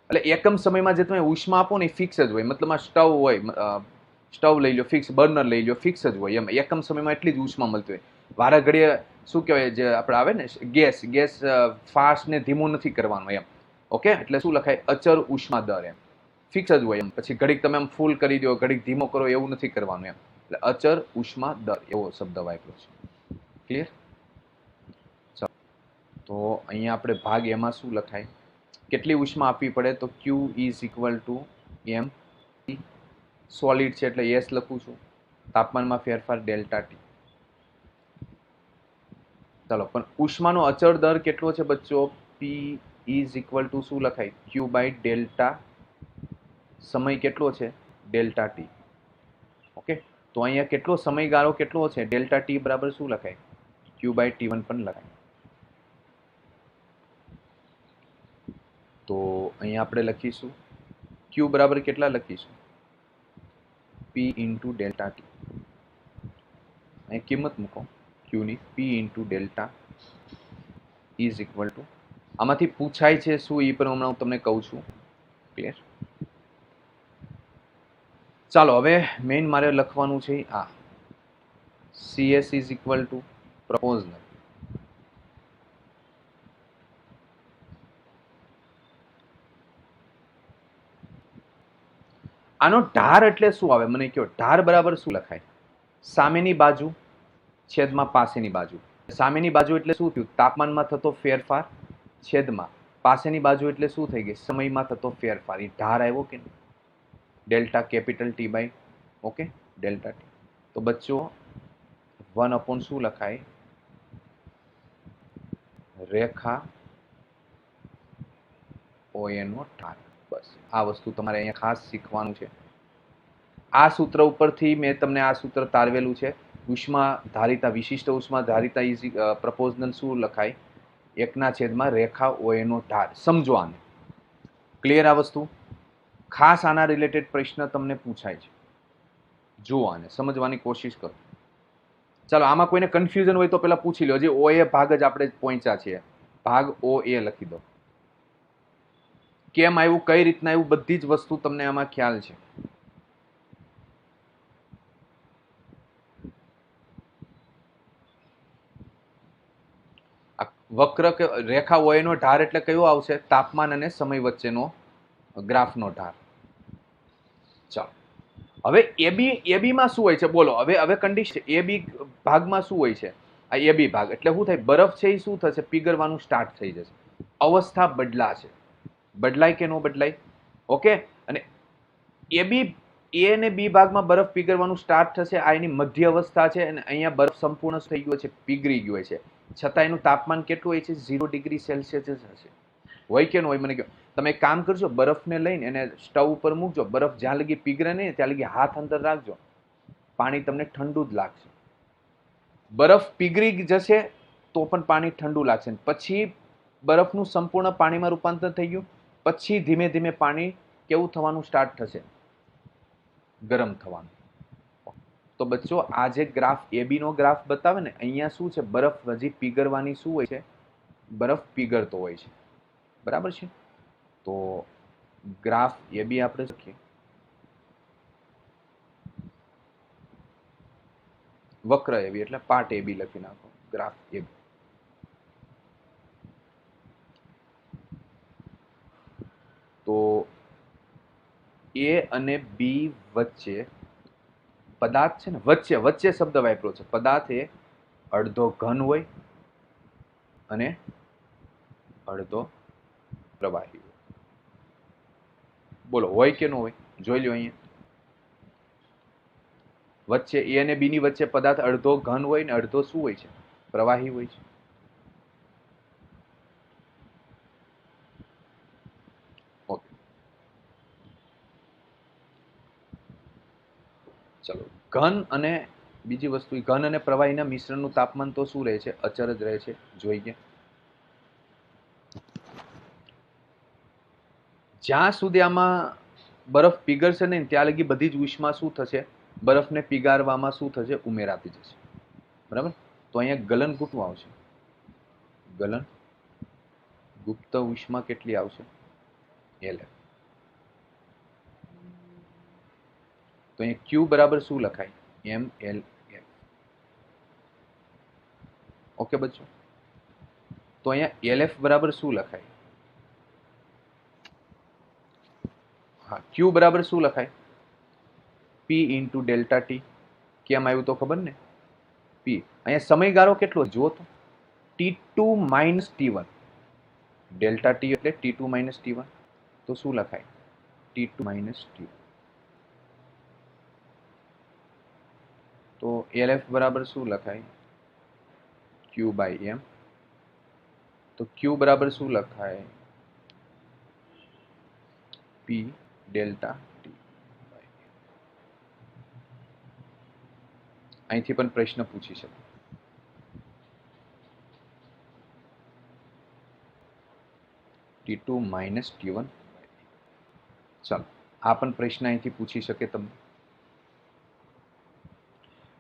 એટલે એકમ સમયમાં જે તમે ઉષ્મા આપો ને એ ફિક્સ જ હોય. મતલબ આ સ્ટવ હોય, સ્ટવ લઈ લો ફિક્સ, બર્નર લઈ લો ફિક્સ જ હોય. એમ એકમ સમયમાં એટલી જ ઉષ્મા મળતી હોય. વારા ઘડીએ શું કહેવાય, જે આપણે આવે ને ગેસ ફાસ્ટ ને ધીમું નથી કરવાનું એમ. ઓકે, એટલે શું લખાય? અચળ ઉષ્મા દર. એમ ફિક્સ જ હોય. એમ પછી ઘડીક તમે એમ ફૂલ કરી દો, ઘડીક ધીમો કરો, એવું નથી કરવાનું એમ. એટલે અચળ ઉષ્મા દર એવો શબ્દ વાપર્યો છે. ક્લિયર? તો અહીંયા આપણે ભાગ એમાં શું લખાય? કેટલી ઉષ્મા આપવી પડે? તો Q is equal two M. Solid છે એટલે S લખું છું. તાપમાનમાં ફેરફાર ΔT. ચાલો, પણ ઉષ્માનો અચળ દર કેટલો છે બચ્ચો? P ઇઝ ઇક્વલ ટુ શું લખાય? Q/Δ. સમય કેટલો છે? ΔT. ઓકે, તો અહીંયા કેટલો સમયગાળો કેટલો છે? ΔT બરાબર શું લખાય? Q/T1 પણ લખાય. તો અહીંયા આપણે લખીશું Q બરાબર કેટલા લખીશું? P into ΔT. અહીં કિંમત મૂકો Q ની. P into ΔT is equal two, આમાંથી પૂછાય છે શું એ પણ હમણાં હું તમને કહું છું. ક્લિયર? ચાલો, હવે મેઇન મારે લખવાનું છે આ CS is equal two proposal. આનો ઢાર એટલે શું આવે મને કહો? ઢાર બરાબર શું લખાય? સામેની બાજુ છેદમાં પાસેની બાજુ. સામેની બાજુ એટલે શું થયું? તાપમાનમાં થતો ફેરફાર છેદમાં પાસેની બાજુ એટલે શું થઈ ગઈ? સમયમાં થતો ફેરફાર. એ ઢાર આવ્યો કે નહીં? Delta capital T bye okay ΔT. તો બચ્ચો 1 શું લખાય? રેખા OA નો ઢાર. બસ આ વસ્તુ તમારે અહીંયા ખાસ શીખવાનું છે. આ સૂત્ર ઉપરથી મેં તમને આ સૂત્ર તારવેલું છે. ઉષ્મા ધારિતા, વિશિષ્ટ ઉષ્મા ધારિતા ઇઝ પ્રપોઝનલ શું લખાય? 1/, રેખા OA નો ઢાર. સમજો આને. ક્લિયર? આ વસ્તુ ખાસ આના રિલેટેડ પ્રશ્ન તમને પૂછાય છે. જુઓ આને, સમજવાની કોશિશ કરો. ચાલો, આમાં કોઈને કન્ફ્યુઝન હોય તો પેલા પૂછી લો. હજી OA ભાગ જ આપણે પહોંચ્યા છીએ. ભાગ OA લખી દો. કેમ આવ્યું, કઈ રીતના આવ્યું, બધી જ વસ્તુ તમને આમાં ખ્યાલ છે. વક્ર કે રેખા OA નો ઢાર એટલે કયો આવશે? તાપમાન અને સમય વચ્ચેનો ગ્રાફનો ઢાર. ચાલો, હવે AB માં શું હોય છે બોલો? હવે કન્ડિશન AB ભાગમાં શું હોય છે? આ AB ભાગ એટલે શું થાય? બરફ છે એ શું થશે? પીગળવાનું સ્ટાર્ટ થઈ જશે. અવસ્થા બદલાશે. બદલાય કે ન બદલાય? ઓકે, અને A અને B ભાગમાં બરફ પીગળવાનું સ્ટાર્ટ થશે. આ એની મધ્ય અવસ્થા છે અને અહીંયા બરફ સંપૂર્ણ થઈ ગયો છે, પીગળી ગયો છે. છતાં એનું તાપમાન કેટલું હોય છે? 0 ડિગ્રી સેલ્સિયસ જ હશે. હોય કે ન હોય મને કહો. તમે એક કામ કરજો, બરફને લઈને એને સ્ટવ ઉપર મૂકજો. બરફ જ્યાં લગી પીગળે નહીં ત્યાં લગી હાથ અંદર રાખજો. પાણી તમને ઠંડુ જ લાગશે. બરફ પીગળી જશે તો પણ પાણી ઠંડુ લાગશે. પછી બરફનું સંપૂર્ણ પાણીમાં રૂપાંતર થઈ ગયું. પછી ધીમે ધીમે પાણી કેવું થવાનું સ્ટાર્ટ થશે? ગરમ થવાનું. તો બચ્ચો આ જે ગ્રાફ AB નો ગ્રાફ બતાવે ને, અહીંયા શું છે, બરફ હજી પીગળવાની શું હોય છે, બરફ પીગળતો હોય છે, બરાબર છે. તો ગ્રાફ AB આપણે લખીએ, વક્ર AB એટલે પાર્ટ AB લખી નાખો, ગ્રાફ AB. તો A અને B વચ્ચે પદાર્થ છે ને, વચ્ચે વચ્ચે શબ્દ વાપર્યો છે. પદાર્થ એ અડધો ઘન હોય અને અડધો પ્રવાહી હોય. બોલો હોય કે ન હોય? જોઈ લો અહીંયા વચ્ચે A અને B ની વચ્ચે પદાર્થ અડધો ઘન હોય ને અડધો શું હોય છે, પ્રવાહી હોય છે. ઓકે, ચલો. ઘન અને બીજી વસ્તુ, ઘન અને પ્રવાહીના મિશ્રણનું તાપમાન તો શું રહે છે, અચર જ રહે છે. જોઈએ જ્યાં સુધી આમાં બરફ પીગળશે નહીં ત્યાં લગી બધી જ ઉષ્મા શું થશે, બરફને પીગાળવામાં શું થશે, ઉમેરાતી જશે. બરાબર. તો અહીંયા ગલન ગુપ્ત આવશે, ગલન ગુપ્ત ઉષ્મા કેટલી આવશે, LF. તો અહીંયા Q બરાબર શું લખાય, MLF. ઓકે બચ્ચો. તો અહીંયા LF બરાબર શું લખાય, હા, Q બરાબર શું લખાય, P ઇન્ટુ ડેલ્ટા ટી. કેમ આવ્યું તો ખબર ને, P. અહીંયા સમયગાળો કેટલો જુઓ તો, T2 minus T1. Delta T એટલે T2 માઇનસ T1. તો શું લખાય, T2 માઇનસ T1. તો LF બરાબર શું લખાય, Q બાય M. તો Q બરાબર શું લખાય, P ડેલ્ટા ટી. અહીંથી પણ પ્રશ્ન પૂછી શકે. T2 minus T1. ચાલો, આ પણ પ્રશ્ન અહીંથી પૂછી શકે તમને.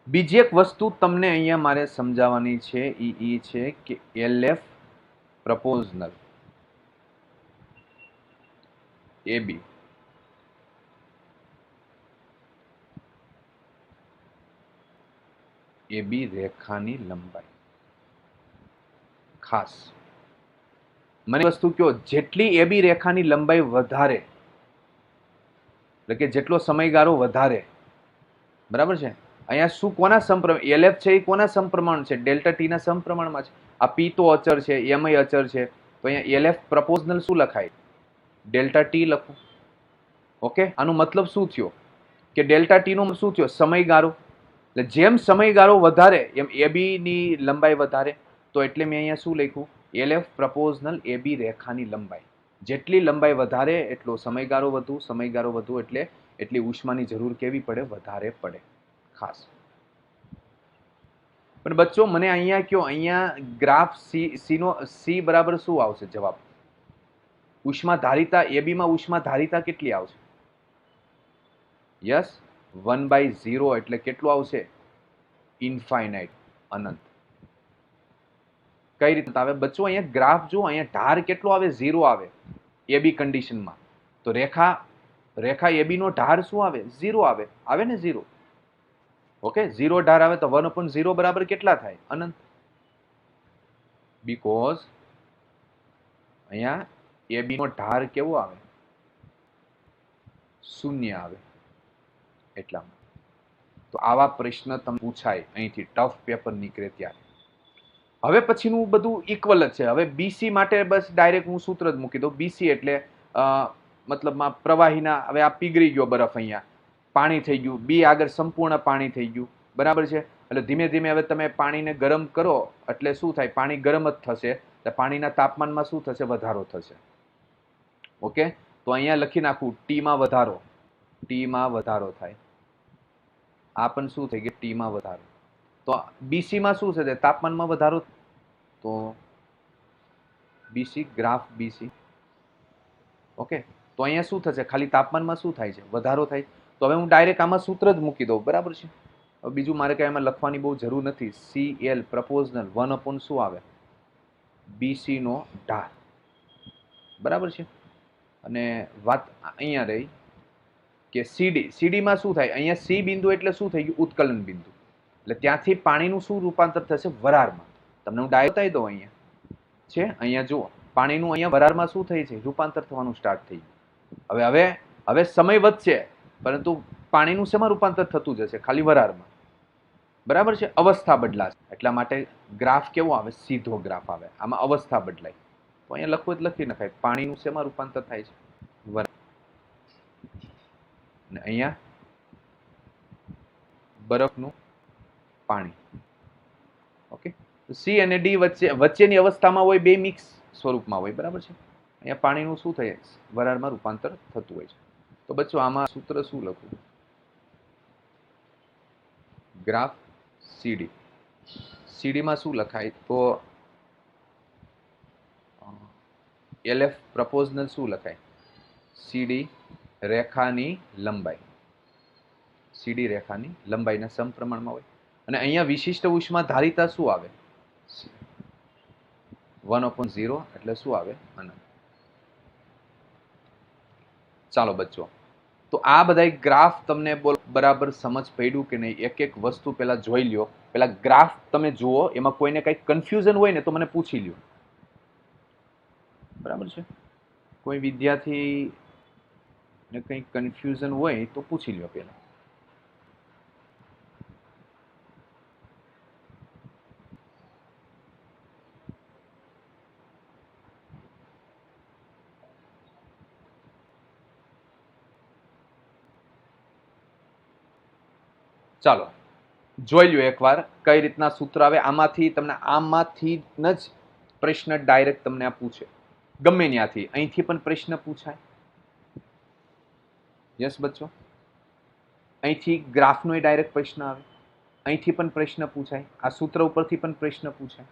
બીજી એક વસ્તુ તમને અહીંયા મારે સમજાવવાની છે, એ છે કે LF પ્રપોઝનલ AB રેખાની લંબાઈ. ખાસ મને વસ્તુ કયો, જેટલી AB રેખાની લંબાઈ વધારે, એટલે કે જેટલો સમયગાળો વધારે, બરાબર છે. અહીંયા શું કોના સમપ્રમાણ, LF છે એ કોના સમપ્રમાણ છે, ડેલ્ટા ટી ના સમપ્રમાણમાં છે. આ P તો અચર છે, M અચર છે. તો અહીંયા LF પ્રપોઝનલ શું લખાય, ડેલ્ટા ટી લખો. ઓકે, આનો મતલબ શું થયો કે ડેલ્ટા ટી નો શું થયો, સમયગાળો. એટલે જેમ સમયગાળો વધારે એમ AB ની લંબાઈ વધારે. તો એટલે મેં અહીંયા શું લખ્યું, LF પ્રપોઝનલ AB રેખાની લંબાઈ. જેટલી લંબાઈ વધારે એટલો સમયગાળો વધુ, સમયગાળો વધુ એટલે એટલી ઉષ્માની જરૂર કેવી પડે, વધારે પડે. ખાસ. પણ બચ્ચો મને અહીંયા કયો, અહીંયા ગ્રાફ C બરાબર શું આવશે જવાબ, ઉષ્મા ધારિતા AB માં ઉષ્મા ધારિતા કેટલી આવશે, યસ 1/0 એટલે કેટલું આવશે, ઇન્ફાઇનાઇટ, અનંત. કઈ રીતે આવે બચ્ચો, અહીંયા ગ્રાફ જો, અહીંયા ધાર કેટલો આવે, 0 આવે AB કન્ડિશનમાં. તો રેખા AB નો ઢાર શું આવે, 0 આવે, આવે ને 0. ઓકે, 0 ઢાર આવે તો 1/0 બરાબર કેટલા થાય, અનંત. બીકોઝ અહીંયા AB નો ઢાર કેવો આવે, 0 આવે એટલા. તો આવા પ્રશ્ન તમને પૂછાય અહીંથી, ટફ પેપર નીકળે ત્યારે. હવે પછીનું બધું ઇક્વલ જ છે. હવે BC માટે બસ ડાયરેક્ટ હું સૂત્ર જ મૂકી દઉં. BC એટલે મતલબમાં પ્રવાહીના, હવે આ પીગળી ગયો બરફ, અહીંયા પાણી થઈ ગયું, B આગળ સંપૂર્ણ પાણી થઈ ગયું, બરાબર છે. એટલે ધીમે ધીમે હવે તમે પાણીને ગરમ કરો એટલે શું થાય, પાણી ગરમ જ થશે. એટલે પાણીના તાપમાનમાં શું થશે, વધારો થશે. ઓકે, તો અહીંયા લખી નાખું, T માં વધારો, T માં વધારો થાય. આ પણ શું થઈ ગયું, T માં વધારો. તો BC માં શું થશે, તાપમાનમાં વધારો. તો BC, ગ્રાફ BC. ઓકે, તો અહીંયા શું થશે, ખાલી તાપમાનમાં શું થાય છે, વધારો થાય. તો હવે હું ડાયરેક્ટ આમાં સૂત્ર જ મૂકી દઉં, બરાબર છે. હવે બીજું મારે કાંઈ એમાં લખવાની બહુ જરૂર નથી. CL પ્રપોઝનલ 1 શું આવે, BC નો ઢાળ, બરાબર છે. અને વાત અહીંયા રહી કે સીડીમાં શું થાય, અહીંયા સી બિંદુ એટલે શું થઈ ગયું, ઉત્કલન બિંદુ. એટલે ત્યાંથી પાણીનું શું રૂપાંતર થશે, વરાળમાં. તમને હું ડાયરેક્ટ બતાવી દઉં, અહીંયા છે, અહીંયા જુઓ પાણીનું અહીંયા વરાળમાં શું થઈ છે, રૂપાંતર થવાનું સ્ટાર્ટ થઈ ગયું. હવે સમય વધશે, પરંતુ પાણીનું શેમાં રૂપાંતર થતું જશે, ખાલી વરાળમાં, બરાબર છે. અવસ્થા બદલાશે, એટલા માટે ગ્રાફ કેવો આવે, સીધો ગ્રાફ આવે. આમાં અવસ્થા બદલાય તો અહીંયા લખવું જ લખી નખાય, પાણીનું શેમાં રૂપાંતર થાય છે, વરાળ. અને અહીંયા બરફનું પાણી. ઓકે, સી અને ડી વચ્ચેની અવસ્થામાં હોય, બે મિક્સ સ્વરૂપમાં હોય, બરાબર છે. અહીંયા પાણીનું શું થાય, વરાળમાં રૂપાંતર થતું હોય છે. તો બચ્ચો આમાં સૂત્ર શું લખવું, ગ્રાફ સીડી. સીડીમાં શું લખાય, તો LF પ્રપોઝનલ શું લખાય, સીડી રેખાની લંબાઈ. સીડી રેખાની લંબાઈના સમપ્રમાણમાં હોય. અને અહીંયા વિશિષ્ટ ઉષ્મા ધારિતા શું આવે, 1/0 એટલે શું આવે, અનંત. ચાલો બચ્ચો, તો આ બધા ગ્રાફ તમને બરાબર સમજ પડ્યું કે નહીં, એક એક વસ્તુ પહેલા જોઈ લ્યો. પહેલા ગ્રાફ તમે જુઓ, એમાં કોઈને કંઈક કન્ફ્યુઝન હોય ને તો મને પૂછી લ્યો, બરાબર છે. કોઈ વિદ્યાર્થી ને કંઈ કન્ફ્યુઝન હોય તો પૂછી લ્યો પહેલા. ચાલો જોઈ લ્યો એકવાર કઈ રીતના સૂત્ર આવે. આમાંથી તમને આમાંથી જ પ્રશ્ન ડાયરેક્ટ તમને આ પૂછે, ગમે ત્યાંથી. અહીંથી પણ પ્રશ્ન પૂછાય, યસ બચ્ચો. અહીંથી ગ્રાફનો ડાયરેક્ટ પ્રશ્ન આવે, અહીંથી પણ પ્રશ્ન પૂછાય, આ સૂત્ર ઉપરથી પણ પ્રશ્ન પૂછાય,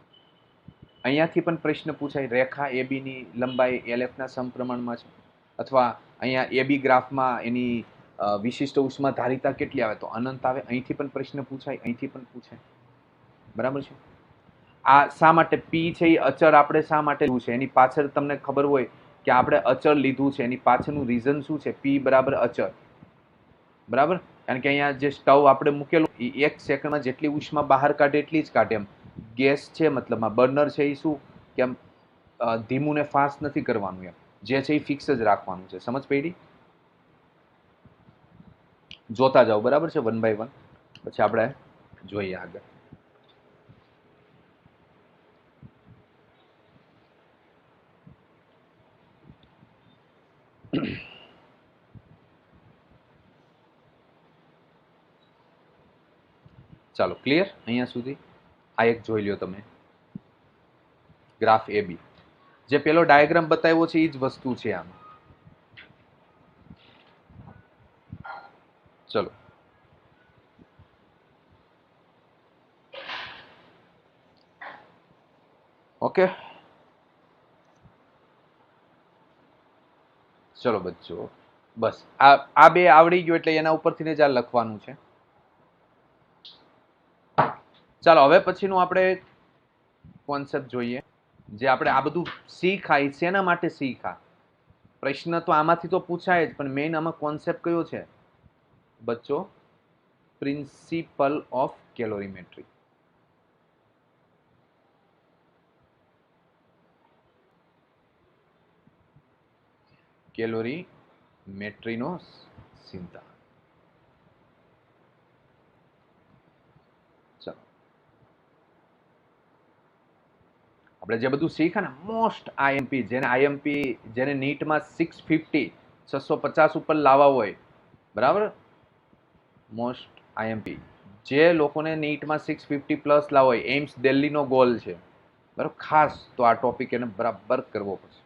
અહીંયાથી પણ પ્રશ્ન પૂછાય. રેખા AB ની લંબાઈ LF ના સમપ્રમાણમાં છે, અથવા અહીંયા AB ગ્રાફમાં એની વિશિષ્ટ ઉષ્મા ધારિતા કેટલી આવે, તો અનંત આવે. અહીંથી પણ પ્રશ્ન પૂછાય, અહીંથી પણ પૂછાય, બરાબર છે. આ શા માટે P છે એ અચળ આપણે શા માટે લીધું છે, એની પાછળ તમને ખબર હોય કે આપણે અચળ લીધું છે, એની પાછળનું રીઝન શું છે, P બરાબર અચળ, બરાબર. કારણ કે અહીંયા જે સ્ટવ આપણે મૂકેલું એ 1 સેકન્ડમાં જેટલી ઉષ્મા બહાર કાઢે એટલી જ કાઢે. એમ ગેસ છે, મતલબમાં બર્નર છે, એ શું કે એમ ધીમું ને ફાસ્ટ નથી કરવાનું, એમ જે છે એ ફિક્સ જ રાખવાનું છે. સમજ પડી? જોતા જાઓ, બરાબર છે, 1 by 1. પછી આપણે જોઈએ આગળ. ચાલો ક્લિયર અહીંયા સુધી? આ એક જોઈ લ્યો તમે, ગ્રાફ AB. જે પેલો ડાયાગ્રામ બતાવ્યો છે એ જ વસ્તુ છે આમાં. ચલો ઓકે, ચલો બચ્ચો, બસ આ બે આવડી ગયું એટલે એના ઉપરથી જ આ લખવાનું છે. ચાલો હવે પછીનું આપણે કોન્સેપ્ટ જોઈએ. જે આપણે આ બધું શીખાય, શેના માટે શીખા, પ્રશ્ન તો આમાંથી તો પૂછાય જ, પણ મેઇન આમાં કોન્સેપ્ટ કયો છે બચ્ચો? Principal of કેલોરીમેટ્રી. કેલોરીમેટ્રીનો સિદ્ધાંત. આપણે જે બધું શીખ્યા ને, મોસ્ટ આઈએમપી, જેને નીટમાં 650 ઉપર લાવવા હોય, બરાબર, મોસ્ટ આઈએમપી જે લોકોને નીટમાં 650 પ્લસ લાવવા હોય, એમ્સ દિલ્હીનો ગોલ છે, બરાબર, ખાસ તો આ ટોપિક એને બરાબર કરવો પડશે.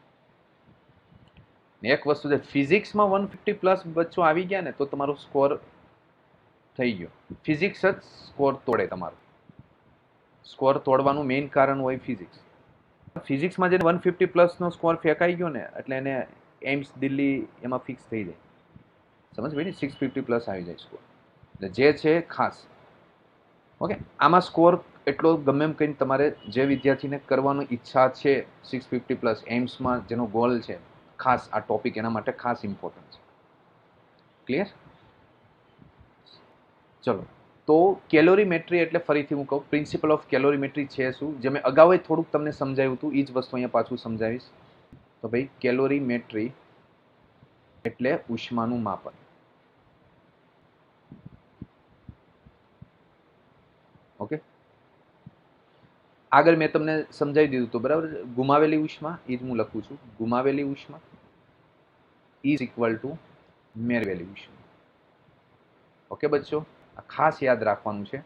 એક વસ્તુ છે, ફિઝિક્સમાં 150 પ્લસ બચ્ચો આવી ગયા ને તો તમારો સ્કોર થઈ ગયો. ફિઝિક્સ જ સ્કોર તોડે તમારો. સ્કોર તોડવાનું મેઇન કારણ હોય ફિઝિક્સ. ફિઝિક્સમાં જેને 150 પ્લસનો સ્કોર ફેંકાઈ ગયો ને એટલે એને એમ્સ દિલ્હી એમાં ફિક્સ થઈ જાય. સમજ ભાઈ ને, 650 પ્લસ આવી જાય સ્કોર. એટલે જે છે ખાસ ઓકે, આમાં સ્કોર એટલો ગમે એમ કહીને તમારે જે વિદ્યાર્થીને કરવાની ઈચ્છા છે 650 પ્લસ એમ્સમાં જેનો ગોલ છે, ખાસ આ ટોપિક એના માટે ખાસ ઇમ્પોર્ટન્ટ છે. ક્લિયર? ચલો, તો કેલોરીમેટ્રી એટલે ફરીથી હું કહું, પ્રિન્સિપલ ઓફ કેલોરીમેટ્રી છે શું, જે મેં અગાઉ થોડુંક તમને સમજાવ્યું હતું એ જ વસ્તુ અહીંયા પાછું સમજાવીશ. તો ભાઈ કેલોરીમેટ્રી એટલે ઉષ્માનું માપન. ઓકે, આગળ મેં તમને સમજાવી દીધું તો બરાબર. ગુમાવેલી ઉષ્મા એ જ હું લખું છું, ગુમાવેલી ઉષ્મા ઇઝ ઇક્વલ ટુ મેળવેલી ઉષ્મા. ઓકે બચ્ચો, આ ખાસ યાદ રાખવાનું છે.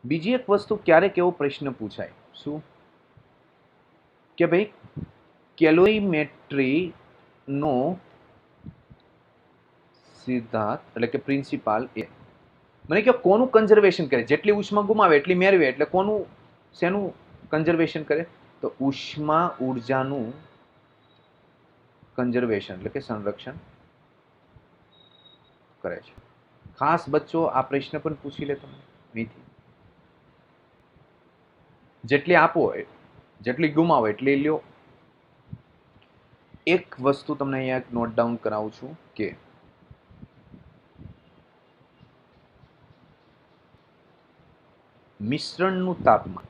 બીજી એક વસ્તુ, ક્યારેક એવો પ્રશ્ન પૂછાય, શું કે ભાઈ કેલોરીમેટ્રી નો સિદ્ધાંત એટલે કે પ્રિન્સિપાલ એ મને કહો કોનું કન્ઝર્વેશન કરે, જેટલી ઉષ્મા ગુમાવે એટલી મેળવે, એટલે કોનું શેનું કન્ઝર્વેશન કરે, તો ઉષ્મા ઉર્જાનું કન્ઝર્વેશન એટલે કે સંરક્ષણ કરે છે. ખાસ બચ્ચો આ પ્રશ્ન પણ પૂછી લે તમને અહીંથી, જેટલી આપો જેટલી ગુમાવો એટલી લ્યો. એક વસ્તુ તમને અહીંયા નોટ ડાઉન કરાવું છું કે મિશ્રણનું તાપમાન,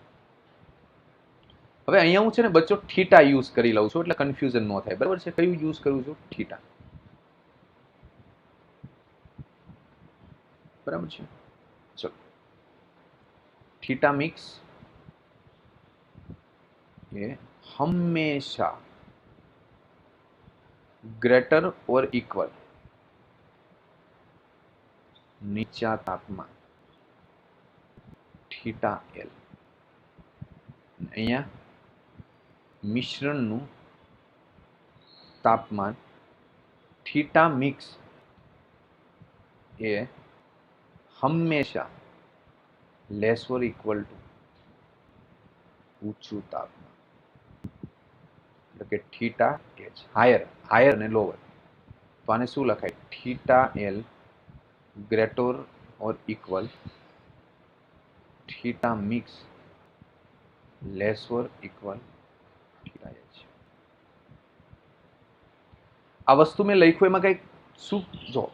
હવે અહીંયા હું છે ને બચ્ચો થીટા યુઝ કરી લઉં છું એટલે કન્ફ્યુઝન ન થાય, બરાબર છે? કયું યુઝ કરું છું? થીટા, બરાબર છે? ચલો, થીટા મિક્સ એ હંમેશા ગ્રેટર ઓર ઇક્વલ નીચા તાપમાન થીટા એલ. અહીંયા મિશ્રણનું તાપમાન થીટા મિક્સ એ હંમેશા લેસ ઓર ઇક્વલ ટુ ઊંચું તાપમાન એટલે કે થીટા એચ, હાયર હાયર અને લોઅર. તો આને શું લખાય? Theta L greater or equal theta mix less or equal theta H. આ વસ્તુ મેં લખ્યું એમાં કઈક શું, જો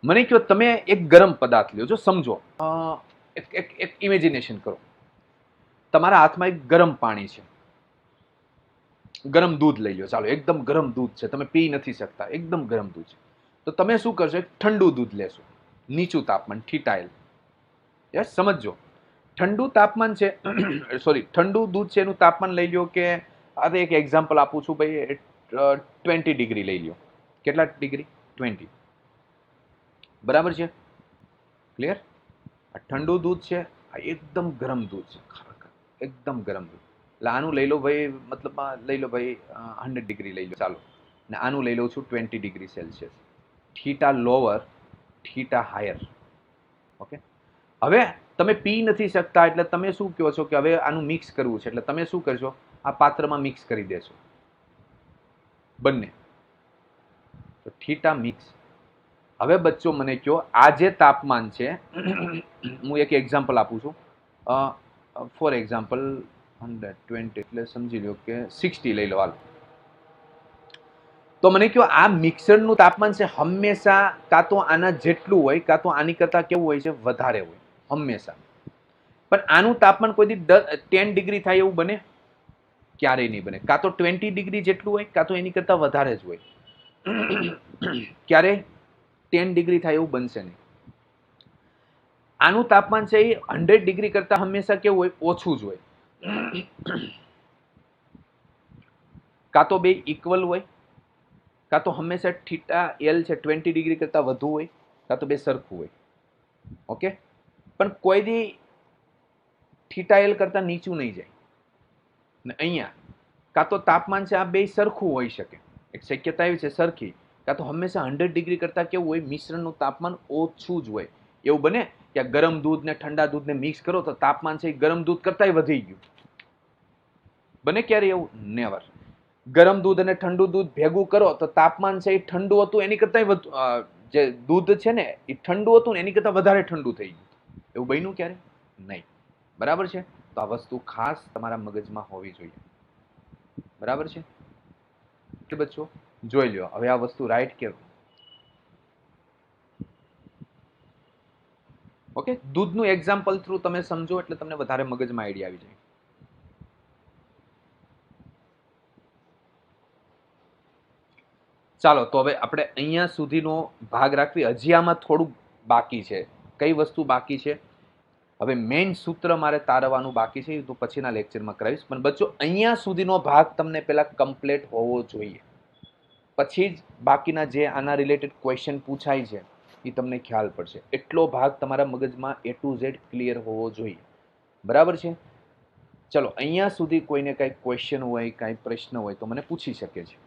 મને કહો તમે એક ગરમ પદાર્થ લ્યો, જો સમજો, એક ઇમેજિનેશન કરો, તમારા હાથમાં એક ગરમ પાણી છે, ગરમ દૂધ લઈ લો, ચાલો એકદમ ગરમ દૂધ છે, તમે પી નથી શકતા, એકદમ ગરમ દૂધ છે, તો તમે શું કરશો? એક ઠંડુ દૂધ લેશો, નીચું તાપમાન થીટા એલ. યસ, સમજો ઠંડુ તાપમાન છે સોરી ઠંડુ દૂધ છે એનું તાપમાન લઈ લો કે, અરે એક એક્ઝામ્પલ આપું છું ભાઈ, 20 ડિગ્રી લઈ લો. કેટલા ડિગ્રી? 20, બરાબર છે? ક્લિયર? આ ઠંડુ દૂધ છે, આ એકદમ ગરમ દૂધ છે, ખરેખર એકદમ ગરમ દૂધ. એટલે આનું લઈ લો ભાઈ, મતલબ લઈ લો ભાઈ 100 ડિગ્રી લઈ લો, ચાલો, ને આનું લઈ લઉં છું 20 degree Celsius. Theta lower, theta higher. Okay, હવે તમે પી નથી શકતા એટલે તમે શું કહો છો કે હવે આનું મિક્સ કરવું છે, એટલે તમે શું કરશો? આ પાત્રમાં મિક્સ કરી દેશો બંને, તો થીટા મિક્સ. હવે બચ્ચો મને કહો આ જે તાપમાન છે, હું એક એક્ઝામ્પલ આપું છું, ફોર એક્ઝામ્પલ 120 એટલે સમજી લો કે 60 લઈ લો, હાલ. તો મને કહો આ મિક્સરનું તાપમાન છે હંમેશા કાં તો આના જેટલું હોય કાં તો આની કરતા કેવું હોય છે? વધારે હોય હંમેશા. પણ આનું તાપમાન કોઈ દી 10 ડિગ્રી થાય એવું બને? ક્યારેય નહીં બને. કાં તો 20 ડિગ્રી જેટલું હોય કાં તો એની કરતા વધારે જ હોય. ક્યારે 10 ડિગ્રી થાય એવું બનશે નહીં. આનું તાપમાન છે એ 100 ડિગ્રી કરતા હંમેશા કેવું હોય? ઓછું જ હોય. કાં તો બે ઇક્વલ હોય, કાં તો હંમેશા થીટા એલ છે 20 ડિગ્રી કરતા વધુ હોય, કાં તો બે સરખું હોય. ઓકે, પણ કોઈ દી થીટા એલ કરતા નીચું નહીં જાય. ને અહીંયા કાં તો તાપમાન છે આ બે સરખું હોઈ શકે, એક શક્યતા એવી છે સરખી, કાં તો હંમેશા 100 ડિગ્રી કરતા કેવું હોય? મિશ્રણનું તાપમાન ઓછું જ હોય. એવું બને કે ગરમ દૂધ ને ઠંડા દૂધને મિક્સ કરો તો તાપમાન છે એ ગરમ દૂધ કરતાંય વધી ગયું? બને ક્યારે એવું? નેવર. ગરમ દૂધ અને ઠંડુ દૂધ ભેગું કરો તો તાપમાન છે એ ઠંડુ હતું એની કરતાંય જે દૂધ છે ને એ ઠંડુ હતું ને એની કરતાં વધારે ઠંડુ થઈ ગયું, એવું બન્યું ક્યારે? નહીં. બરાબર છે? તો આ વસ્તુ ખાસ તમારા મગજમાં હોવી જોઈએ. બરાબર છે? એટલે બચ્ચો જોઈ લ્યો હવે આ વસ્તુ રાઈટ કે ઓકે. દૂધનું એક્ઝામ્પલ થ્રુ તમે સમજો એટલે તમને વધારે મગજમાં આઈડિયા આવી જાય. ચાલો તો હવે આપણે અહીંયા સુધીનો ભાગ રાખવી. હજી આમાં થોડુંક બાકી છે. કઈ વસ્તુ બાકી છે? હવે મેઇન સૂત્ર મારે તારવવાનું બાકી છે, તો પછીના લેક્ચરમાં કરાવીશ. પણ બચ્ચો અહીંયા સુધીનો ભાગ તમને પહેલા કમ્પ્લીટ હોવો જોઈએ, પછી જ બાકીના જે આના રિલેટેડ ક્વેશ્ચન પૂછાય છે એ તમને ખ્યાલ પડશે. એટલો ભાગ તમારા મગજમાં A to Z ક્લિયર હોવો જોઈએ. બરાબર છે? ચલો અહીંયા સુધી કોઈને કાંઈ ક્વેશ્ચન હોય, કાંઈ પ્રશ્ન હોય તો મને પૂછી શકે છે.